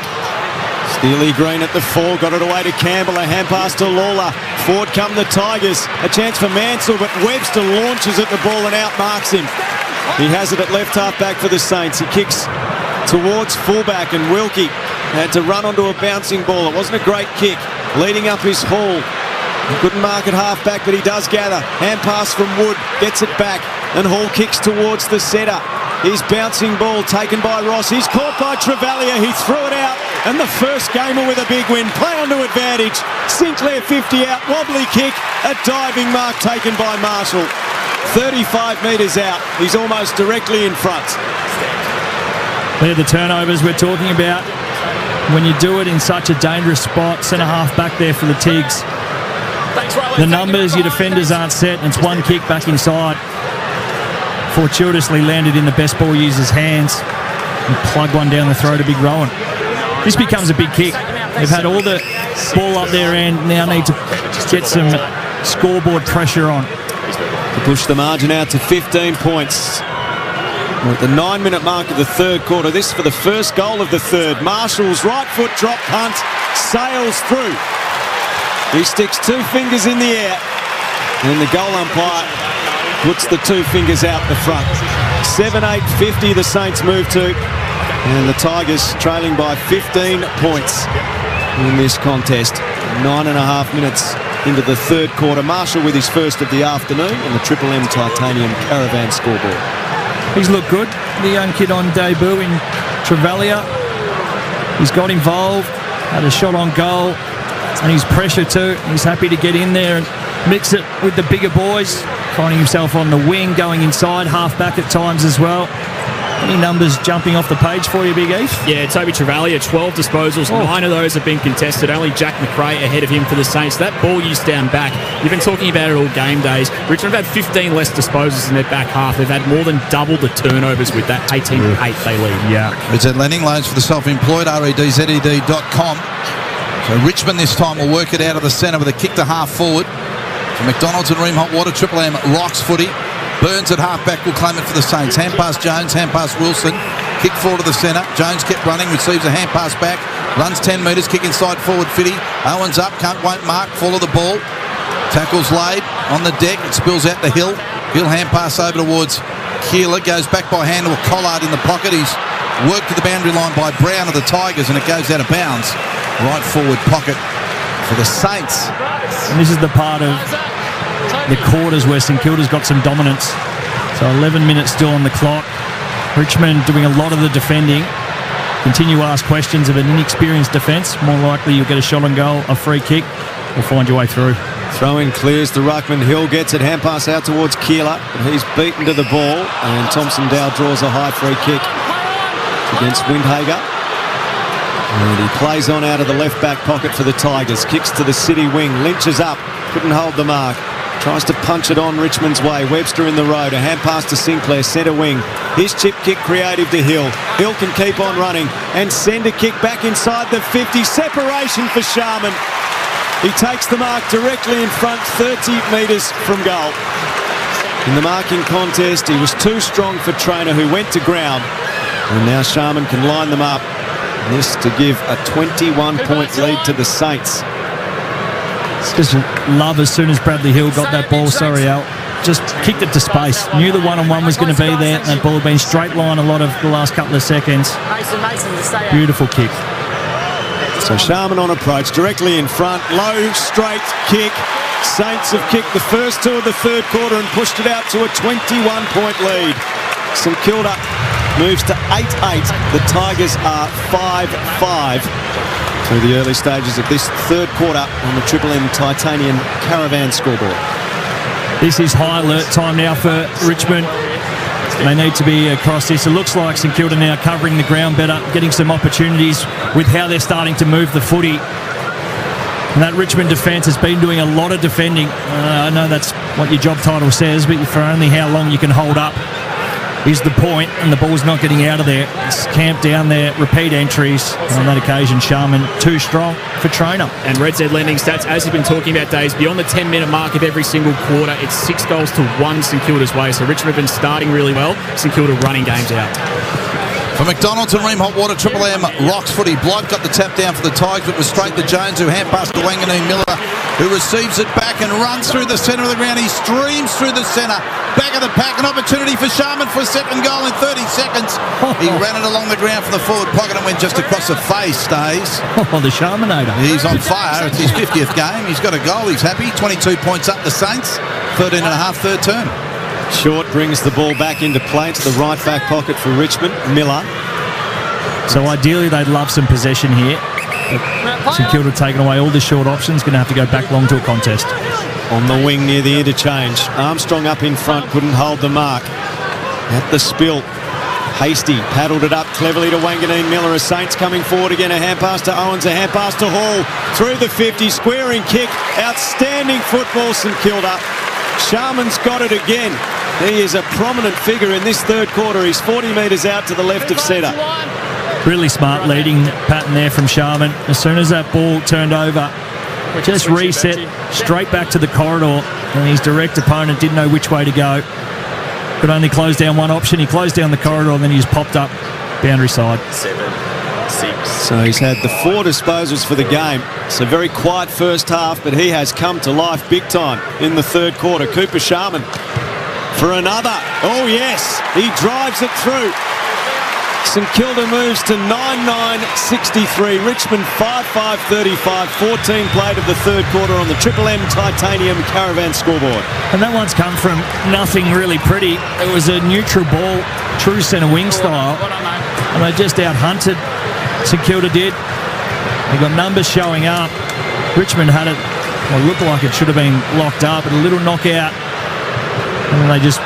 Steely Green at the 4, got it away to Campbell, a hand pass to Lawler. Forward come the Tigers, a chance for Mansell, but Webster launches at the ball and outmarks him. He has it at left half back for the Saints. He kicks towards fullback and Wilkie had to run onto a bouncing ball. It wasn't a great kick. Leading up his Hall. He couldn't mark at half back, but he does gather. Hand pass from Wood, gets it back, and Hall kicks towards the centre. His bouncing ball taken by Ross. He's caught by Travalia. He threw it out, and the first gamer with a big win. Play onto advantage. Sinclair 50 out, wobbly kick, a diving mark taken by Marshall. 35 metres out. He's almost directly in front. They're the turnovers we're talking about. When you do it in such a dangerous spot, centre half back there for the Tigs. The numbers, your defenders aren't set, and it's one kick back inside. Fortuitously landed in the best ball user's hands and plugged one down the throat of Big Rowan. This becomes a big kick. They've had all the ball up their end, now need to get some scoreboard pressure on. To push the margin out to 15 points. We're at the 9-minute mark of the third quarter. This for the first goal of the third. Marshall's right foot drop punt sails through. He sticks 2 fingers in the air, and the goal umpire puts the 2 fingers out the front. 7-8-50 the Saints move to, and the Tigers trailing by 15 points in this contest. 9.5 minutes into the third quarter. Marshall with his first of the afternoon on the Triple M Titanium Caravan scoreboard. He's looked good. The young kid on debut in Travalia. He's got involved, had a shot on goal, and he's pressure too. He's happy to get in there and mix it with the bigger boys. Finding himself on the wing, going inside, half back at times as well. Any numbers jumping off the page for you, Big Eve? Yeah, Toby Travalia, 12 disposals. 9 of those have been contested. Only Jack McRae ahead of him for the Saints. That ball use down back, you've been talking about it all game days. Richmond have had 15 less disposals in their back half. They've had more than double the turnovers with that 18-8 they lead. Yeah. Redzed Lending Loans for the self-employed, REDZED.com. So Richmond this time will work it out of the centre with a kick to half forward. So McDonald's and Ream Hot Water, Triple M rocks footy. Burns at half-back will claim it for the Saints. Hand pass Jones, hand pass Wilson. Kick forward to the centre. Jones kept running, receives a hand pass back. Runs 10 metres, kick inside forward, Fitty. Owens up, won't mark, fall of the ball. Tackles laid on the deck. It spills out the hill. Hill hand pass over towards Keeler. Goes back by hand to a Collard in the pocket. He's Worked to the boundary line by Brown of the Tigers, and it goes out of bounds. Right forward pocket for the Saints. And this is the part of the quarters where St Kilda's got some dominance. So 11 minutes still on the clock. Richmond doing a lot of the defending. Continue to ask questions of an inexperienced defence. More likely you'll get a shot on goal, a free kick, or find your way through. Throw-in clears the ruckman. Hill gets it. Hand pass out towards Keeler. But he's beaten to the ball. And Thompson Dow draws a high free kick against Windhager. And he plays on out of the left back pocket for the Tigers. Kicks to the City wing. Lynches up. Couldn't hold the mark. Tries to punch it on Richmond's way. Webster in the road. A hand pass to Sinclair. Centre wing. His chip kick creative to Hill. Hill can keep on running. And send a kick back inside the 50. Separation for Sharman. He takes the mark directly in front, 30 metres from goal. In the marking contest, he was too strong for Traynor, who went to ground. And now Sharman can line them up. This to give a 21-point lead to the Saints. Just love as soon as Bradley Hill got that ball, sorry Al, just kicked it to space. Knew the one-on-one was going to be there. That ball had been straight line a lot of the last couple of seconds. Beautiful kick. So Sharman on approach, directly in front, low, straight kick. Saints have kicked the first two of the third quarter and pushed it out to a 21-point lead. St Kilda moves to 8-8. The Tigers are 5-5 through the early stages of this third quarter on the Triple M Titanium Caravan scoreboard. This is high alert time now for Richmond. They need to be across this. It looks like St Kilda now covering the ground better, getting some opportunities with how they're starting to move the footy. And that Richmond defence has been doing a lot of defending. I know that's what your job title says, but for only how long you can hold up is the point, and the ball's not getting out of there. It's camped down there, repeat entries. On that occasion, Sharman too strong for Traynor. And Red Z lending stats, as you've been talking about, Days, beyond the 10-minute mark of every single quarter, it's 6 goals to 1 St Kilda's way. So Richmond have been starting really well. St Kilda running games out. For McDonald's and Ream Hot Water, Triple M rocks footy. Blight got the tap down for the Tigers, but was straight to Jones, who hand passed to Wanganeen Miller, who receives it back and runs through the centre of the ground. He streams through the centre. Back of the pack, an opportunity for Sharman for a second goal in 30 seconds. He ran it along the ground from the forward pocket and went just across the face, Stays. Oh, the Sharmanator. He's on fire. It's his 50th game. He's got a goal. He's happy. 22 points up the Saints. 13 and a half third term. Short brings the ball back into play to the right back pocket for Richmond. Miller. So ideally they'd love some possession here. St Kilda taking away all the short options, going to have to go back long to a contest. On the wing near the interchange. Armstrong up in front, couldn't hold the mark. At the spill. Hasty paddled it up cleverly to Wanganeen Miller. A Saints coming forward again. A hand pass to Owens, a hand pass to Hall. Through the 50, squaring kick. Outstanding football, St Kilda. Sharman's got it again. He is a prominent figure in this third quarter. He's 40 metres out to the left of centre. Really smart leading pattern there from Sharman. As soon as that ball turned over, just reset straight back to the corridor, and his direct opponent didn't know which way to go. Could only close down one option. He closed down the corridor, and then he just popped up boundary side. 7-6. So he's had the 4 disposals for the game. It's a very quiet first half, but he has come to life big time in the third quarter. Cooper Sharman for another. Oh yes, he drives it through. St Kilda moves to 9-9-63. Richmond 5-5-35. 14 played of the third quarter on the Triple M Titanium Caravan scoreboard. And that one's come from nothing really pretty. It was a neutral ball, true centre wing style. And they just out-hunted. St Kilda did. They got numbers showing up. Richmond had it, well, looked like it should have been locked up, but a little knockout. And then they just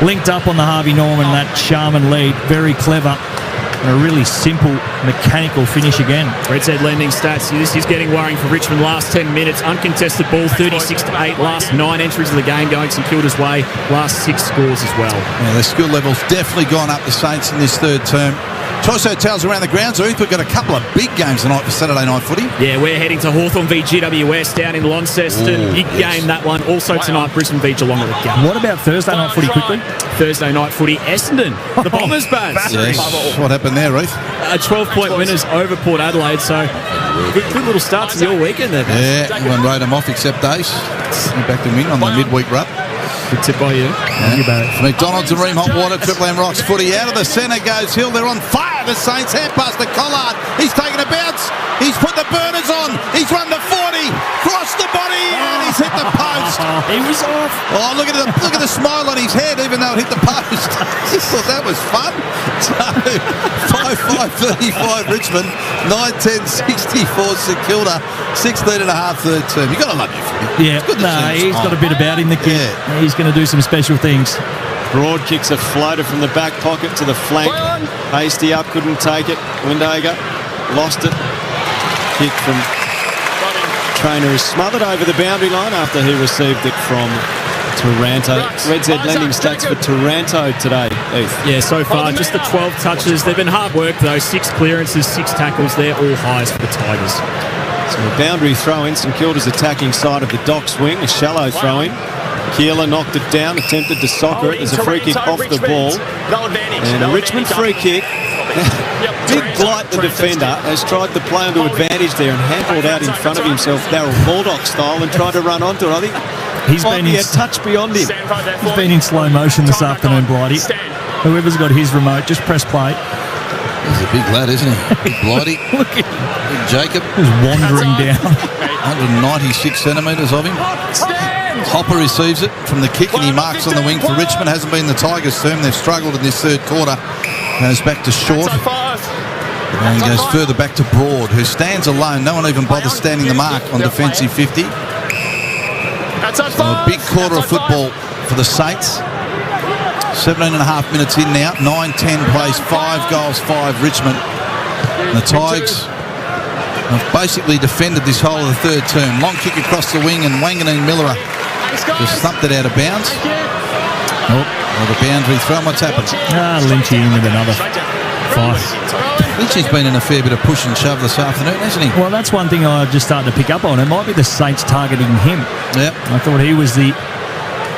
linked up on the Harvey Norman, that Sharman lead. Very clever. And a really simple, mechanical finish again. Red Z lending stats. This is getting worrying for Richmond. Last 10 minutes, uncontested ball, 36-8. Last 9 entries of the game going St Kilda's way. Last 6 scores as well. Yeah, their skill level's definitely gone up, the Saints, in this third term. Choice hotels around the grounds. We've got a couple of big games tonight for Saturday night footy. Yeah, we're heading to Hawthorn v GWS down in Launceston. Big game, that one. Also tonight, Brisbane v Geelong at the Gap. What about Thursday night footy quickly? Thursday night footy, Essendon. The Bombers bats. Yes. What happened there, Ruth? 12-point winners over Port Adelaide. So good little start to your weekend there. Yeah, everyone rode them off except Dace. He backed them in on the midweek rub. Good tip by you. McDonald's and Ream Hot Water, Triple M Rocks footy. Out of the centre goes Hill. They're on fire. The Saints hand pass to Collard. He's taken a bounce. He's put the burners on. He's run the 40. Crossed the body and he's hit the post. He was off. Oh, look at the smile on his head, even though it hit the post. Just thought that was fun. So 5-5-35 Richmond, 9-10-64 St Kilda, 16 and a half third term. You got to love your footy. Yeah, he's got a bit about him. The kid. Yeah. He's going to do some special things. Broad kicks a floater from the back pocket to the flank. Hasty up, couldn't take it. Windhager lost it. Kick from Trainer is smothered over the boundary line after he received it from Taranto. Red's Head lending stats for Taranto today, Heath. Yeah, so far, just the 12 touches. They've been hard work, though. 6 clearances, 6 tackles. They're all highs for the Tigers. So a boundary throw-in. St Kilda's attacking side of the dock swing. A shallow throw-in. Keeler knocked it down, attempted to soccer it. There's a free kick off the ball. And a Richmond free kick. Big Blight, the defender, has tried to play onto advantage there and handballed out in front of himself, Darryl Baldock style, and tried to run onto it. I think he's been a touch beyond him. He's been in slow motion this afternoon, Blighty. Whoever's got his remote, just press play. He's a big lad, isn't he? Big Blighty. Look at Big Jacob. He's wandering down. 196 centimetres of him. Hopper receives it from the kick and he marks on the wing for Richmond. Hasn't been the Tigers' term. They've struggled in this third quarter. Goes back to Short. And he goes further back to Broad, who stands alone. No one even bothers standing the mark on defensive 50. So a big quarter of football for the Saints. 17 and a half minutes in now. 9-10 plays, 5 goals, 5 Richmond. And the Tigers have basically defended this whole of the third term. Long kick across the wing and Wanganeen Miller just thumped it out of bounds. The boundary throw. What's happened? Lynchy in with another 5. Lynchy's been in a fair bit of push and shove this afternoon, hasn't he? Well, that's one thing I've just started to pick up on. It might be the Saints targeting him. Yep. I thought he was the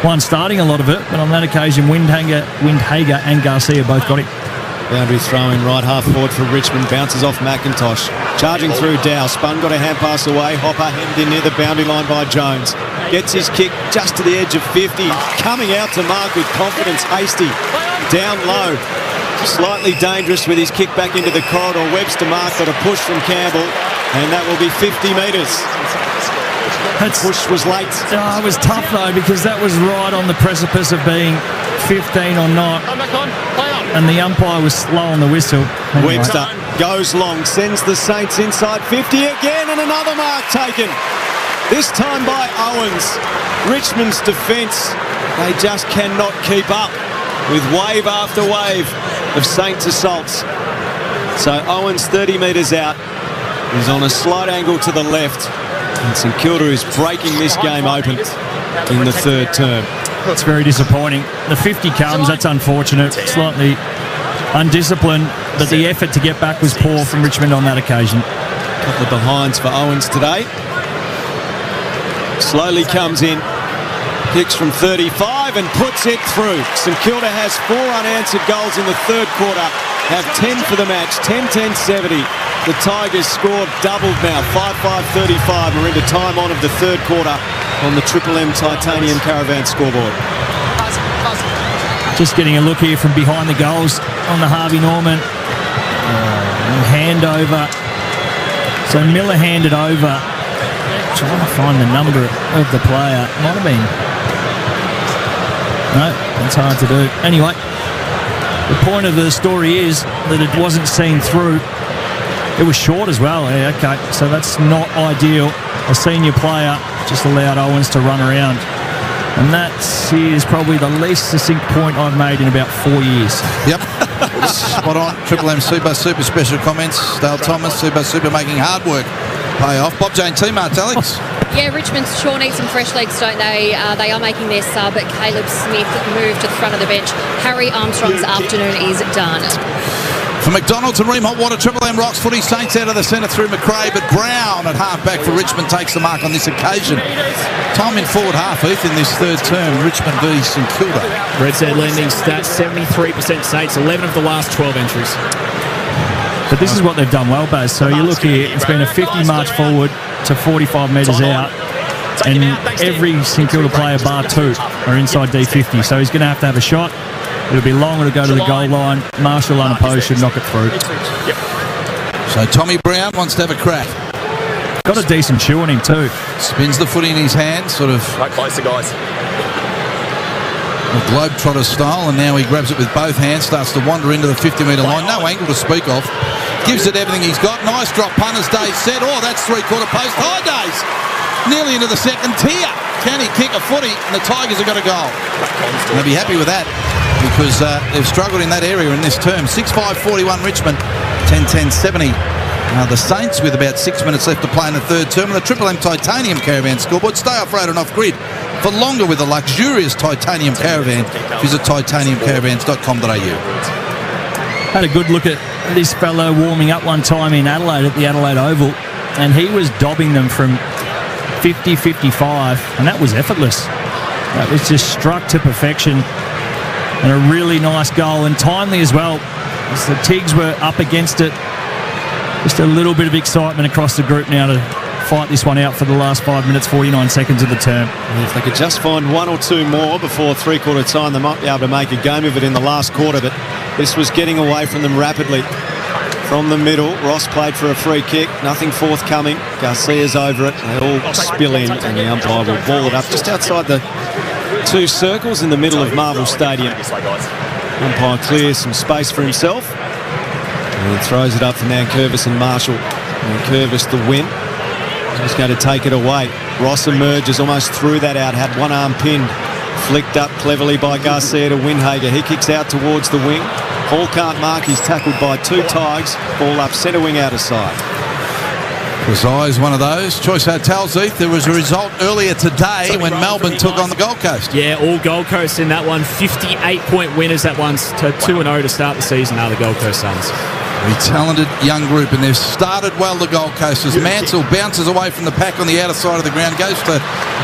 one starting a lot of it, but on that occasion, Windhager and Garcia both got it. Boundary throw in right half forward for Richmond. Bounces off McIntosh. Charging through Dow. Spun, got a hand pass away. Hopper hemmed in near the boundary line by Jones. Gets his kick just to the edge of 50. Coming out to mark with confidence. Hasty. Down low. Slightly dangerous with his kick back into the corridor. Webster mark, got a push from Campbell. And that will be 50 metres. That push was late. It was tough, though, because that was right on the precipice of being 15 or not. And the umpire was slow on the whistle. Anyway. Webster goes long, sends the Saints inside 50 again, and another mark taken. This time by Owens. Richmond's defence, they just cannot keep up with wave after wave of Saints assaults. So Owens 30 metres out. He's on a slight angle to the left. And St Kilda is breaking this game open in the third term. It's very disappointing. The 50 comes, that's unfortunate. Slightly undisciplined, but the effort to get back was poor from Richmond on that occasion. A couple of behinds for Owens today. Slowly comes in, kicks from 35 and puts it through. St Kilda has 4 unanswered goals in the third quarter, have 10 for the match, 10-10-70. The Tigers scored doubled now, 5-5-35. We're into time on of the third quarter on the Triple M Titanium Caravan scoreboard. Just getting a look here from behind the goals on the Harvey Norman. Handover. So Miller handed over. Trying to find the number of the player. Might have been. No, that's hard to do. Anyway, the point of the story is that it wasn't seen through. It was short as well. Yeah, okay, so that's not ideal. A senior player just allowed Owens to run around. And that is probably the least succinct point I've made in about 4 years. Yep. Spot on. Triple M Super special comments. Dale Thomas, Super making hard work pay off. Bob Jane teammates, Alex. Yeah, Richmond sure needs some fresh legs, don't they? They are making their sub, but Caleb Smith moved to the front of the bench. Harry Armstrong's afternoon is done. For McDonald's and Ream Hot Water, Triple M Rocks footy. Saints out of the centre through McRae, but Brown at half-back for Richmond takes the mark on this occasion. Time in forward half, Heath, in this third term. Richmond v St Kilda. Red's Head lending stats, 73% Saints, 11 of the last 12 entries. But this is what they've done well, Baz. So you look here, it's been a 50 march forward to 45 metres out. And every St Kilda player, bar 2, are inside D50. So he's going to have a shot. It'll be long. It'll go to the goal line. Marshall unopposed should knock it through. So Tommy Brown wants to have a crack. Got a decent chew on him too. Spins the footy in his hand, sort of Right closer, guys. Globetrotter style, and now he grabs it with both hands, starts to wander into the 50-metre line. No angle to speak of. Gives it everything he's got. Nice drop. Punters Day set. Oh, that's three-quarter post. High Days. Nearly into the second tier. Can he kick a footy? And the Tigers have got a goal. And they'll be happy with that because they've struggled in that area in this term. 6-5-41 Richmond. 10-10-70. The Saints with about 6 minutes left to play in the third term. And the Triple M Titanium Caravan scoreboard. Stay off-road and off-grid for longer with a luxurious Titanium Caravan. Visit titaniumcaravans.com.au. Had a good look at this fellow warming up one time in Adelaide at the Adelaide Oval, and he was dobbing them from 50, 55, and that was effortless. That was just struck to perfection, and a really nice goal, and timely as well, as the Tigs were up against it. Just a little bit of excitement across the group now to fight this one out for the last 5 minutes, 49 seconds of the term. If they could just find one or two more before three-quarter time, they might be able to make a game of it in the last quarter, but this was getting away from them rapidly. From the middle, Ross played for a free kick, nothing forthcoming. Garcia's over it, they all spill in, and the umpire will ball it up just outside the two circles in the middle of Marvel Stadium. Umpire clears some space for himself and throws it up for Nankervis and Marshall. Nankervis the win. He's going to take it away. Ross emerges almost threw that out, had one arm pinned. Flicked up cleverly by Garcia to Windhager. He kicks out towards the wing. Hall can't mark. He's tackled by two Tigers. Ball up centre wing out of side. Precise, one of those. Choice Hotels, Heath. There was a result earlier today when Melbourne took on the Gold Coast. Yeah, all Gold Coast in that one. 58-point winners that one. 2-0 to start the season are the Gold Coast Suns. Very talented young group, and they've started well, the Gold Coast, as Mansell bounces away from the pack on the outer side of the ground, goes to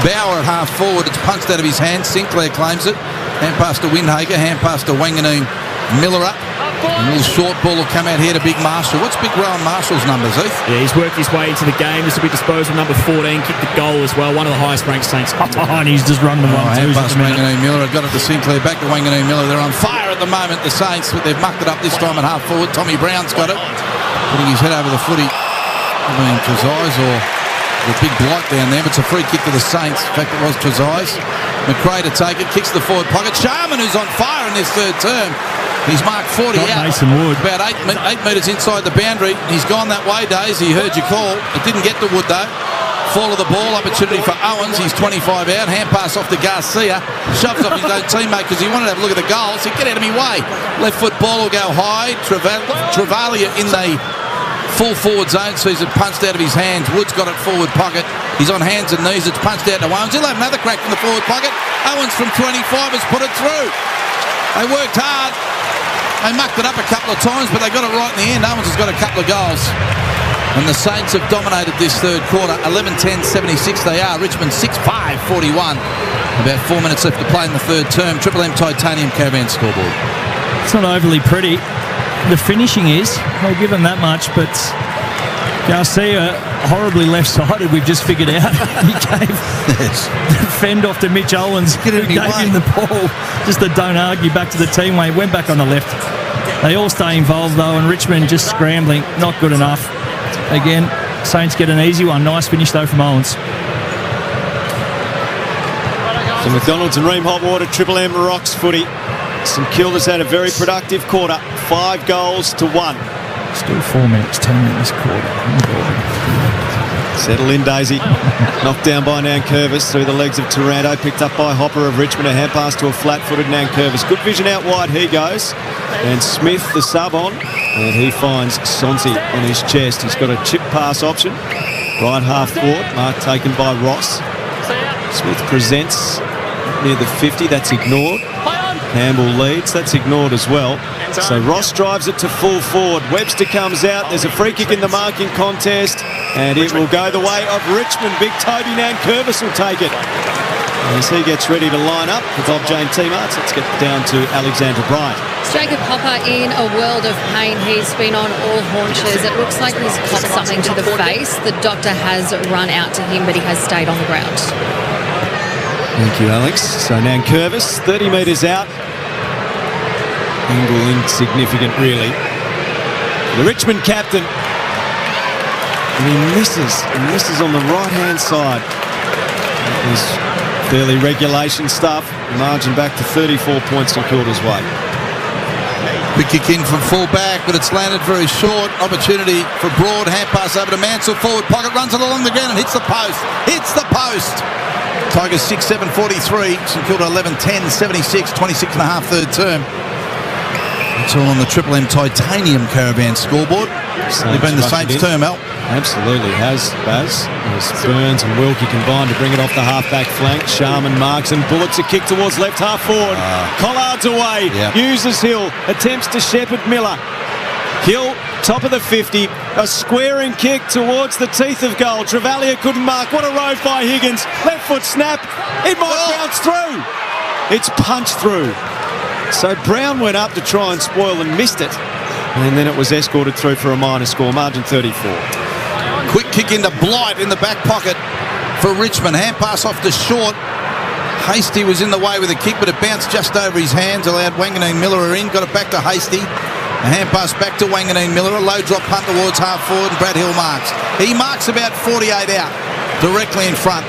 Bauer at half forward. It's punched out of his hand. Sinclair claims it. Hand pass to Windhager, hand pass to Wanganeen. Miller up. A little short ball will come out here to Big Marshall. What's Big Rowan Marshall's numbers, Heath? Yeah, he's worked his way into the game. This will be disposal number 14. Kicked the goal as well. One of the highest ranked Saints. And he's just run the one. Hand pass to Wanganeen Miller. Got it to Sinclair. Back to Wanganeen Miller. They're on fire at the moment, the Saints, but they've mucked it up this time at half forward. Tommy Brown's got it. Putting his head over the footy. I mean, Trezise or the big blight down there, but it's a free kick to the Saints. In fact, it was Trezise. McRae to take it. Kicks the forward pocket. Sharman, who's on fire in this third term. He's marked 40 Not out. Mason Wood. About 8 metres inside the boundary. He's gone that way, Daisy. He heard your call. It didn't get to Wood, though. Fall of the ball. Opportunity for Owens. He's 25 out. Hand pass off to Garcia. Shoves off his own teammate because he wanted to have a look at the goal. So get out of me way. Left foot ball will go high. Travalia in the full forward zone. Sees it punched out of his hands. Wood's got it forward pocket. He's on hands and knees. It's punched out to Owens. He'll have another crack from the forward pocket. Owens from 25 has put it through. They worked hard. They mucked it up a couple of times, but they got it right in the end. Owens has got a couple of goals. And the Saints have dominated this third quarter. 11-10-76 they are. Richmond 6-5-41. About 4 minutes left to play in the third term. Triple M Titanium Caravan scoreboard. It's not overly pretty. The finishing is. I'll give him that much, but Garcia horribly left-sided, we've just figured out. He gave the fend off to Mitch Owens, who gave him the ball. Just the don't argue back to the teammate. Went back on the left. They all stay involved, though, and Richmond just scrambling. Not good enough. Again, Saints get an easy one. Nice finish, though, from Owens. So McDonald's and Ream Hot Water, Triple M rocks footy. St Kilda's had a very productive quarter. 5 goals to 1. Still 4 minutes, 10 minutes quarter. Settle in, Daisy. Knocked down by Nankervis through the legs of Taranto. Picked up by Hopper of Richmond. A hand pass to a flat-footed Nankervis. Good vision out wide. He goes. And Smith, the sub on. And he finds Sonsi on his chest. He's got a chip pass option. Right half forward. Mark taken by Ross. Smith presents near the 50. That's ignored. Campbell leads. That's ignored as well. So Ross drives it to full forward. Webster comes out. There's a free kick in the marking contest. And it will go the way of Richmond. Big Toby Nankervis will take it. As he gets ready to line up for Bob Jane T-Marts, let's get down to Alexandra Bryant. Jacob Hopper in a world of pain. He's been on all haunches. It looks like he's popped something to the face. The doctor has run out to him, but he has stayed on the ground. Thank you, Alex. So Nankervis, 30 metres out. Angle insignificant, really. The Richmond captain. And he misses on the right-hand side. That was fairly regulation stuff. Margin back to 34 points in Kilda's way. Big kick in from full back, but it's landed very short. Opportunity for broad hand pass over to Mansell. Forward pocket, runs it along the ground and hits the post. Hits the post. Tigers 6-7, 43. St Kilda 11-10, 76, 26 and a half third term. It's all on the Triple M Titanium Caravan scoreboard. They've been the Saints term, Al. Absolutely has, Baz. As Burns and Wilkie combine to bring it off the half-back flank. Sharman marks and bullets a kick towards left half forward. Collard's away. Yep. Uses Hill. Attempts to shepherd Miller. Hill, top of the 50. A squaring kick towards the teeth of goal. Travalia couldn't mark. What a rove by Higgins. Left foot snap. It might bounce through. It's punched through. So Brown went up to try and spoil and missed it. And then it was escorted through for a minor score. Margin 34. Quick kick into Blight in the back pocket for Richmond. Hand pass off to Short. Hasty was in the way with a kick, but it bounced just over his hands. Allowed Wanganeen Miller in. Got it back to Hasty. A hand pass back to Wanganeen Miller. A low drop punt towards half forward, and Brad Hill marks. He marks about 48 out, directly in front.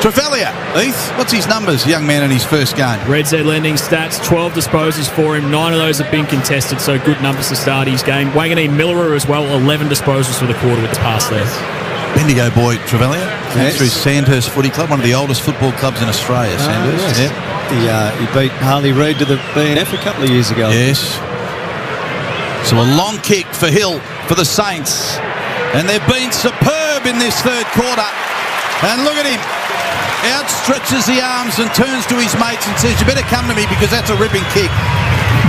Trevelyan, Heath, what's his numbers, young man, in his first game? Red Z lending stats, 12 disposals for him. 9 of those have been contested, so good numbers to start his game. Wanganeen Miller as well, 11 disposals for the quarter with the pass there. Bendigo boy, Trevelyan. Yes. Through Sandhurst Footy Club, one of the oldest football clubs in Australia, Sandhurst. Yes. Yep. He beat Harley Reid to the BNF a couple of years ago. Yes. So a long kick for Hill for the Saints. And they've been superb in this third quarter. And look at him. Outstretches the arms and turns to his mates and says, you better come to me because that's a ripping kick.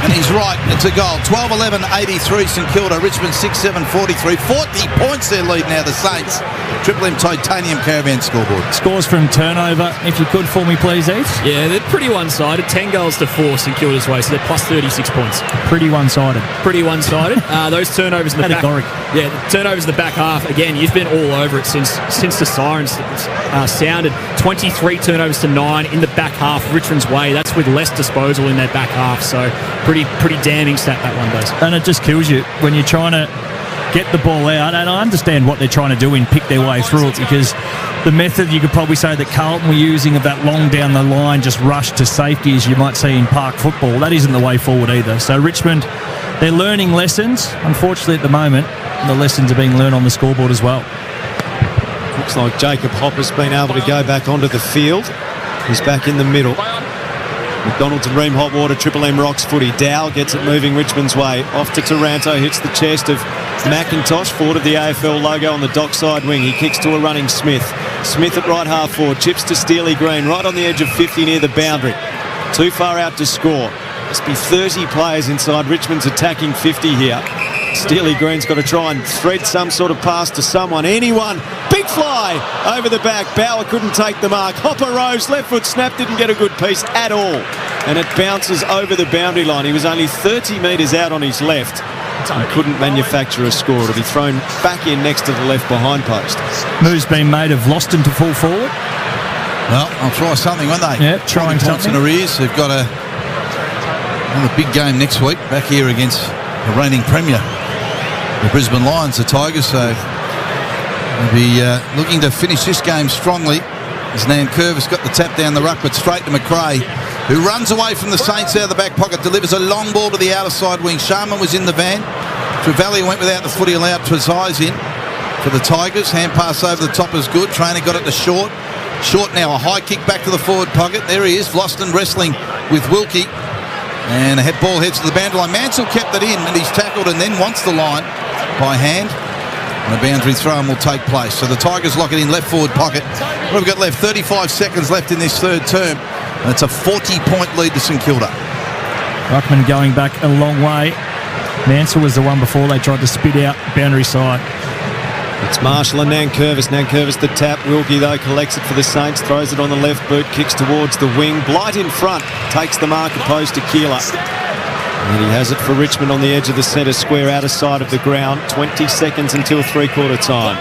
And he's right, it's a goal. 12-11, 83 St Kilda. Richmond 6-7, 43. 40 points their lead now, the Saints. Triple M Titanium Caravan scoreboard. Scores from turnover, if you could for me, please, Heath. Yeah, they're pretty one-sided. 10 goals to 4 St Kilda's way, so they're plus 36 points. Pretty one-sided. Pretty one-sided. Those turnovers in the back. Yeah, the turnovers in the back half. Again, you've been all over it since the sirens sounded. 23 turnovers to 9 in the back half, Richmond's way. That's with less disposal in their back half. So pretty damning stat that one does. And it just kills you when you're trying to get the ball out. And I understand what they're trying to do and pick their way through it, because the method you could probably say that Carlton were using of that long down the line, just rush to safety as you might see in park football, that isn't the way forward either. So Richmond, they're learning lessons. Unfortunately at the moment, the lessons are being learned on the scoreboard as well. Looks like Jacob Hopper's been able to go back onto the field. He's back in the middle. McDonald to Ream Hotwater, Triple M Rocks footy. Dow gets it moving Richmond's way. Off to Taranto, hits the chest of McIntosh, forward of the AFL logo on the dockside wing. He kicks to a running Smith. Smith at right half forward, chips to Steely Green, right on the edge of 50 near the boundary. Too far out to score. Must be 30 players inside Richmond's attacking 50 here. Steely Green's got to try and thread some sort of pass to someone, anyone. Big fly over the back. Bauer couldn't take the mark. Hopper rose, left foot snap, didn't get a good piece at all. And it bounces over the boundary line. He was only 30 metres out on his left and couldn't manufacture a score. It'll be thrown back in next to the left behind post. Move's been made of Loston to full forward. Well, I'll try something, won't they? Yeah, trying something. In arrears. They've got a big game next week back here against the reigning premier, the Brisbane Lions, the Tigers. So they'll be looking to finish this game strongly as Nankervis got the tap down the ruck, but straight to McRae, who runs away from the Saints out of the back pocket, delivers a long ball to the outer side wing. Sharman was in the van. Trevelyan went without the footy, allowed Trezise in for the Tigers. Hand pass over the top is good. Trainer got it to Short. Short now, a high kick back to the forward pocket. There he is, Vlosten wrestling with Wilkie. And a ball heads to the boundary line. Mansell kept it in, and he's tackled and then wants the line by hand. And a boundary throw will take place. So the Tigers lock it in left forward pocket. What have we got left? 35 seconds left in this third term. And it's a 40-point lead to St Kilda. Ruckman going back a long way. Mansell was the one before they tried to spit out boundary side. It's Marshall and Nankervis. Nankervis the tap. Wilkie, though, collects it for the Saints. Throws it on the left boot. Kicks towards the wing. Blight in front. Takes the mark opposed to Keeler. And he has it for Richmond on the edge of the centre square, outer side of the ground. 20 seconds until three-quarter time.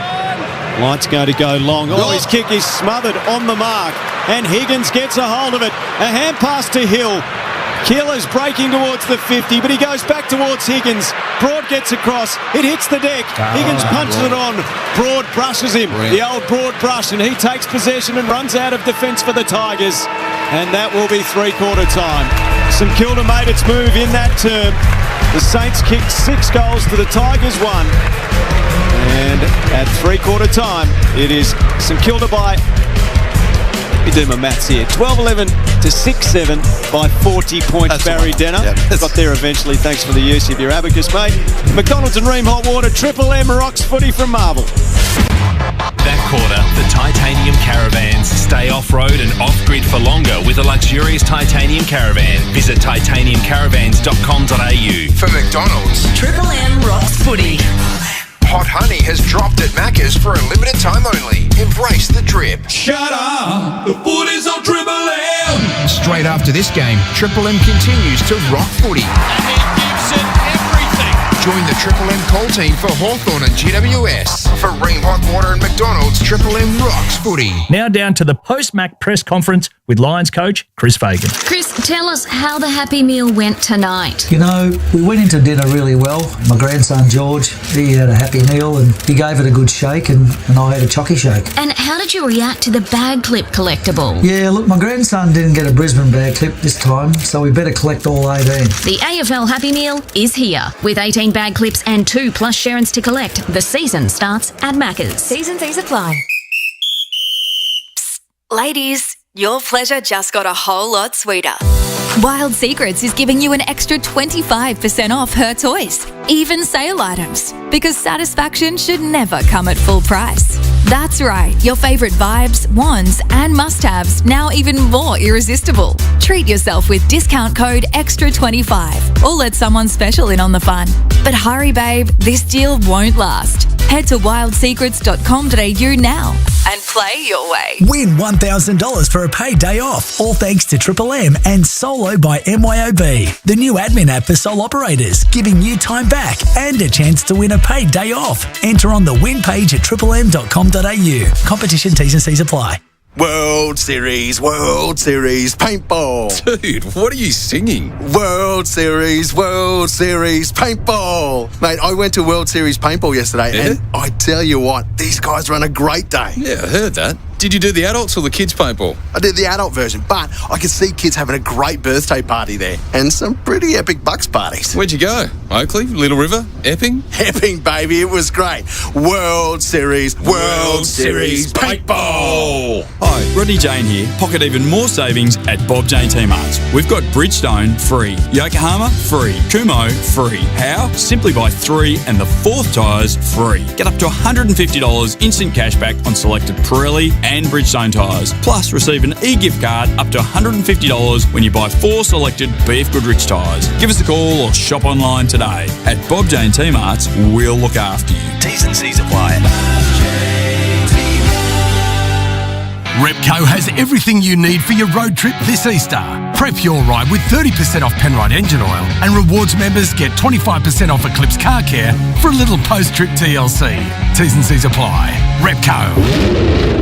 Blight's going to go long. Oh, his kick is smothered on the mark. And Higgins gets a hold of it. A hand pass to Hill. Keeler's breaking towards the 50, but he goes back towards Higgins. Broad gets across. It hits the deck. Higgins punches it on. Broad brushes him. The old Broad brush, and he takes possession and runs out of defence for the Tigers. And that will be three-quarter time. St Kilda made its move in that term. The Saints kicked 6 goals to the Tigers 1. And at three-quarter time, it is St Kilda by, let me do my maths here, 12-11 to 6-7 by 40 points. Barry Denner got there eventually, thanks for the use of your abacus, mate. McDonald's and Ream Hot Water, Triple M rocks footy from Marvel. That quarter, the Titanium Caravans stay off-road and off-grid for longer with a luxurious titanium caravan. Visit titaniumcaravans.com.au. For McDonald's, Triple M rocks footy. Hot honey has dropped at Macca's for a limited time only. Embrace the drip. Shut up! The footy's on Triple M! Straight after this game, Triple M continues to rock footy. And he gives it everything! Join the Triple M call team for Hawthorn and GWS. For Ream Hot Water and McDonald's, Triple M rocks footy. Now down to the post-Mac press conference with Lions coach Chris Fagan. Chris, tell us how the Happy Meal went tonight. You know, we went into dinner really well. My grandson George, he had a Happy Meal and he gave it a good shake, and I had a chocky shake. And how did you react to the bag clip collectible? Yeah, look, my grandson didn't get a Brisbane bag clip this time, so we better collect all 18. The AFL Happy Meal is here. With 18 bag clips and 2 plush Sharons to collect, the season starts at Macca's. T's apply. Psst, ladies, your pleasure just got a whole lot sweeter. Wild Secrets is giving you an extra 25% off her toys, even sale items, because satisfaction should never come at full price. That's right, your favourite vibes, wands and must-haves, now even more irresistible. Treat yourself with discount code EXTRA25 or let someone special in on the fun. But hurry babe, this deal won't last. Head to wildsecrets.com.au now and play your way. Win $1,000 for a paid day off, all thanks to Triple M and Solo by MYOB, the new admin app for sole operators, giving you time back and a chance to win a paid day off. Enter on the win page at triplem.com.au. Competition T's and C's apply. World Series, paintball. Dude, what are you singing? World Series, paintball. Mate, I went to World Series paintball yesterday, and I tell you what, these guys run a great day. Yeah, I heard that. Did you do the adults or the kids paintball? I did the adult version, but I could see kids having a great birthday party there and some pretty epic bucks parties. Where'd you go? Oakley, Little River, Epping? Epping, baby, it was great. World Series, paintball. Hi, Rodney Jane here. Pocket even more savings at Bob Jane T-Marts. We've got Bridgestone free, Yokohama free, Kumho free. How? Simply buy 3 and the 4th tyres free. Get up to $150 instant cashback on selected Pirelli and Bridgestone tyres. Plus, receive an e-gift card up to $150 when you buy 4 selected BF Goodrich tyres. Give us a call or shop online today. At Bob Jane T-Marts, we'll look after you. T's and C's apply. Repco has everything you need for your road trip this Easter. Prep your ride with 30% off Penrite engine oil, and rewards members get 25% off Eclipse car care for a little post-trip TLC. T's and C's apply. Repco.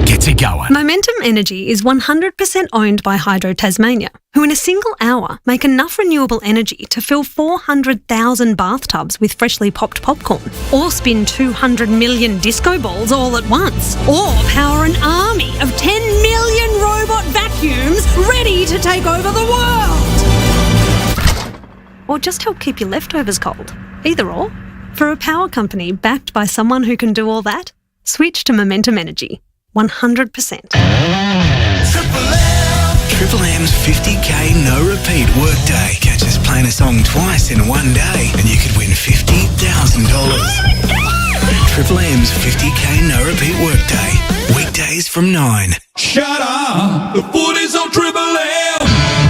Gets it going. Momentum Energy is 100% owned by Hydro Tasmania, who in a single hour make enough renewable energy to fill 400,000 bathtubs with freshly popped popcorn, or spin 200 million disco balls all at once, or power an army of 10 million robot vacuums ready to take over the world. Or just help keep your leftovers cold. Either or. For a power company backed by someone who can do all that, switch to Momentum Energy. 100%. Triple M's 50k no repeat workday. Catch us playing a song twice in one day and you could win $50,000. Triple M's 50k no repeat workday. Weekdays from 9. Shut up! The footy's on Triple M!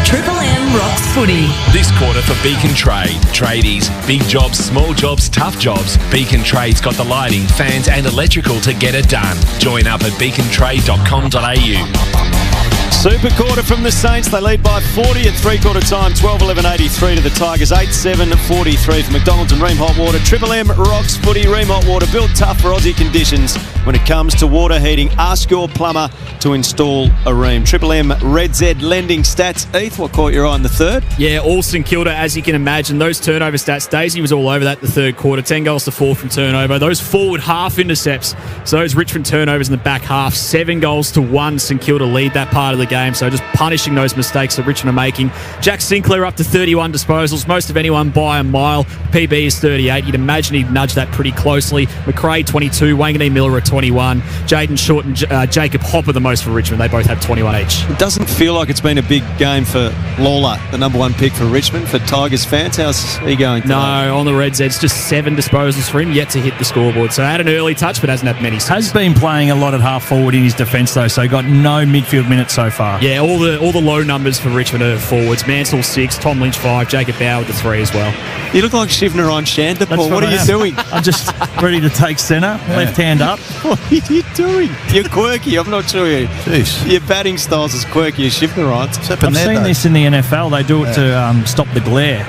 Triple M rocks footy. Footy. This quarter for Beacon Trade. Tradies, big jobs, small jobs, tough jobs. Beacon Trade's got the lighting, fans and electrical to get it done. Join up at beacontrade.com.au. Super quarter from the Saints. They lead by 40 at three-quarter time. 12-11-83 to the Tigers. 8-7-43 for McDonald's and Ream Hot Water. Triple M Rocks Footy. Ream Hot Water built tough for Aussie conditions. When it comes to water heating, ask your plumber to install a Ream. Triple M Red Z lending stats. Heath, what caught your eye in the third? Yeah, all St Kilda, as you can imagine. Those turnover stats, Daisy was all over that the third quarter. 10 goals to 4 from turnover. Those forward half intercepts. So those Richmond turnovers in the back half. 7 goals to 1. St Kilda lead that part of the game. So just punishing those mistakes that Richmond are making. Jack Sinclair up to 31 disposals. Most of anyone by a mile. PB is 38. You'd imagine he'd nudge that pretty closely. McRae 22. Wanganeen Miller at 21. Jaden Short and Jacob Hopper the most for Richmond. They both have 21 each. It doesn't feel like it's been a big game for Lawler, the number one pick for Richmond. For Tigers fans, how's he going today? No, on the Reds, it's just 7 disposals for him, yet to hit the scoreboard. So had an early touch, but hasn't had many. Has been playing a lot at half forward in his defence though, so got no midfield minutes so far. Yeah, all the low numbers for Richmond are forwards. Mansell 6, Tom Lynch 5, Jacob Bauer with the 3 as well. You look like Shivnaran Shanda, Paul. What are you doing? I'm just ready to take centre, left hand up. What are you doing? You're quirky. I'm not sure you. Jeez. Your batting style's as quirky as Shivnaran's. I've seen this in the NFL. They do it to stop the glare.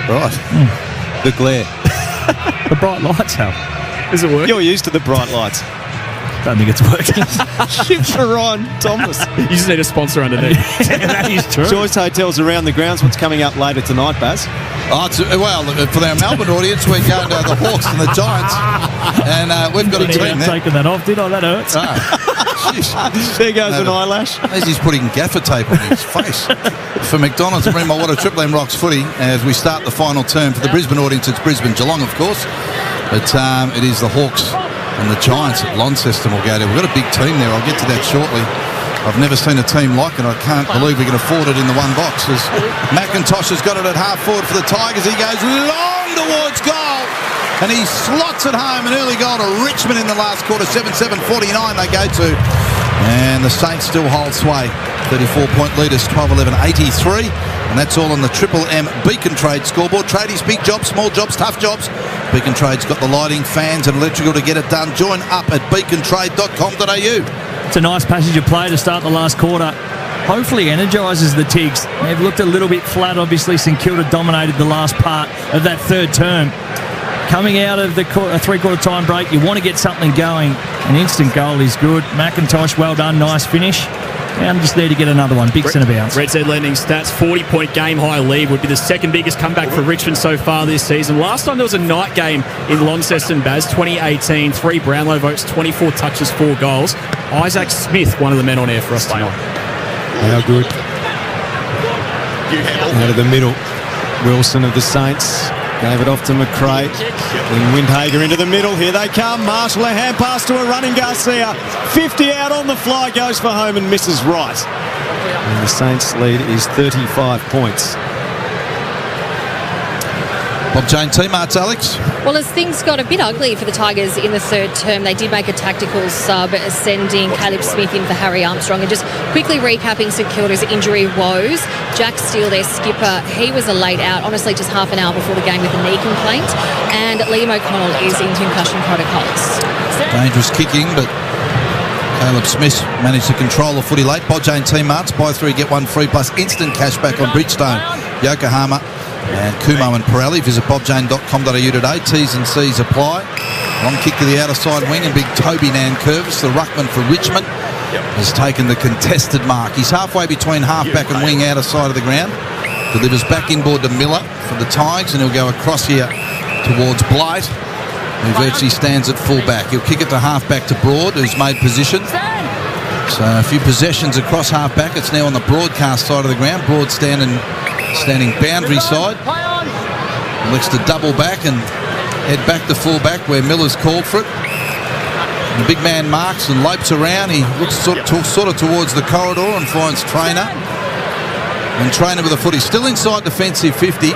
Right. The glare. The bright lights help. Does it work? You're used to the bright lights. Don't think it's working. Shivnaran Thomas. You just need a sponsor underneath. That is true. Choice Hotels around the grounds. What's coming up later tonight, Baz? Oh, well, for our Melbourne audience, we're going to the Hawks and the Giants, and we've got a team there. Taking that off, did I? That hurts. There goes an eyelash. He's putting gaffer tape on his face. For McDonald's and Ream Hot Water, Triple M Rocks Footy, as we start the final term for the Brisbane audience, it's Brisbane Geelong, of course, but it is the Hawks and the Giants at Launceston will go there. We've got a big team there. I'll get to that shortly. I've never seen a team like it. I can't believe we can afford it in the one box. As McIntosh has got it at half forward for the Tigers. He goes long towards goal. And he slots it home. An early goal to Richmond in the last quarter. 7-7-49 they go to. And the Saints still hold sway. 34-point leaders, 12-11-83. And that's all on the Triple M Beacon Trade scoreboard. Tradies, big jobs, small jobs, tough jobs. Beacon Trade's got the lighting, fans and electrical to get it done. Join up at beacontrade.com.au. It's a nice passage of play to start the last quarter. Hopefully energises the Tigs. They've looked a little bit flat, obviously. St Kilda dominated the last part of that third term. Coming out of the three-quarter time break, you want to get something going. An instant goal is good. McIntosh, well done, nice finish. And just there to get another one. Big centre bounce. Red Z lending stats, 40-point game-high lead would be the second biggest comeback for Richmond so far this season. Last time there was a night game in Launceston, Baz, 2018. 3 Brownlow votes, 24 touches, 4 goals. Isaac Smith, one of the men on air for us tonight. How good. Out of the middle. Wilson of the Saints. Gave it off to McRae. Then Windhager into the middle. Here they come. Marshall, a hand pass to a running Garcia. 50 out on the fly. Goes for home and misses right. And the Saints lead is 35 points. Bob Jane teammates, Alex. Well, as things got a bit ugly for the Tigers in the third term, they did make a tactical sub, sending Caleb Smith in for Harry Armstrong. And just quickly recapping St Kilda's injury woes, Jack Steele, their skipper, he was a late out, honestly just half an hour before the game with a knee complaint. And Liam O'Connell is in concussion protocols. Dangerous kicking, but Caleb Smith managed to control the footy late. Bob Jane teammates, buy 3, get 1 free, plus instant cash back on Bridgestone, Yokohama and Kumo and Pirelli. Visit bobjane.com.au today. T's and C's apply. Long kick to the outer side wing, and big Toby Nankervis, the ruckman for Richmond, has taken the contested mark. He's halfway between half-back and wing outer side of the ground. Delivers back inboard to Miller for the Tigers, and he'll go across here towards Blight, who virtually stands at full-back. He'll kick it to half-back to Broad, who's made position. So a few possessions across half-back. It's now on the broadcast side of the ground. Broad standing boundary side. Looks to double back and head back to full-back where Miller's called for it. And the big man marks and lopes around. He looks sort of towards the corridor and finds Trainer. And Trainer with a footy still inside defensive 50.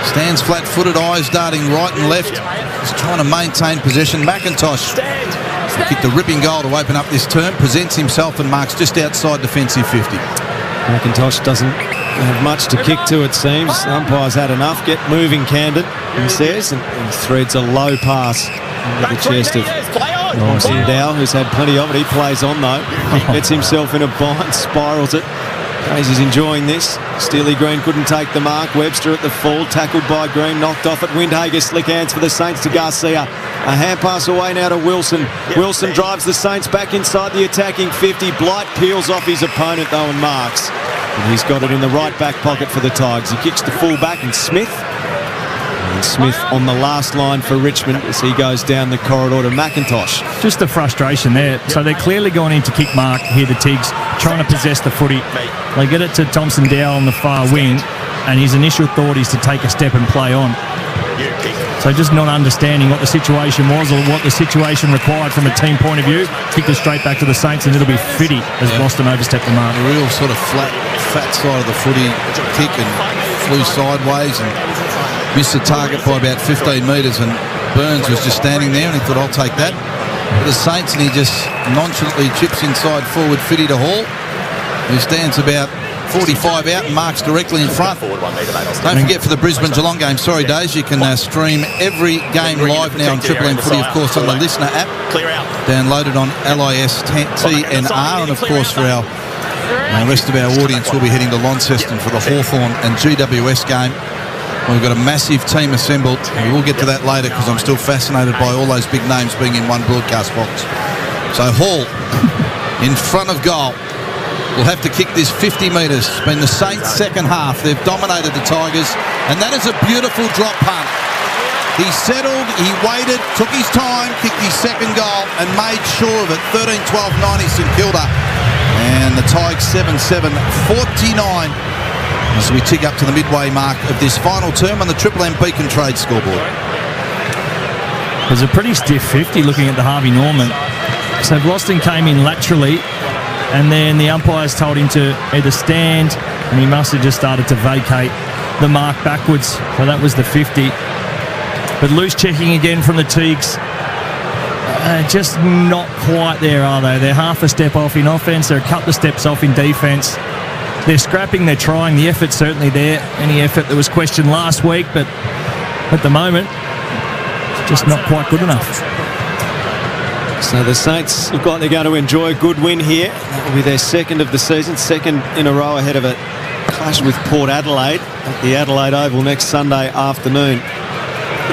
Stands flat-footed, eyes darting right and left. He's trying to maintain possession. McIntosh kicked a ripping goal to open up this term. Presents himself and marks just outside defensive 50. McIntosh doesn't have much to kick to, it seems. Umpire's had enough. Get moving, Camden, he says, and threads a low pass into the chest of Dow, who's had plenty of it. He plays on, though. Gets himself in a bind, spirals it. Daisy's enjoying this. Steely Green couldn't take the mark. Webster at the full, tackled by Green, knocked off at Windhager. Slick hands for the Saints to Garcia. A hand pass away now to Wilson. Wilson drives the Saints back inside the attacking 50. Blight peels off his opponent, though, and marks. And he's got it in the right back pocket for the Tigers. He kicks the full back, and Smith. And Smith on the last line for Richmond as he goes down the corridor to McIntosh. Just the frustration there. So they're clearly going into kick mark here, the Tigs, trying to possess the footy. They get it to Thompson Dow on the far wing, and his initial thought is to take a step and play on. So just not understanding what the situation was or what the situation required from a team point of view. Kicked it straight back to the Saints, and it'll be Fitty as Boston overstepped the mark. A real sort of flat, fat side of the footy kick and flew sideways and missed the target by about 15 metres, and Burns was just standing there and he thought, I'll take that. For the Saints, and he just nonchalantly chips inside forward Fitty to Hall, who stands about 45 out and marks directly in front. Don't forget, for the Brisbane-Geelong game, sorry Days, you can stream every game live now on Triple M Footy, of course, on the Listener app, downloaded on LISTNR, and of course for our rest of our audience, we'll be heading to Launceston for the Hawthorn and GWS game. We've got a massive team assembled, and we'll get to that later because I'm still fascinated by all those big names being in one broadcast box. So Hall in front of goal. Will have to kick this 50 metres. It's been the Saints' second half. They've dominated the Tigers, and that is a beautiful drop punt. He settled, he waited, took his time, kicked his second goal, and made sure of it. 13-12-90 St Kilda. And the Tigers 7-7, 49 as we tick up to the midway mark of this final term on the Triple M Beacon Trade scoreboard. It was a pretty stiff 50 looking at the Harvey Norman. So Boston came in laterally, and then the umpires told him to either stand, and he must have just started to vacate the mark backwards. So that was the 50. But loose checking again from the Teagues. Just not quite there, are they? They're half a step off in offence. They're a couple of steps off in defence. They're scrapping, they're trying. The effort's certainly there. Any effort that was questioned last week, but at the moment, it's just not quite good enough. So the Saints look like they're going to enjoy a good win here. That will be their second of the season, second in a row ahead of a clash with Port Adelaide at the Adelaide Oval next Sunday afternoon.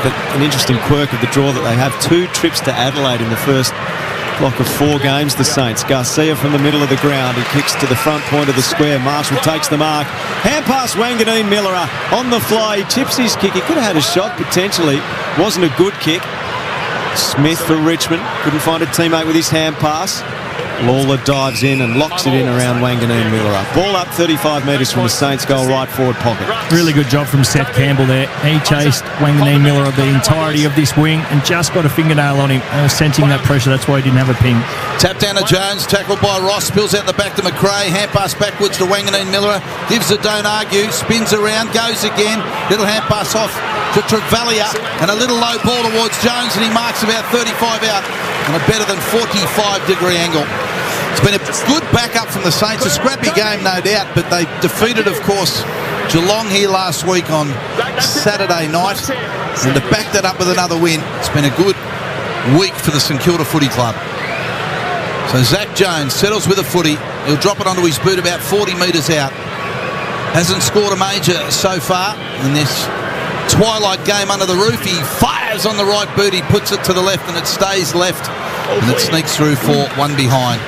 But an interesting quirk of the draw that they have 2 trips to Adelaide in the first block of 4 games, the Saints. Garcia from the middle of the ground. He kicks to the front point of the square. Marshall takes the mark. Hand pass, Wanganeen Miller on the fly. He chips his kick. He could have had a shot potentially. Wasn't a good kick. Smith for Richmond. Couldn't find a teammate with his hand pass. Lawler dives in and locks it in around Wanganeen Miller. Ball up 35 metres from the Saints goal right forward pocket. Really good job from Seth Campbell there. He chased Wanganeen Miller the entirety of this wing and just got a fingernail on him. They were sensing that pressure. That's why he didn't have a ping. Tap down to Jones, tackled by Ross, spills out the back to McRae, hand pass backwards to Wanganeen Miller, gives the don't argue, spins around, goes again, little hand pass off to Travalia, and a little low ball towards Jones, and he marks about 35 out on a better than 45-degree angle. It's been a good backup from the Saints, a scrappy game no doubt, but they defeated, of course, Geelong here last week on Saturday night, and to back that up with another win, it's been a good week for the St Kilda Footy Club. So Zach Jones settles with a footy. He'll drop it onto his boot about 40 metres out. Hasn't scored a major so far in this twilight game under the roof. He fires on the right boot. He puts it to the left and it stays left. And it sneaks through for one behind.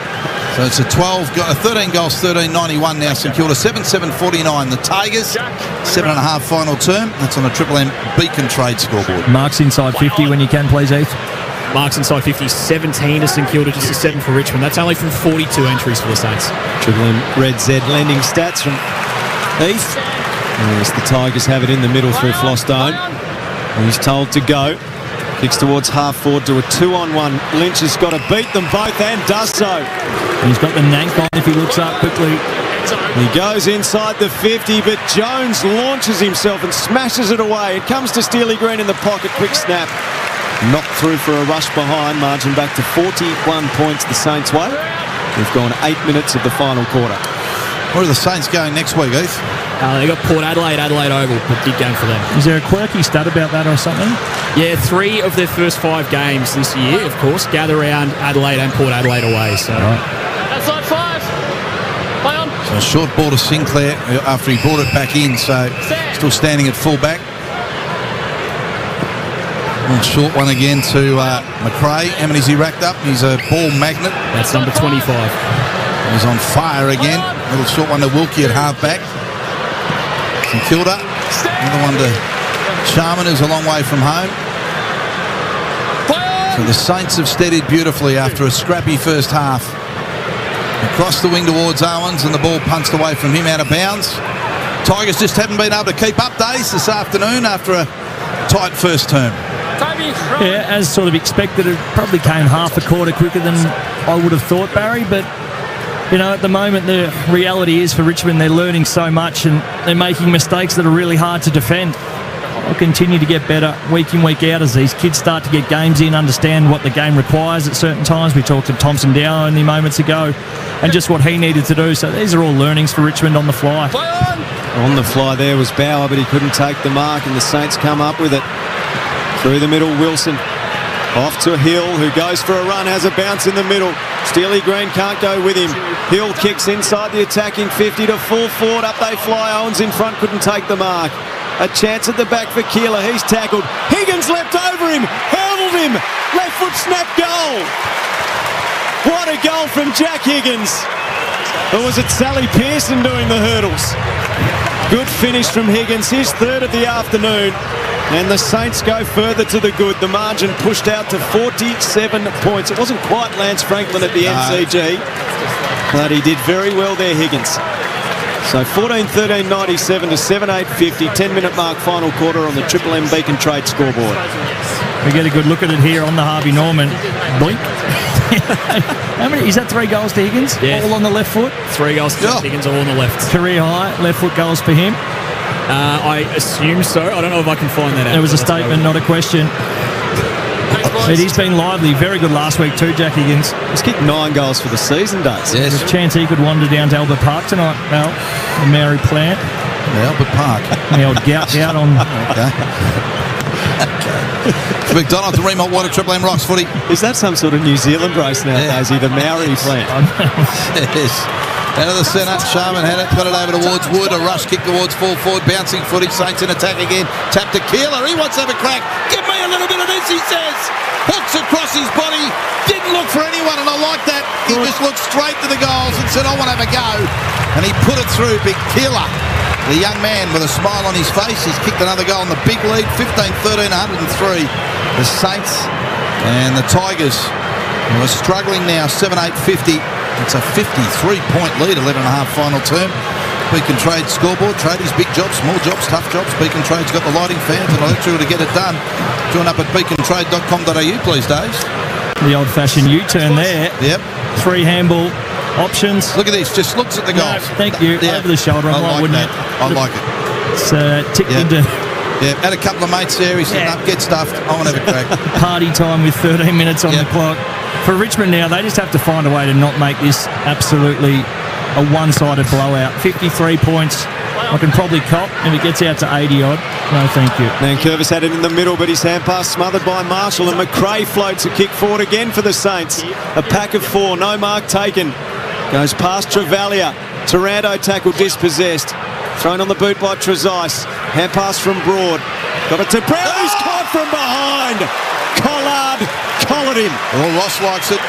So it's a 13 goals, 13.91 now. St Kilda 7-7-49. The Tigers 7.5 final term. That's on the Triple M Beacon Trade scoreboard. Marks inside 50 when you can, please, Heath. Marks inside 50, 17 to St Kilda, just a 7 for Richmond. That's only from 42 entries for the Saints. Triple M Red Z lending stats from Heath. Yes, the Tigers have it in the middle through Flostone. He's told to go. Kicks towards half forward to a 2-on-1. Lynch has got to beat them both and does so. He's got the nank on if he looks up quickly. He goes inside the 50, but Jones launches himself and smashes it away. It comes to Steely Green in the pocket. Quick snap. Knocked through for a rush behind. Margin back to 41 points the Saints' way. We've gone 8 minutes of the final quarter. Where are the Saints going next week, Heath? They got Port Adelaide, Adelaide Oval, but big game for them. Is there a quirky stat about that or something? Yeah, 3 of their first 5 games this year, of course, gather around Adelaide and Port Adelaide away. So. Outside 5. Play on. So a short ball to Sinclair after he brought it back in, so still standing at full back. And short one again to McRae. How many's he racked up? He's a ball magnet. That's number 25. He's on fire again. Little short one to Wilkie at half back. From Kilda. Another one to Sharman, who's a long way from home. So the Saints have steadied beautifully after a scrappy first half. Across the wing towards Owens, and the ball punched away from him out of bounds. Tigers just haven't been able to keep up days this afternoon after a tight first term. Yeah, as sort of expected, it probably came half a quarter quicker than I would have thought, Barry, but you know, at the moment the reality is for Richmond they're learning so much and they're making mistakes that are really hard to defend. They'll continue to get better week in, week out as these kids start to get games in, understand what the game requires at certain times. We talked to Thompson Dow only moments ago and just what he needed to do. So these are all learnings for Richmond on the fly. On the fly there was Bauer, but he couldn't take the mark, and the Saints come up with it. Through the middle, Wilson. Off to Hill, who goes for a run, has a bounce in the middle. Steely Green can't go with him. Hill kicks inside the attacking 50 to full forward. Up they fly. Owens in front, couldn't take the mark. A chance at the back for Keeler. He's tackled. Higgins leapt over him, hurdled him. Left foot snap goal. What a goal from Jack Higgins. Or was it Sally Pearson doing the hurdles? Good finish from Higgins, his third of the afternoon. And the Saints go further to the good. The margin pushed out to 47 points. It wasn't quite Lance Franklin at the MCG, but he did very well there, Higgins. So 14-13-97 to 7-8-50, 10-minute mark, final quarter on the Triple M Beacon Trade scoreboard. We get a good look at it here on the Harvey Norman. Blink. How many? Is that 3 goals to Higgins? Yeah. All on the left foot? 3 goals to Higgins, all on the left. Career high, left foot goals for him. I assume so. I don't know if I can find that out. There was a statement, not a question. But he's been lively. Very good last week too, Jack Higgins. He's kicked 9 goals for the season, Dave. Yes. There's a chance he could wander down to Albert Park tonight. Well, Mary Plant. Albert Park. The old gout on. Okay. McDonald to Remont Water, Triple M Rocks footy. Is that some sort of New Zealand race nowadays? The Maori Plant. Yes. Out of the centre, Sharman had it, got it over towards Wood, a rush kick towards full forward, bouncing footage, Saints in attack again, tap to Keeler, he wants to have a crack, give me a little bit of this, he says, hooks across his body, didn't look for anyone, and I like that, he just looked straight to the goals and said, I want to have a go, and he put it through, big Keeler, the young man with a smile on his face, he's kicked another goal in the big lead, 15-13, 103, the Saints and the Tigers, who are struggling now, 7-8-50, it's a 53-point lead, 11.5 final term. Beacon Trade scoreboard. Tradies, big jobs, small jobs, tough jobs. Beacon Trade's got the lighting fans and electrical to get it done. Join up at beacontrade.com.au, please, Dave. The old-fashioned U-turn there. Yep. 3 handball options. Look at this, just looks at the goals. No, thank you. Yeah. Over the shoulder. I like wouldn't that. it? I like it. It's ticked into... Yeah, had a couple of mates there. He said, no, get stuffed. I want to have a crack. Party time with 13 minutes on the clock. For Richmond now, they just have to find a way to not make this absolutely a one-sided blowout. 53 points. I can probably cop if it gets out to 80-odd. No, thank you. Nankervis had it in the middle, but his hand pass smothered by Marshall, and McRae floats a kick forward again for the Saints. A pack of 4, no mark taken. Goes past Travalia. Taranto tackle dispossessed. Thrown on the boot by Trezise. Hand pass from Broad. Got it to Brown. He's caught from behind. Collard collared him. Well, Ross likes it.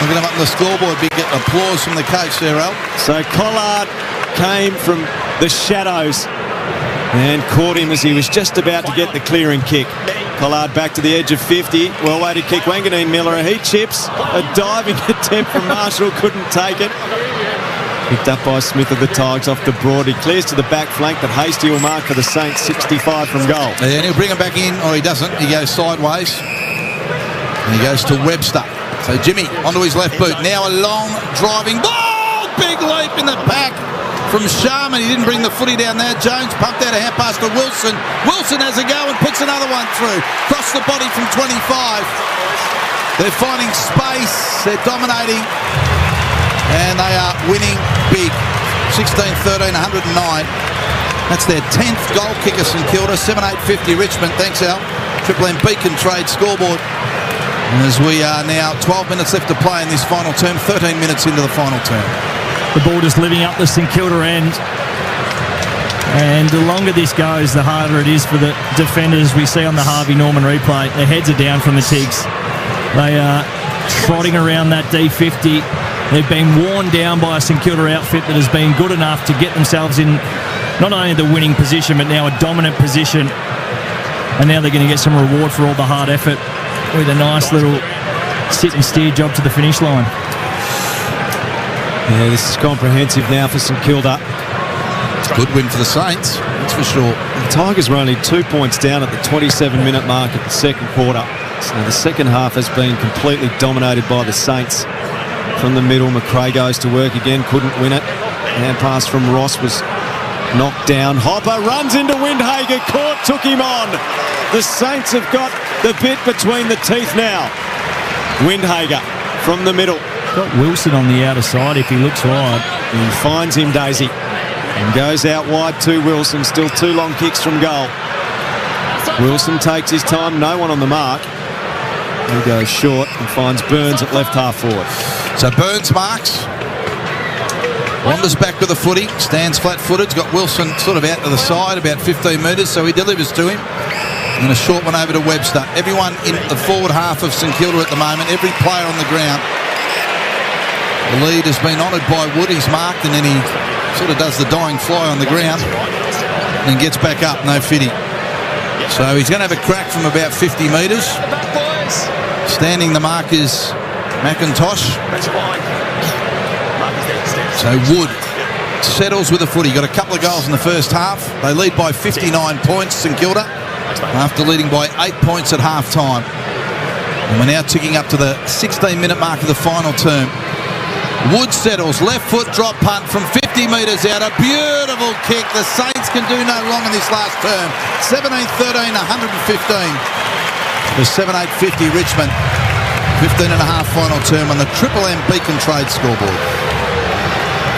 Looking him up on the scoreboard. Big applause from the coach there, Al. So Collard came from the shadows and caught him as he was just about to get the clearing kick. Collard back to the edge of 50. Well-weighted kick. Wanganeen Miller. He chips. A diving attempt from Marshall. Couldn't take it. Picked up by Smith of the Tigers off the Broad. He clears to the back flank, but Hasty will mark for the Saints, 65 from goal. And he'll bring him back in, or he doesn't. He goes sideways. And he goes to Webster. So Jimmy onto his left boot. Now a long driving ball. Big leap in the pack from Sharman. He didn't bring the footy down there. Jones pumped out a hand pass to Wilson. Wilson has a go and puts another one through. Cross the body from 25. They're finding space. They're dominating. And they are winning big. 16-13, 109. That's their 10th goal kicker, St Kilda. 7-8-50 Richmond. Thanks, Al. Triple M Beacon Trade scoreboard. As we are now 12 minutes left to play in this final term, 13 minutes into the final term. The ball just living up the St Kilda end. And the longer this goes, the harder it is for the defenders. We see on the Harvey Norman replay, their heads are down from the Tigs. They are trotting around that D50. They've been worn down by a St Kilda outfit that has been good enough to get themselves in not only the winning position, but now a dominant position. And now they're going to get some reward for all the hard effort with a nice little sit and steer job to the finish line. Yeah, this is comprehensive now for St Kilda. Good win for the Saints, that's for sure. The Tigers were only 2 points down at the 27-minute mark of the second quarter. So the second half has been completely dominated by the Saints. From the middle, McRae goes to work again, couldn't win it. Hand pass from Ross was knocked down. Hopper runs into Windhager, caught, took him on. The Saints have got the bit between the teeth now. Windhager from the middle. Got Wilson on the outer side if he looks wide. He finds him, Daisy. And goes out wide to Wilson. Still 2 long kicks from goal. Wilson takes his time. No one on the mark. He goes short and finds Burns at left half forward. So Burns marks. Wanders back with the footy. Stands flat-footed. He's got Wilson sort of out to the side, about 15 metres. So he delivers to him. And a short one over to Webster. Everyone in the forward half of St Kilda at the moment. Every player on the ground. The lead has been honoured by Wood. He's marked and then he sort of does the dying fly on the ground and gets back up, no fitty. So he's going to have a crack from about 50 metres. Standing the mark is McIntosh. So Wood settles with the footy. Got a couple of goals in the first half. They lead by 59 points, St Kilda, after leading by 8 points at half-time. And we're now ticking up to the 16-minute mark of the final term. Wood settles, left foot drop punt from 50 metres out. A beautiful kick. The Saints can do no wrong in this last term. 17-13, 115. The 7-8-50 Richmond. 15 and a half final term on the Triple M Beacon Trade scoreboard.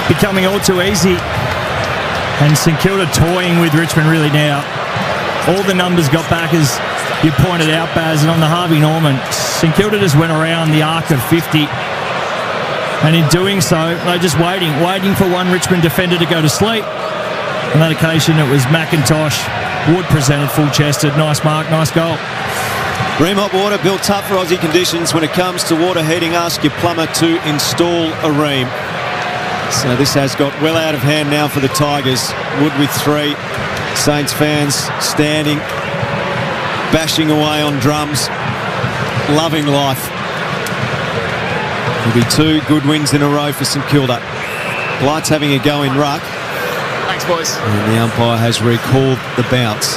Becoming all too easy. And St Kilda toying with Richmond really now. All the numbers got back, as you pointed out, Baz, and on the Harvey Norman, St Kilda just went around the arc of 50. And in doing so, they're just waiting for one Richmond defender to go to sleep. On that occasion, it was McIntosh. Wood presented full-chested. Nice mark, nice goal. Ream Hot Water, built tough for Aussie conditions. When it comes to water heating, ask your plumber to install a Ream. So this has got well out of hand now for the Tigers. Wood with 3. Saints fans standing, bashing away on drums, loving life. It'll be 2 good wins in a row for St Kilda. Blight's having a go in ruck. Thanks, boys. And the umpire has recalled the bounce.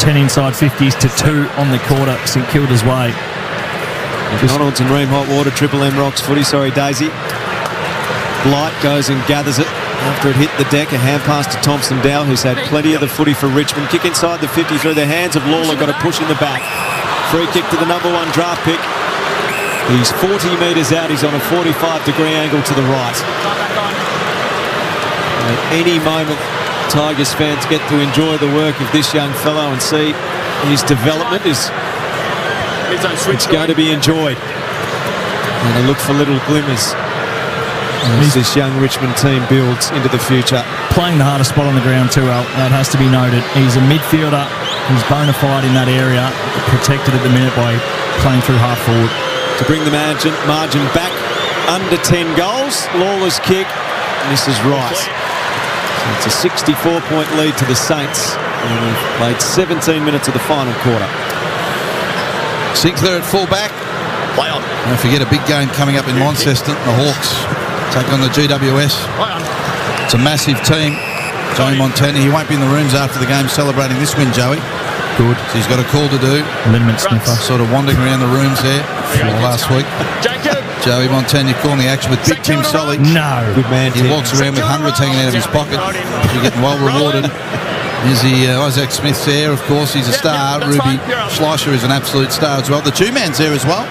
10 inside 50s to 2 on the quarter, St Kilda's way. McDonald's and Ream Hot Water, Triple M Rocks footy. Sorry, Daisy. Blight goes and gathers it after it hit the deck. A hand pass to Thompson Dow, who's had plenty of the footy for Richmond. Kick inside the 50 through the hands of Lawler. Got a push in the back. Free kick to the #1 draft pick. He's 40 metres out. He's on a 45-degree angle to the right. At any moment, Tigers fans get to enjoy the work of this young fellow and see his development. It's going to be enjoyed. And they look for little glimmers as this young Richmond team builds into the future. Playing the hardest spot on the ground too, Al. That has to be noted. He's a midfielder. He's bona fide in that area. Protected at the minute by playing through half forward. To bring the margin back under 10 goals. Lawler's kick. And this is right. So it's a 64-point lead to the Saints. And we've played 17 minutes of the final quarter. Sinclair at full-back. Play on. Don't forget a big game coming up in Launceston. The Hawks take on the GWS. Play on. It's a massive team. Joey Montana, he won't be in the rooms after the game celebrating this win, Joey. Good. So he's got a call to do. Liniment sniffer. Sort of wandering around the rooms there last week. Jacob. Joey Montana calling the action with Big Tim Solly. No. Good man, He walks around with hundreds hanging out of his pocket. He's getting well rewarded. Is the Isaac Smith's there, of course. He's a star. Ruby Schleicher is an absolute star as well. The two-man's there as well.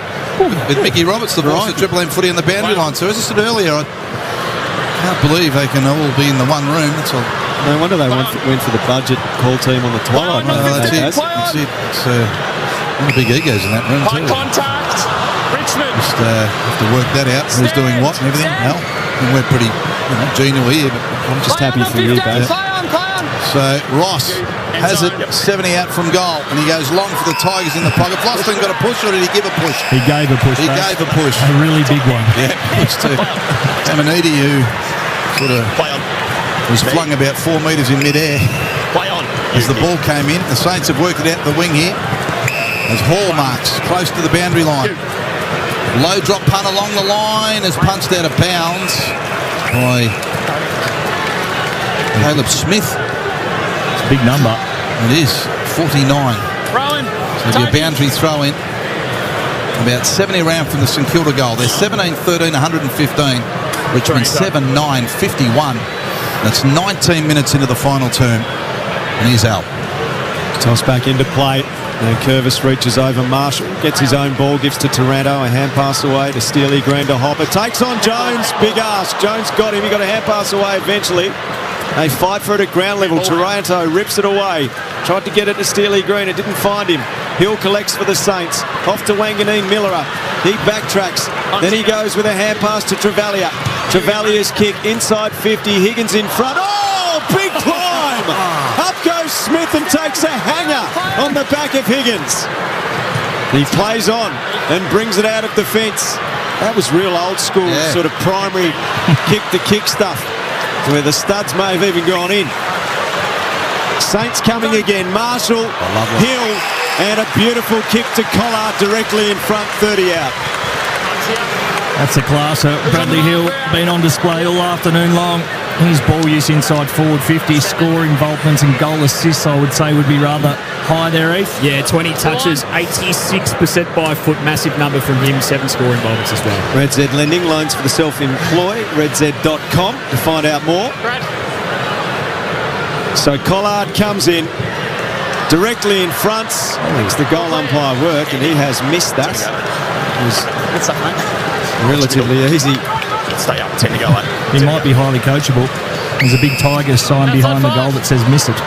With Mickey Roberts, the boss of Triple M footy on the boundary line. So as I said earlier, can't believe they can all be in the one room. That's all. No wonder they went for the budget call team on the twilight. That's it. That's it. It's one of the big egos in that room too. Contact. Richmond. Just have to work that out. Who's doing what and everything. Well, and we're pretty genial here, but I'm just happy for you, Dave. So Ross has it 70 out from goal, and he goes long for the Tigers in the pocket. Floston got a push, or did he give a push? He gave a push. He gave a push. A really big one. Yeah, push to Amanidi, who sort of was flung about 4 metres in midair. As the ball came in, the Saints have worked it out the wing here. As Hall marks close to the boundary line. Low drop punt along the line is punched out of bounds by Caleb Smith. It's a big number. It is, 49. Throw-in. So it'll be a boundary throw-in. About 70 around from the St Kilda goal. They're 17-13, 115. Richmond 7-9, 51. That's 19 minutes into the final term. And here's Al. Toss back into play. Now Curvis reaches over Marshall, gets his own ball, gives to Taranto, a hand pass away to Steely Green to Hopper, takes on Jones, big ask, Jones got him, he got a hand pass away eventually. They fight for it at ground level, Taranto rips it away, tried to get it to Steely Green, it didn't find him. Hill collects for the Saints, off to Wanganeen Millerer, he backtracks, then he goes with a hand pass to Travalia. Travalia's kick inside 50, Higgins in front, oh, big climb! Up goes Smith and takes a hanger on the back of Higgins. He plays on and brings it out of defence. That was real old school sort of primary kick-to-kick stuff where the studs may have even gone in. Saints coming again. Marshall, Hill, and a beautiful kick to Collard directly in front, 30 out. That's a classer. Bradley Hill been on display all afternoon long. His ball use inside forward 50, score involvements and goal assists, I would say, would be rather high there, Heath. Yeah, 20 touches, 86% by foot, massive number from him, 7 score involvements as well. Red Z Lending, loans for the self-employed, redz.com to find out more. So Collard comes in directly in front. Thinks the goal umpire work, and he has missed that. It was relatively easy. Stay up, 10 to go. He might be highly coachable. There's a big Tigers sign behind the goal that says miss it.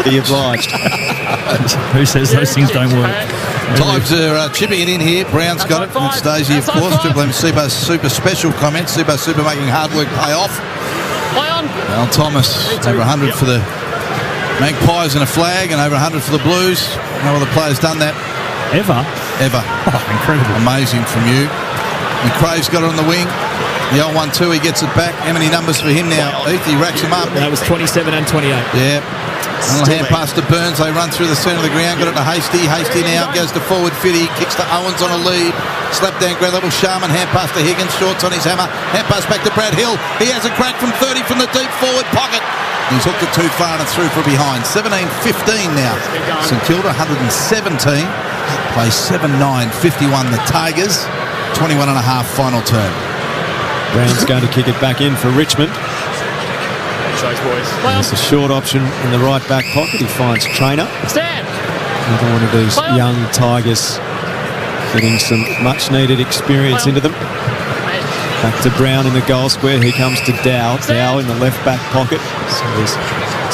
Be obliged. Who says those things don't work? Tigers are chipping it in here. Brown's got it. And Stacey, of course. Triple M Super special comments. Super making hard work pay off. Al Thomas, over 100 for the Magpies and a flag, and over 100 for the Blues. No other player's done that. Ever? Oh, incredible. Amazing from you. McRae's got it on the wing. The old 1-2, he gets it back. How many numbers for him now? He racks him up. That was 27 and 28. Yeah. Little hand pass to Burns. They run through the centre of the ground. Got it to Hasty. Hasty now goes to forward 50. Kicks to Owens on a lead. Slap down ground level. Sharman. Hand pass to Higgins. Shorts on his hammer. Hand pass back to Brad Hill. He has a crack from 30 from the deep forward pocket. He's hooked it too far and through from behind. 17-15 now. St Kilda 117. Play 7-9, 51 the Tigers. 21 and a half final term. Brown's going to kick it back in for Richmond. There's a short option in the right back pocket. He finds Trainer. Another one of these young Tigers getting some much needed experience into them. Back to Brown in the goal square. Here comes to Dow. Dow in the left back pocket. So these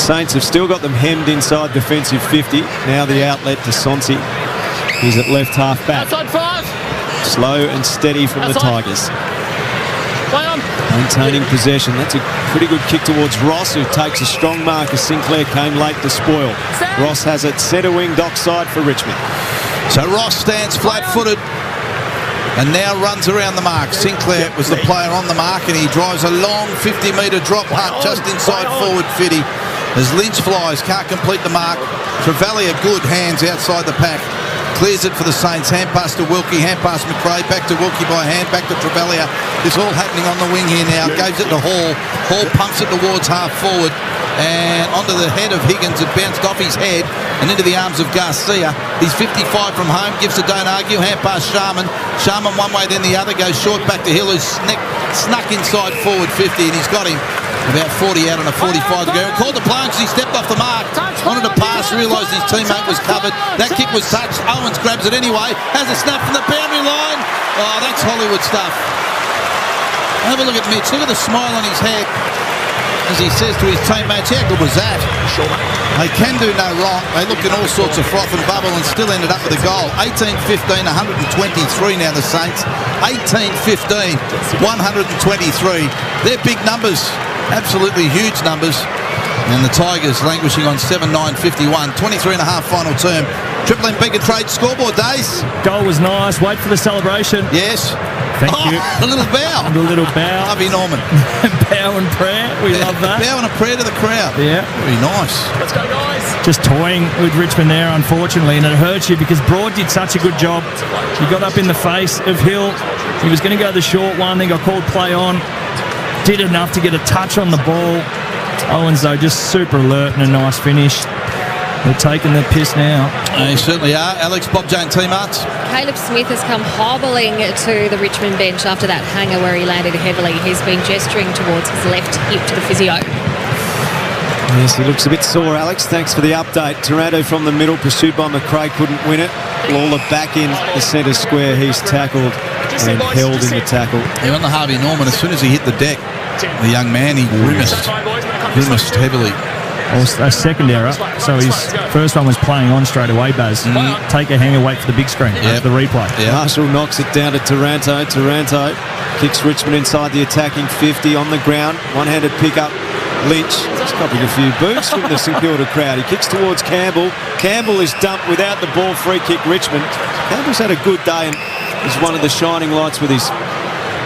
Saints have still got them hemmed inside defensive 50. Now the outlet to Sonsi. He's at left half back. Slow and steady from the Tigers. Maintaining possession. That's a pretty good kick towards Ross, who takes a strong mark as Sinclair came late to spoil. Ross has it centre wing dockside for Richmond. So Ross stands flat-footed and now runs around the mark. Sinclair was the player on the mark, and he drives a long 50-metre drop punt just inside forward 50. As Lynch flies, can't complete the mark. Travalia good, hands outside the pack. Clears it for the Saints. Hand pass to Wilkie. Hand pass McRae. Back to Wilkie by hand. Back to Travalia. This all happening on the wing here now. Gives it to Hall. Hall pumps it towards half forward. And onto the head of Higgins. It bounced off his head and into the arms of Garcia. He's 55 from home. Gives to Don't Argue. Hand pass Sharman. Sharman one way then the other. Goes short back to Hill, who's snuck inside forward 50. And he's got him. About 40 out on a 45 to go. Called the play because he stepped off the mark. Wanted to pass, realised his teammate was covered. That kick was touched. Owens grabs it anyway. Has a snap from the boundary line. Oh, that's Hollywood stuff. Have a look at Mitch. Look at the smile on his head as he says to his teammates, how good was that? They can do no wrong. They looked in all sorts of froth and bubble and still ended up with a goal. 18-15, 123 now the Saints. 18-15, 123. They're big numbers. Absolutely huge numbers. And the Tigers languishing on 7-9-51. 23 and a half final term. Triple M Beacon Trade scoreboard days. Goal was nice. Wait for the celebration. Yes. Thank you. The little bow. The little bow. Harvey Norman. Bow and prayer. We love that. Bow and a prayer to the crowd. Yeah. Very nice. Let's go, guys. Just toying with Richmond there, unfortunately, and it hurts you because Broad did such a good job. He got up in the face of Hill. He was going to go the short one, then got called play on. Did enough to get a touch on the ball. Owens, though, just super alert and a nice finish. They're taking the piss now. They certainly are. Alex, Bob Jane T-Marts. Caleb Smith has come hobbling to the Richmond bench after that hanger where he landed heavily. He's been gesturing towards his left hip to the physio. Yes, he looks a bit sore, Alex. Thanks for the update. Taranto from the middle, pursued by McRae, couldn't win it. Lawler back in the centre square. He's tackled and held in the tackle. On the Harvey Norman, as soon as he hit the deck, the young man, he grimaced heavily. A second error. So his first one was playing on straight away, Baz. Take a hanger, wait for the big screen. That's the replay. Marshall knocks it down to Taranto. Taranto kicks Richmond inside the attacking 50 on the ground. One-handed pick-up. Lynch has copied a few boots from the St Kilda crowd. He kicks towards Campbell. Campbell is dumped without the ball. Free kick Richmond. Campbell's had a good day and is one of the shining lights with his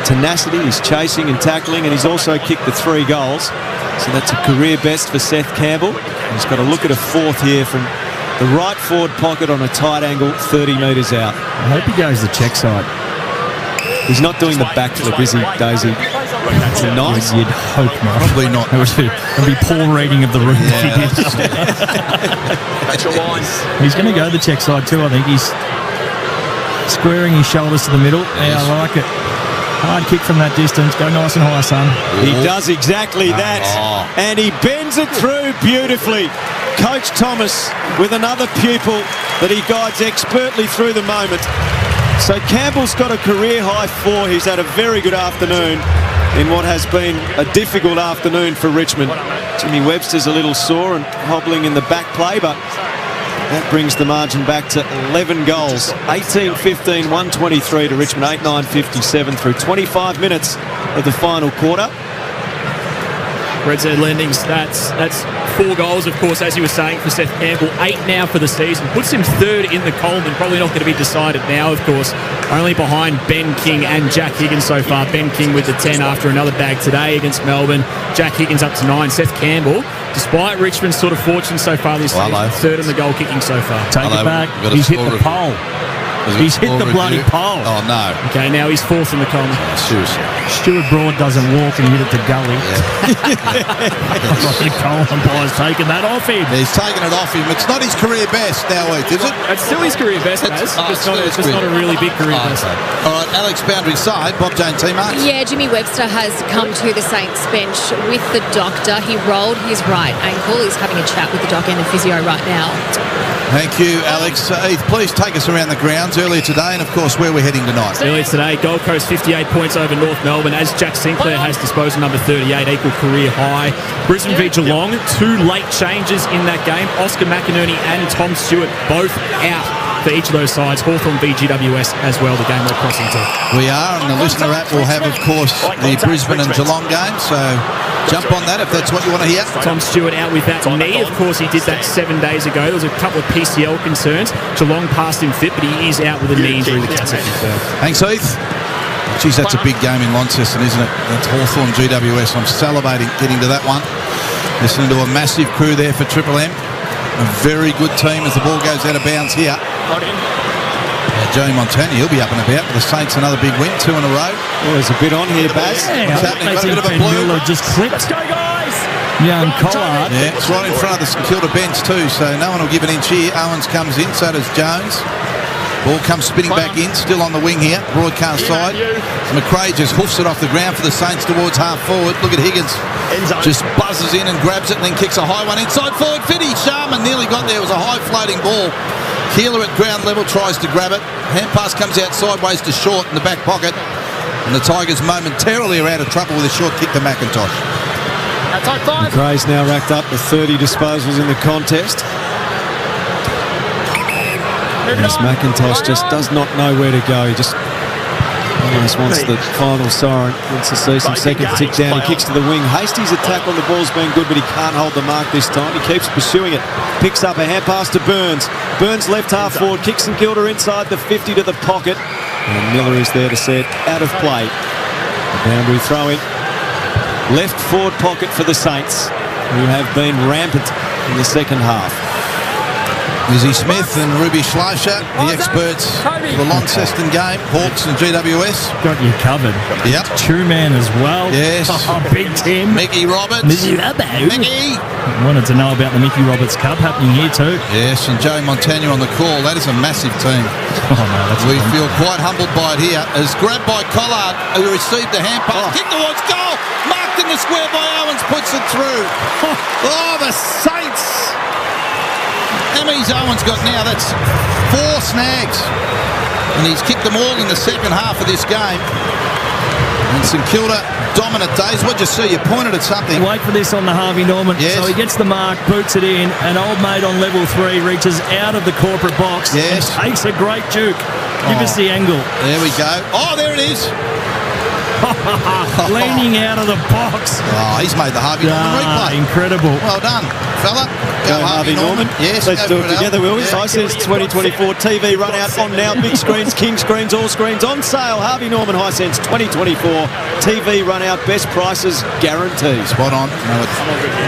tenacity, his chasing and tackling, and he's also kicked the 3 goals. So that's a career best for Seth Campbell. He's got a look at a fourth here from the right forward pocket on a tight angle, 30 metres out. I hope he goes the check side. He's not doing the backflip, is he, Daisy? Is it nice? You'd hope not. Probably not. It would be poor reading of the room if he did. He's going to go the check side too, I think. He's squaring his shoulders to the middle. Yeah, I like it. Hard kick from that distance. Go nice and high, son. He does exactly that. And he bends it through beautifully. Coach Thomas with another pupil that he guides expertly through the moment. So Campbell's got a career high 4. He's had a very good afternoon in what has been a difficult afternoon for Richmond. Jimmy Webster's a little sore and hobbling in the back play, but that brings the margin back to 11 goals. 18-15, 123 to Richmond, 8-9-57 through 25 minutes of the final quarter. Red Z Lending's that's 4 goals, of course, as you were saying, for Seth Campbell. 8 now for the season. Puts him 3rd in the Coleman. Probably not going to be decided now, of course. Only behind Ben King and Jack Higgins so far. Ben King with the 10 after another bag today against Melbourne. Jack Higgins up to 9. Seth Campbell, despite Richmond's sort of fortune so far this season, 3rd in the goal kicking so far. Take it back. He's hit the pole. He's hit the bloody pole. Oh, no. Okay, now he's 4th in the Coleman. Seriously. Stuart Broad doesn't walk and hit it to gully. The Coleman umpire's taken that off him. He's taken it off him. It's not his career best now, is it? It's still his career best, Baz. It's not a really big career best. All right, Alex, boundary side. Bob Jane T-Marks. Yeah, Jimmy Webster has come to the Saints bench with the doctor. He rolled his right ankle. He's having a chat with the doc and the physio right now. Thank you, Alex. Heath, please take us around the grounds earlier today and, of course, where we're heading tonight. Earlier today, Gold Coast 58 points over North Melbourne as Jack Sinclair has disposed of number 38, equal career high. Brisbane v Geelong, 2 late changes in that game. Oscar McInerney and Tom Stewart both out for each of those sides. Hawthorn v GWS as well, the game we're crossing to. We are, and the listener app will have, of course, the Brisbane and Geelong game, so jump on that if that's what you want to hear. Tom Stewart out with that knee. Of course, he did that 7 days ago. There was a couple of PCL concerns. Geelong passed him fit, but he is out with a knee injury. Thanks, Heath. Geez, that's a big game in Launceston, isn't it? That's Hawthorn GWS. I'm salivating getting to that one. Listening to a massive crew there for Triple M. A very good team as the ball goes out of bounds here. Joey Montana, he'll be up and about with the Saints, another big win, 2 in a row. Well, there's a bit on here, Baz. What's happening? Got a bit of a blue. Just clipped. Let's go, guys! Young Collard. Yeah, it's right in front of the St Kilda bench too, so no one will give an inch here. Owens comes in, so does Jones. Ball comes spinning back in, still on the wing here, broadcast side. McRae just hoofs it off the ground for the Saints towards half forward. Look at Higgins, just buzzes in and grabs it and then kicks a high one inside forward. Fitty Sharman nearly got there. It was a high floating ball. Keeler at ground level tries to grab it. Hand pass comes out sideways to Short in the back pocket. And the Tigers momentarily are out of trouble with a short kick to McIntosh. McRae's now racked up the 30 disposals in the contest. As McIntosh just does not know where to go. He just almost wants the final siren. Wants to see some second tick down. He kicks to the wing. Hasty's attack on the ball's been good, but he can't hold the mark this time. He keeps pursuing it. Picks up a hand pass to Burns. Burns left half forward. Kicks St Kilda inside the 50 to the pocket. And Miller is there to set out of play. The boundary throw in. Left forward pocket for the Saints, who have been rampant in the second half. Izzy Smith and Ruby Schleicher, the experts for the Launceston game, Hawks and GWS. Got you covered. Yep. True man as well. Yes. Oh, Big Tim. Mickey Roberts. Mickey. Wanted to know about the Mickey Roberts Cup happening here too. Yes, and Joe Montagna on the call. That is a massive team. Oh, no, we feel quite humbled by it here. As grabbed by Collard, who received the hand pass. Kick towards goal. Marked in the square by Owens, puts it through. Oh, the Saints. How many's Owens got now? That's 4 snags. And he's kicked them all in the second half of this game. And St Kilda, dominant days. What'd you see? You pointed at something. Wait for this on the Harvey Norman. Yes. So he gets the mark, boots it in, and old mate on level 3 reaches out of the corporate box. Yes. And takes a great juke. Give us the angle. There we go. Oh, there it is. Leaning out of the box. Oh, he's made the Harvey Norman replay. Incredible. Well done, fella. Go Harvey Norman. Yes, let's do it together, will we? Yeah. Hisense 2024 TV run out on now. Big screens, king screens, all screens on sale. Harvey Norman Hisense 2024 TV run out. Best prices guaranteed. Spot on. No,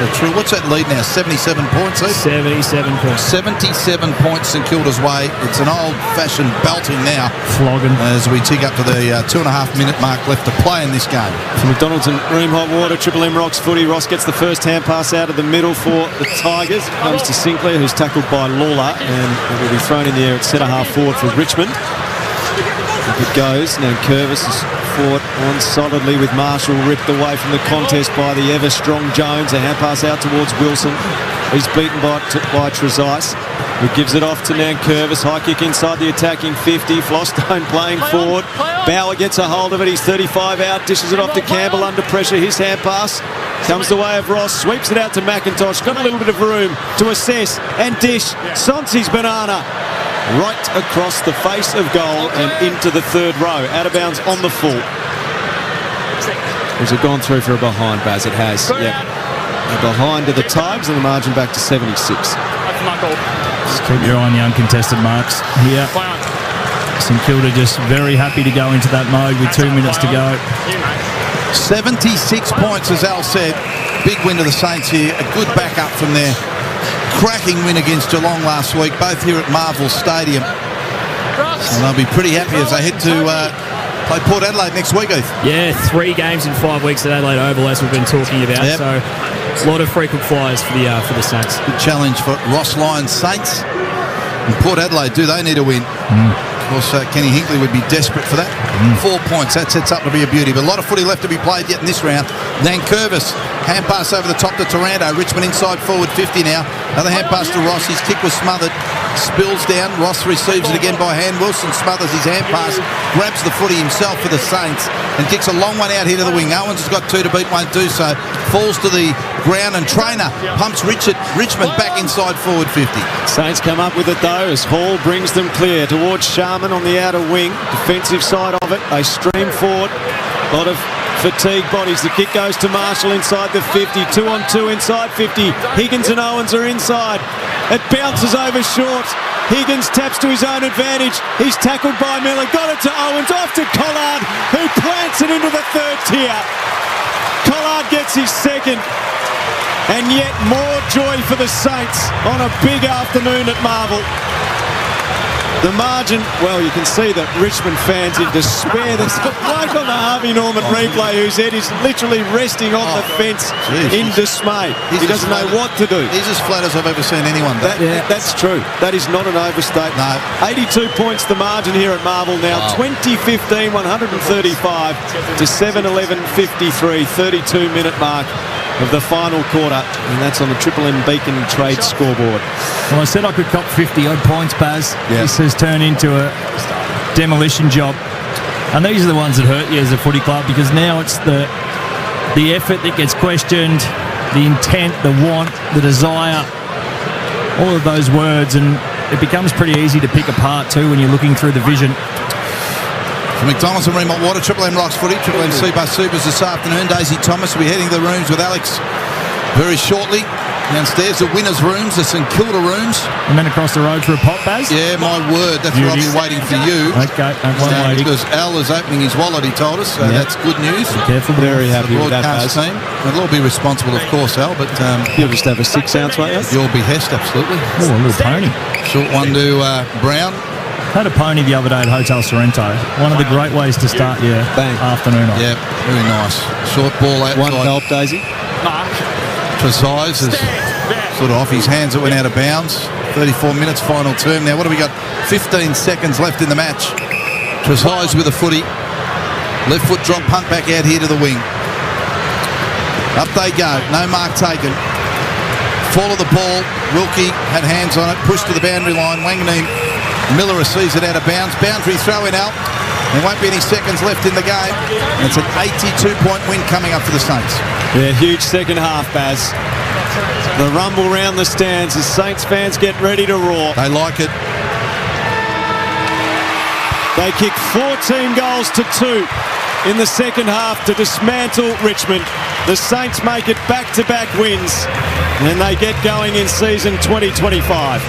it's true. What's that lead now? 77 points. 77 points. 77 points St Kilda's way. It's an old-fashioned belting now. Flogging. As we tick up to the 2.5-minute mark left to play in this game. For McDonald's and Room Hot Water, Triple M Rocks footy. Ross gets the first hand pass out of the middle for the Tigers. Comes to Sinclair, who's tackled by Lawler, and it will be thrown in the air at centre half forward for Richmond. Up it goes. Now Curvis is fought on solidly with Marshall ripped away from the contest by the ever-strong Jones. A hand pass out towards Wilson. He's beaten by Trezise, who gives it off to Nankervis. High kick inside the attacking 50. Flostone playing forward. Bauer gets a hold of it. He's 35 out. Dishes it off to Campbell under pressure. His hand pass comes the way of Ross. Sweeps it out to McIntosh. Got a little bit of room to assess and dish. Sonsi's banana right across the face of goal and into the third row. Out of bounds on the full. Has it gone through for a behind, Baz? It has. Yep. Behind to the Tigers and the margin back to 76. Just keep your eye on the uncontested marks here. St Kilda just very happy to go into that mode with 2 minutes to go. 76 points, as Al said. Big win to the Saints here. A good backup from their cracking win against Geelong last week, both here at Marvel Stadium. And they'll be pretty happy as they head to play Port Adelaide next week, Heath. Yeah, 3 games in 5 weeks at Adelaide Oval, as we've been talking about. Yep. So a lot of frequent flyers for the Saints. Good challenge for Ross Lyons Saints. And Port Adelaide, do they need a win? Of course, Kenny Hinkley would be desperate for that. 4 points, that sets up to be a beauty. But a lot of footy left to be played yet in this round. Nankervis, hand pass over the top to Taranto. Richmond inside forward 50 now. Another hand pass to Ross. His kick was smothered. Spills down. Ross receives it again by hand. Wilson smothers his hand pass. Grabs the footy himself for the Saints. And kicks a long one out here to the wing. Owens has got 2 to beat, won't do so. Falls to the ground and Trainer pumps Richmond back inside forward 50. Saints come up with it though as Hall brings them clear towards Sharman on the outer wing. Defensive side of it. They stream forward. A lot of fatigued bodies. The kick goes to Marshall inside the 50. 2 on 2 inside 50. Higgins and Owens are inside. It bounces over short. Higgins taps to his own advantage. He's tackled by Miller. Got it to Owens. Off to Collard, who plants it into the third tier. Collard gets his second. And yet more joy for the Saints on a big afternoon at Marvel. The margin, well, you can see that Richmond fans in despair. There's a bloke on the Harvey Norman replay whose head is literally resting on the fence in dismay. He doesn't know what to do. He's as flat as I've ever seen anyone. That's true. That is not an overstatement. No. 82 points the margin here at Marvel now. 20-15, 135 to 7-11, 53, 32-minute mark of the final quarter, and that's on the Triple M Beacon Trade scoreboard. Well, I said I could cop 50-odd points, Baz. Yeah. This has turned into a demolition job. And these are the ones that hurt you as a footy club, because now it's the effort that gets questioned, the intent, the want, the desire, all of those words, and it becomes pretty easy to pick apart too when you're looking through the vision. From McDonald's and Remont Water, Triple M Rocks Footy, Triple M C-Bus Supers this afternoon. Daisy Thomas will be heading to the rooms with Alex very shortly. Downstairs, the winners' rooms, the St Kilda rooms. And then across the road for a pop, Baz? Yeah, my word, that's where I'll be waiting for you. Okay, waiting. Because Al is opening his wallet, he told us, so that's good news. Be careful. Very happy with that, Baz. Team. They'll all be responsible, of course, Al, but... you'll just have a 6-ounce, won't you? You'll be hessed, absolutely. Oh, a little pony. Short one to Brown. Had a pony the other day at Hotel Sorrento. One of the great ways to start your afternoon off. Yeah, very nice. Short ball outside. One help, Daisy. Precise is sort of off his hands. It went out of bounds. 34 minutes, final term now. What have we got? 15 seconds left in the match. Precise with a footy. Left foot drop, punt back out here to the wing. Up they go. No mark taken. Fall of the ball. Wilkie had hands on it. Pushed to the boundary line. Wanganeen Miller receives it out of bounds. Boundary throw in out. There won't be any seconds left in the game. And it's an 82-point win coming up for the Saints. Yeah, huge second half, Baz. The rumble round the stands as Saints fans get ready to roar. They like it. They kick 14 goals to 2 in the second half to dismantle Richmond. The Saints make it back-to-back wins, and they get going in season 2025.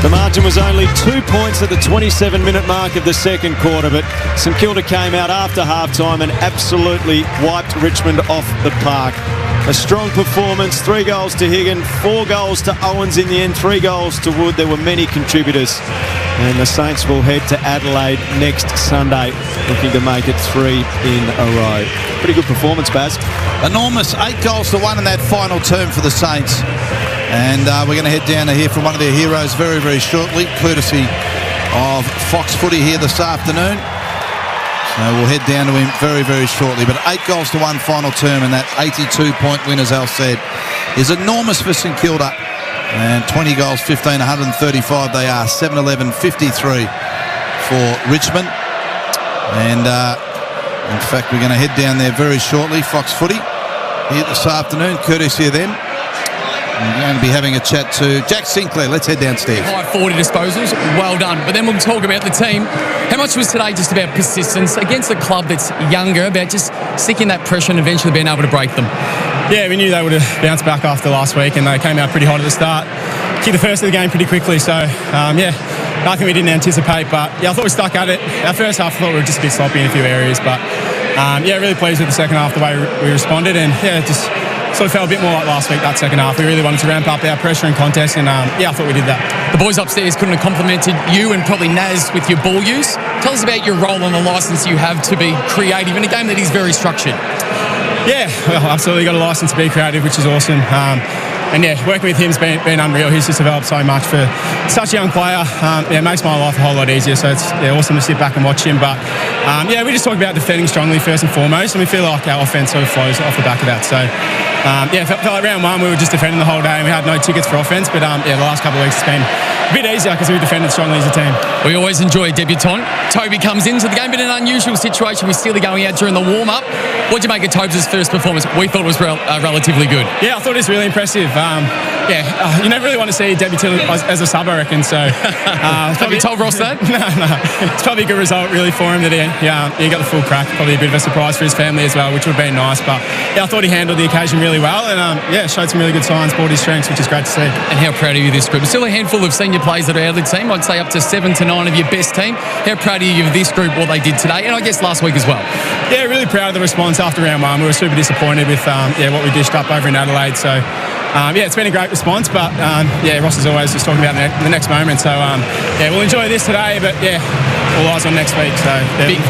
The margin was only 2 points at the 27-minute mark of the second quarter, but St Kilda came out after half-time and absolutely wiped Richmond off the park. A strong performance, 3 goals to Higgin, 4 goals to Owens in the end, 3 goals to Wood. There were many contributors. And the Saints will head to Adelaide next Sunday, looking to make it 3 in a row. Pretty good performance, Baz. Enormous, 8 goals to 1 in that final term for the Saints. And we're going to head down to hear from one of their heroes very, very shortly, courtesy of Fox Footy here this afternoon. So we'll head down to him very, very shortly. But 8 goals to 1 final term, and that 82-point win, as Al said, is enormous for St Kilda. And 20 goals, 15, 135 they are, 7-11, 53 for Richmond. And in fact, we're going to head down there very shortly, Fox Footy, here this afternoon, courtesy of them. We're going to be having a chat to Jack Sinclair. Let's head downstairs. High 40 disposals, well done. But then we'll talk about the team. How much was today just about persistence against a club that's younger, about just sticking that pressure and eventually being able to break them? Yeah, we knew they would have bounced back after last week, and they came out pretty hot at the start. Kicked the first of the game pretty quickly, so nothing we didn't anticipate. But yeah, I thought we stuck at it. Our first half, I thought we were just a bit sloppy in a few areas, but really pleased with the second half, the way we responded, and just sort of felt a bit more like last week, that second half. We really wanted to ramp up our pressure and contest, and I thought we did that. The boys upstairs couldn't have complimented you and probably Naz with your ball use. Tell us about your role and the licence you have to be creative in a game that is very structured. Yeah, well, absolutely got a licence to be creative, which is awesome. And working with him's been unreal. He's just developed so much for such a young player. It makes my life a whole lot easier. So it's awesome to sit back and watch him. But we just talk about defending strongly first and foremost, and we feel like our offense sort of flows off the back of that. So felt like round one we were just defending the whole day, and we had no tickets for offense. But the last couple of weeks it's been a bit easier because we defended strongly as a team. We always enjoy a debutant. Toby comes into the game, but in an unusual situation with Steely going out during the warm-up. What did you make of Tobes' first performance? We thought it was relatively good. Yeah, I thought it was really impressive. You never really want to see a debutant as a sub, I reckon. So, have you told Ross that? No. It's probably a good result, really, for him that he got the full crack. Probably a bit of a surprise for his family as well, which would have been nice. But I thought he handled the occasion really well, and showed some really good signs, brought his strengths, which is great to see. And how proud are you of this group? There's still a handful of senior players that are out of the team. I'd say up to 7 to 9 of your best team. How proud are you of this group, what they did today, and I guess last week as well? Yeah, really proud of the response after round one. We were super disappointed with what we dished up over in Adelaide. So, it's been a great response. But Ross is always just talking about the next moment. So we'll enjoy this today. But all eyes on next week. So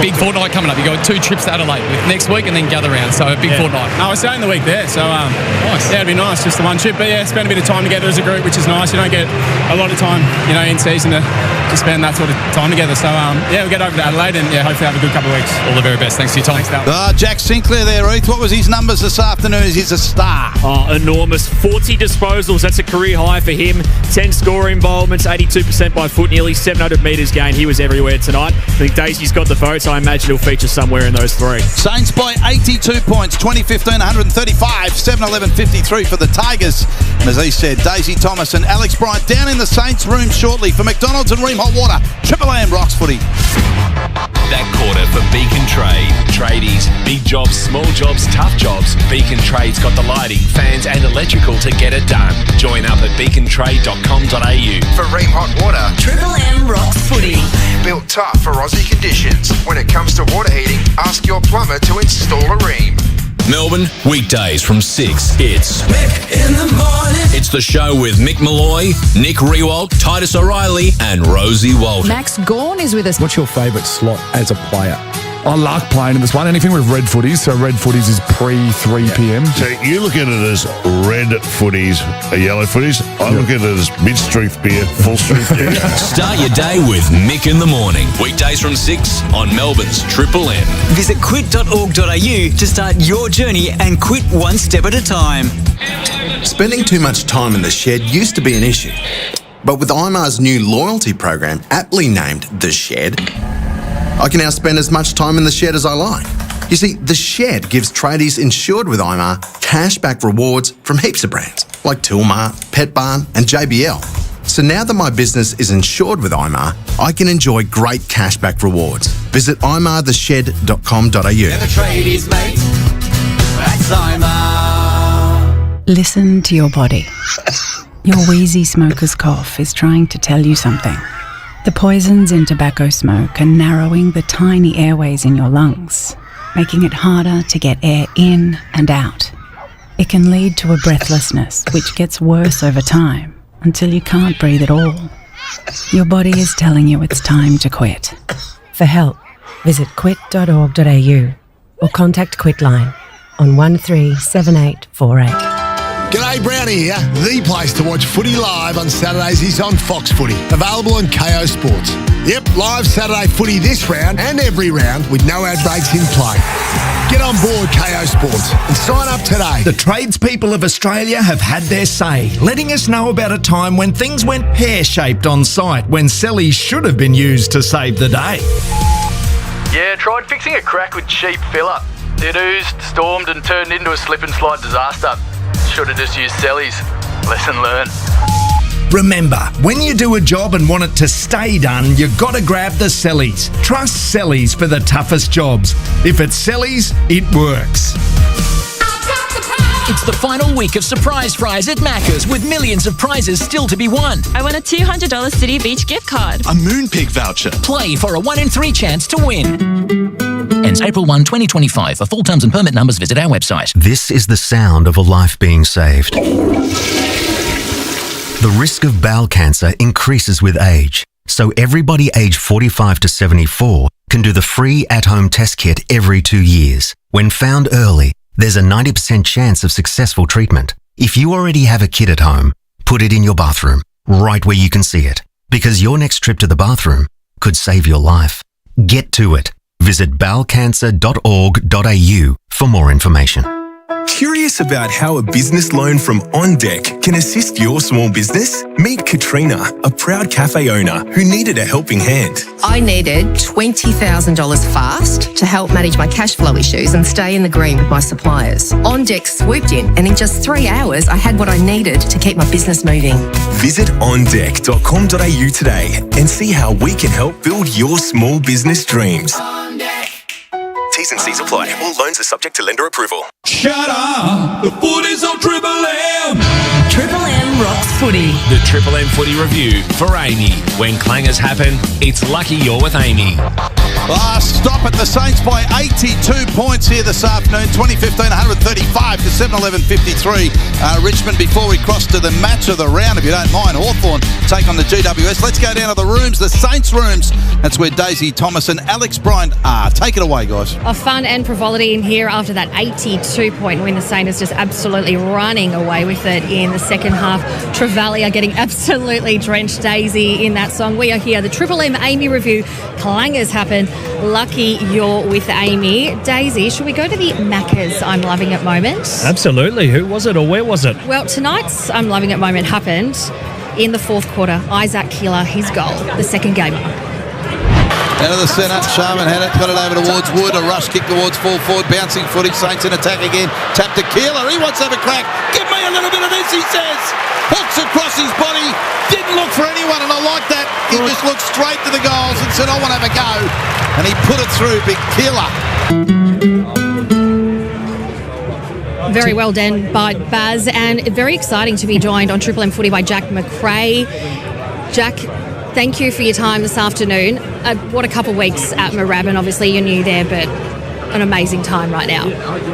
big fortnight coming up. You got 2 trips to Adelaide next week and then gather round. So a big fortnight. No, we're staying the week there. So nice. It'd be nice, just the one trip. But spend a bit of time together as a group, which is nice. You don't get a lot of time, in season to spend that sort of time together. So we'll get over to Adelaide and hopefully have a good couple of weeks. All the very best. Thanks for your time. Thanks, Jack Sinclair there, Ruth. What was his numbers this afternoon? He's a star. Oh, enormous. 40 disposals. That's a career high for him. 10 score involvements, 82% by foot, nearly 700 metres gained. He was everywhere tonight. I think Daisy's got the votes. I imagine he'll feature somewhere in those 3. Saints by 82 points, 2015 135, 7-11 53 for the Tigers. And as he said, Daisy Thomas and Alex Bryant down in the Saints room shortly. For McDonald's and Ream Hot Water, Triple M Rocks Footy. That quarter for Beacon Trade. Tradies, big jobs, small jobs, tough jobs. Beacon Trade's got the lighting, fans and electrical to get it done. Join up at beacontrade.com.au. For Ream Hot Water, Triple M Rocks Footy. Built tough for Aussie conditions. When it comes to water heating, ask your plumber to install a Ream. Melbourne, weekdays from 6. It's Mick in the morning. It's the show with Mick Malloy, Nick Rewalt, Titus O'Reilly and Rosie Walton. Max Gawn is with us. What's your favourite slot as a player? I like playing in this one. Anything with red footies. So red footies is pre-3 p.m. So you look at it as red footies, yellow footies. I look at it as mid-strength beer, full-strength beer. Start your day with Mick in the morning. Weekdays from 6 on Melbourne's Triple M. Visit quit.org.au to start your journey and quit one step at a time. Spending too much time in the shed used to be an issue. But with IMAR's new loyalty program, aptly named The Shed, I can now spend as much time in the shed as I like. You see, The Shed gives tradies insured with IMAR cashback rewards from heaps of brands, like Tilmar, Pet Barn and JBL. So now that my business is insured with IMAR, I can enjoy great cashback rewards. Visit imartheshed.com.au. The tradies, mate. That's IMAR. Listen to your body. Your wheezy smoker's cough is trying to tell you something. The poisons in tobacco smoke are narrowing the tiny airways in your lungs, making it harder to get air in and out. It can lead to a breathlessness which gets worse over time until you can't breathe at all. Your body is telling you it's time to quit. For help, visit quit.org.au or contact Quitline on 137848. G'day, Brownie here. The place to watch footy live on Saturdays is on Fox Footy, available on KO Sports. Yep, live Saturday footy this round and every round with no ad breaks in play. Get on board KO Sports and sign up today. The tradespeople of Australia have had their say, letting us know about a time when things went pear-shaped on site, when sellies should have been used to save the day. Yeah, tried fixing a crack with cheap filler. It oozed, stormed and turned into a slip and slide disaster. Should have just used sellies. Lesson learned. Remember, when you do a job and want it to stay done, you've got to grab the sellies. Trust sellies for the toughest jobs. If it's sellies, it works. It's the final week of Surprise Fries at Macca's with millions of prizes still to be won. I won a $200 City Beach gift card. A Moonpig voucher. Play for a 1 in 3 chance to win. Ends April 1, 2025. For full terms and permit numbers, visit our website. This is the sound of a life being saved. The risk of bowel cancer increases with age, so everybody aged 45 to 74 can do the free at-home test kit every 2 years. When found early, there's a 90% chance of successful treatment. If you already have a kit at home, put it in your bathroom, right where you can see it, because your next trip to the bathroom could save your life. Get to it. Visit bowelcancer.org.au for more information. Curious about how a business loan from On Deck can assist your small business? Meet Katrina, a proud cafe owner who needed a helping hand. I needed $20,000 fast to help manage my cash flow issues and stay in the green with my suppliers. On Deck swooped in, and in just 3 hours, I had what I needed to keep my business moving. Visit ondeck.com.au today and see how we can help build your small business dreams. T's and C's apply. All loans are subject to lender approval. Shut up! The footy's on Triple M! Triple M Rocks Footy. The Triple M Footy Review for Amy. When clangers happen, it's lucky you're with Amy. Stop at the Saints by 82 points here this afternoon. 2015, 135 to 7-11-53. Richmond before we cross to the match of the round, if you don't mind. Hawthorn take on the GWS. Let's go down to the rooms, the Saints rooms. That's where Daisy Thomas and Alex Bryant are. Take it away, guys. Fun and frivolity in here after that 82-point win. The Saints just absolutely running away with it in the second half. Travalia getting absolutely drenched, Daisy, in that song. We are here. The Triple M Amy review. Clangers happen. Lucky you're with Amy. Daisy, should we go to the Maccas I'm Loving It moment? Absolutely. Who was it or where was it? Well, tonight's I'm Loving It moment happened in the fourth quarter. Isaac Kilda, his goal, the second gamer. Out of the centre, Sharman had it, got it over towards Wood, a rush kick towards full forward, bouncing footy, Saints in attack again, tap to Keeler, he wants to have a crack, give me a little bit of this, he says, hooks across his body, didn't look for anyone, and I like that, he just looked straight to the goals and said, I want to have a go, and he put it through, big Keeler. Very well done by Baz, and very exciting to be joined on Triple M Footy by Jack McRae. Jack, thank you for your time this afternoon. What a couple of weeks at Moorabbin. Obviously, you're new there, but an amazing time right now.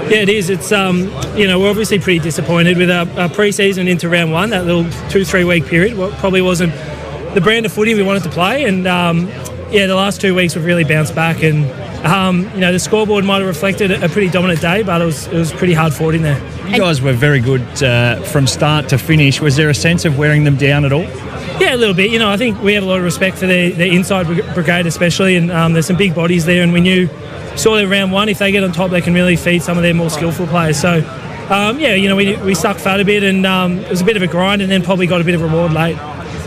Yeah, it is. It's we're obviously pretty disappointed with our pre-season into round one. That little 2-3 week period probably wasn't the brand of footy we wanted to play. And the last 2 weeks we've really bounced back. And the scoreboard might have reflected a pretty dominant day, but it was pretty hard fought in there. You guys were very good from start to finish. Was there a sense of wearing them down at all? Yeah, a little bit. I think we have a lot of respect for their inside brigade especially, and there's some big bodies there, and we saw their round one, if they get on top, they can really feed some of their more skillful players. So, we stuck fat a bit, and it was a bit of a grind, and then probably got a bit of reward late.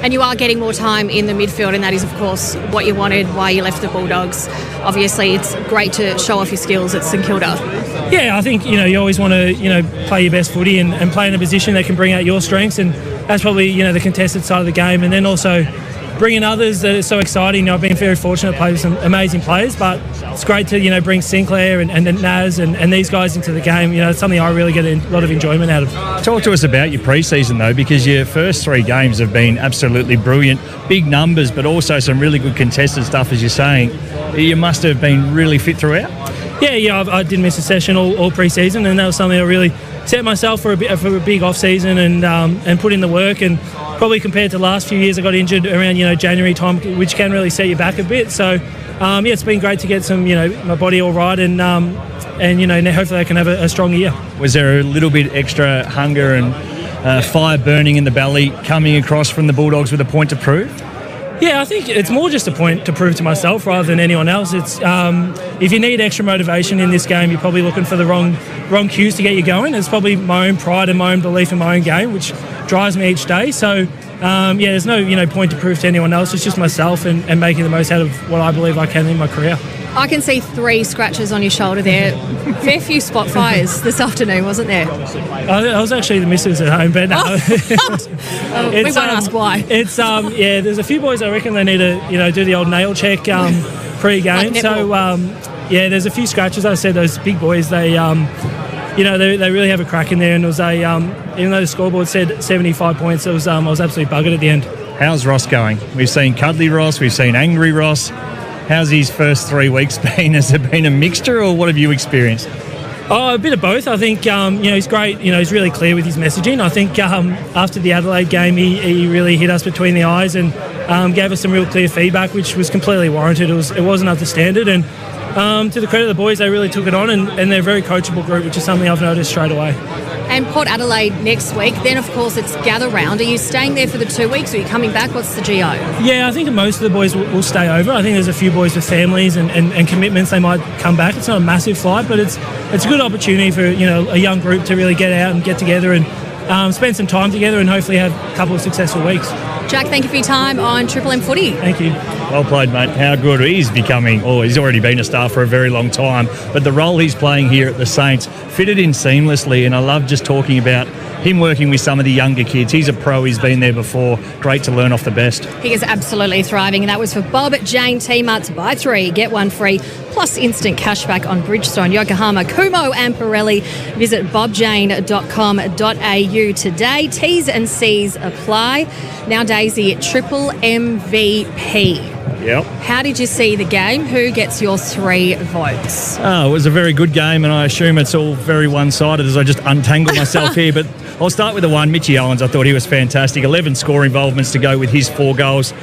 And you are getting more time in the midfield, and that is, of course, what you wanted, why you left the Bulldogs. Obviously, it's great to show off your skills at St Kilda. Yeah, I think, you always want to, play your best footy and play in a position that can bring out your strengths, and that's probably, the contested side of the game. And then also bringing others that are so exciting. I've been very fortunate to play with some amazing players, but it's great to, bring Sinclair and Naz and these guys into the game. It's something I really get a lot of enjoyment out of. Talk to us about your pre-season, though, because your first 3 games have been absolutely brilliant. Big numbers, but also some really good contested stuff, as you're saying. You must have been really fit throughout. Yeah, I didn't miss a session all pre-season, and that was something I really set myself for a big off-season and put in the work. And probably compared to the last few years, I got injured around January time, which can really set you back a bit. So it's been great to get some my body all right, and hopefully I can have a strong year. Was there a little bit extra hunger and fire burning in the belly coming across from the Bulldogs with a point to prove? Yeah, I think it's more just a point to prove to myself rather than anyone else. It's if you need extra motivation in this game, you're probably looking for the wrong cues to get you going. It's probably my own pride and my own belief in my own game, which drives me each day. So there's no point to prove to anyone else. It's just myself and making the most out of what I believe I can in my career. I can see 3 scratches on your shoulder there. Fair few spot fires this afternoon, wasn't there? I was actually the missus at home, but no. We won't ask why. It's there's a few boys I reckon they need to do the old nail check pre-game. Like so there's a few scratches. As I said, those big boys they they really have a crack in there, and it was even though the scoreboard said 75 points, I was absolutely buggered at the end. How's Ross going? We've seen Cuddly Ross, we've seen Angry Ross. How's his first 3 weeks been? Has it been a mixture, or what have you experienced? Oh, a bit of both. I think he's great. He's really clear with his messaging. I think after the Adelaide game, he really hit us between the eyes and gave us some real clear feedback, which was completely warranted. It wasn't up to standard, and to the credit of the boys, they really took it on, and they're a very coachable group, which is something I've noticed straight away. And Port Adelaide next week. Then, of course, it's Gather Round. Are you staying there for the 2 weeks, or are you coming back? What's the GO? Yeah, I think most of the boys will stay over. I think there's a few boys with families and commitments. They might come back. It's not a massive flight, but it's a good opportunity for a young group to really get out and get together and spend some time together and hopefully have a couple of successful weeks. Jack, thank you for your time on Triple M Footy. Thank you. Well played, mate. How good he's becoming. He's already been a star for a very long time, but the role he's playing here at the Saints fitted in seamlessly, and I love just talking about him working with some of the younger kids. He's a pro. He's been there before. Great to learn off the best. He is absolutely thriving, and that was for Bob Jane T-Marts. Buy 3, get 1 free, plus instant cashback on Bridgestone, Yokohama, Kumo and Pirelli. Visit bobjane.com.au today. T's and C's apply. Now, Daisy, Triple MVP. Yep. How did you see the game? Who gets your 3 votes? Oh, it was a very good game, and I assume it's all very one-sided as I just untangle myself here. But I'll start with the one, Mitchie Owens. I thought he was fantastic. 11 score involvements to go with his 4 goals.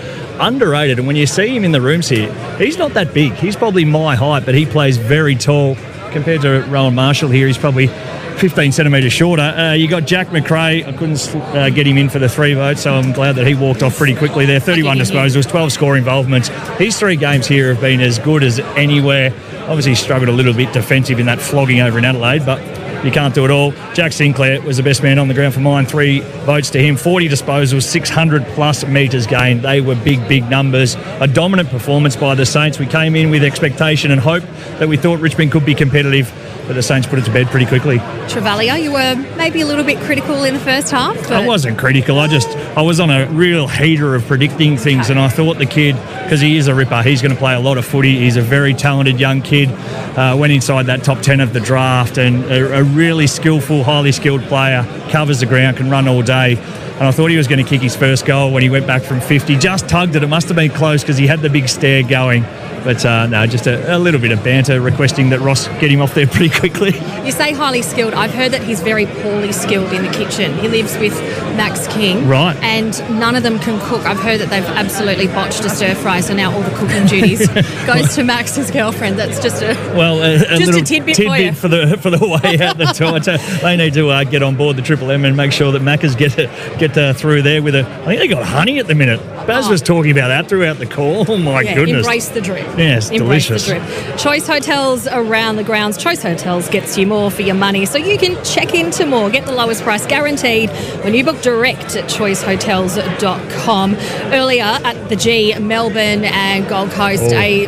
Underrated, and when you see him in the rooms here, he's not that big. He's probably my height, but he plays very tall. Compared to Rowan Marshall here, he's probably 15 centimetres shorter. You got Jack McRae. I couldn't get him in for the 3 votes, so I'm glad that he walked off pretty quickly there. 31 disposals, 12 score involvements. His 3 games here have been as good as anywhere. Obviously struggled a little bit defensive in that flogging over in Adelaide, but you can't do it all. Jack Sinclair was the best man on the ground for mine. 3 votes to him. 40 disposals, 600 plus metres gained. They were big, big numbers. A dominant performance by the Saints. We came in with expectation and hope that we thought Richmond could be competitive, but the Saints put it to bed pretty quickly. Trevalia, you were maybe a little bit critical in the first half. But I wasn't critical. I was on a real heater of predicting things, and I thought the kid, because he is a ripper, he's going to play a lot of footy. He's a very talented young kid. Went inside that top 10 of the draft, and a really skillful, highly skilled player. Covers the ground, can run all day. And I thought he was going to kick his first goal when he went back from 50. Just tugged it. It must have been close because he had the big stare going. But no, just a little bit of banter, requesting that Ross get him off there pretty quickly. You say highly skilled. I've heard that he's very poorly skilled in the kitchen. He lives with Max King. Right. And none of them can cook. I've heard that they've absolutely botched a stir fry, so now all the cooking duties goes to Max's girlfriend. That's just a little tidbit for you. for the way out the door. They need to get on board the Triple M and make sure that Macca's get through there with a. I think they got honey at the minute. Baz was talking about that throughout the call. Oh my goodness! Embrace the drip. Yes, Embrace delicious. the drip. Choice Hotels around the grounds. Choice Hotels gets you more for your money, so you can check into more. Get the lowest price guaranteed when you book direct at choicehotels.com. Earlier at the G, Melbourne and Gold Coast, a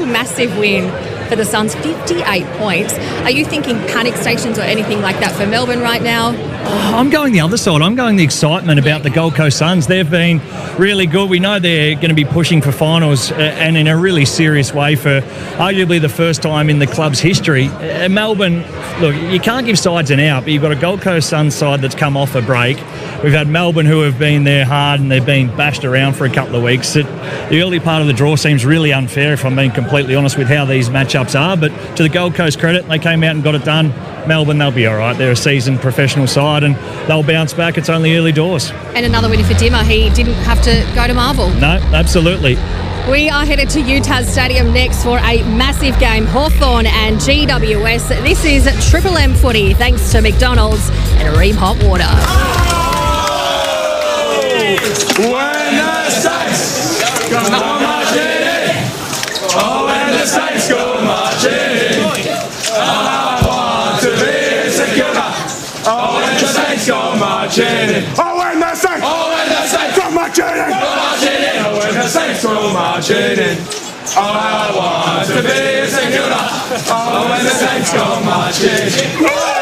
massive win for the Suns, 58 points. Are you thinking panic stations or anything like that for Melbourne right now? I'm going the other side. I'm going the excitement about the Gold Coast Suns. They've been really good. We know they're going to be pushing for finals and in a really serious way for arguably the first time in the club's history. Melbourne, look, you can't give sides an out, but you've got a Gold Coast Suns side that's come off a break. We've had Melbourne who have been there hard and they've been bashed around for a couple of weeks. The early part of the draw seems really unfair, if I'm being completely honest, with how these matchups are. But to the Gold Coast credit, they came out and got it done. Melbourne, they'll be all right. They're a seasoned professional side and they'll bounce back. It's only early doors. And another win for Dimmer. He didn't have to go to Marvel. No, absolutely. We are headed to Utah's Stadium next for a massive game, Hawthorn and GWS. This is Triple M footy, thanks to McDonald's and Ream Hot Water. When the Saints go marching in, oh, when the Saints go marching in, I want to be secure. Oh, when the Saints go marching in, oh, when the Saints go marching in, oh, when the Saints go marching in, oh, I want to be secure. Oh, when the Saints go marching in.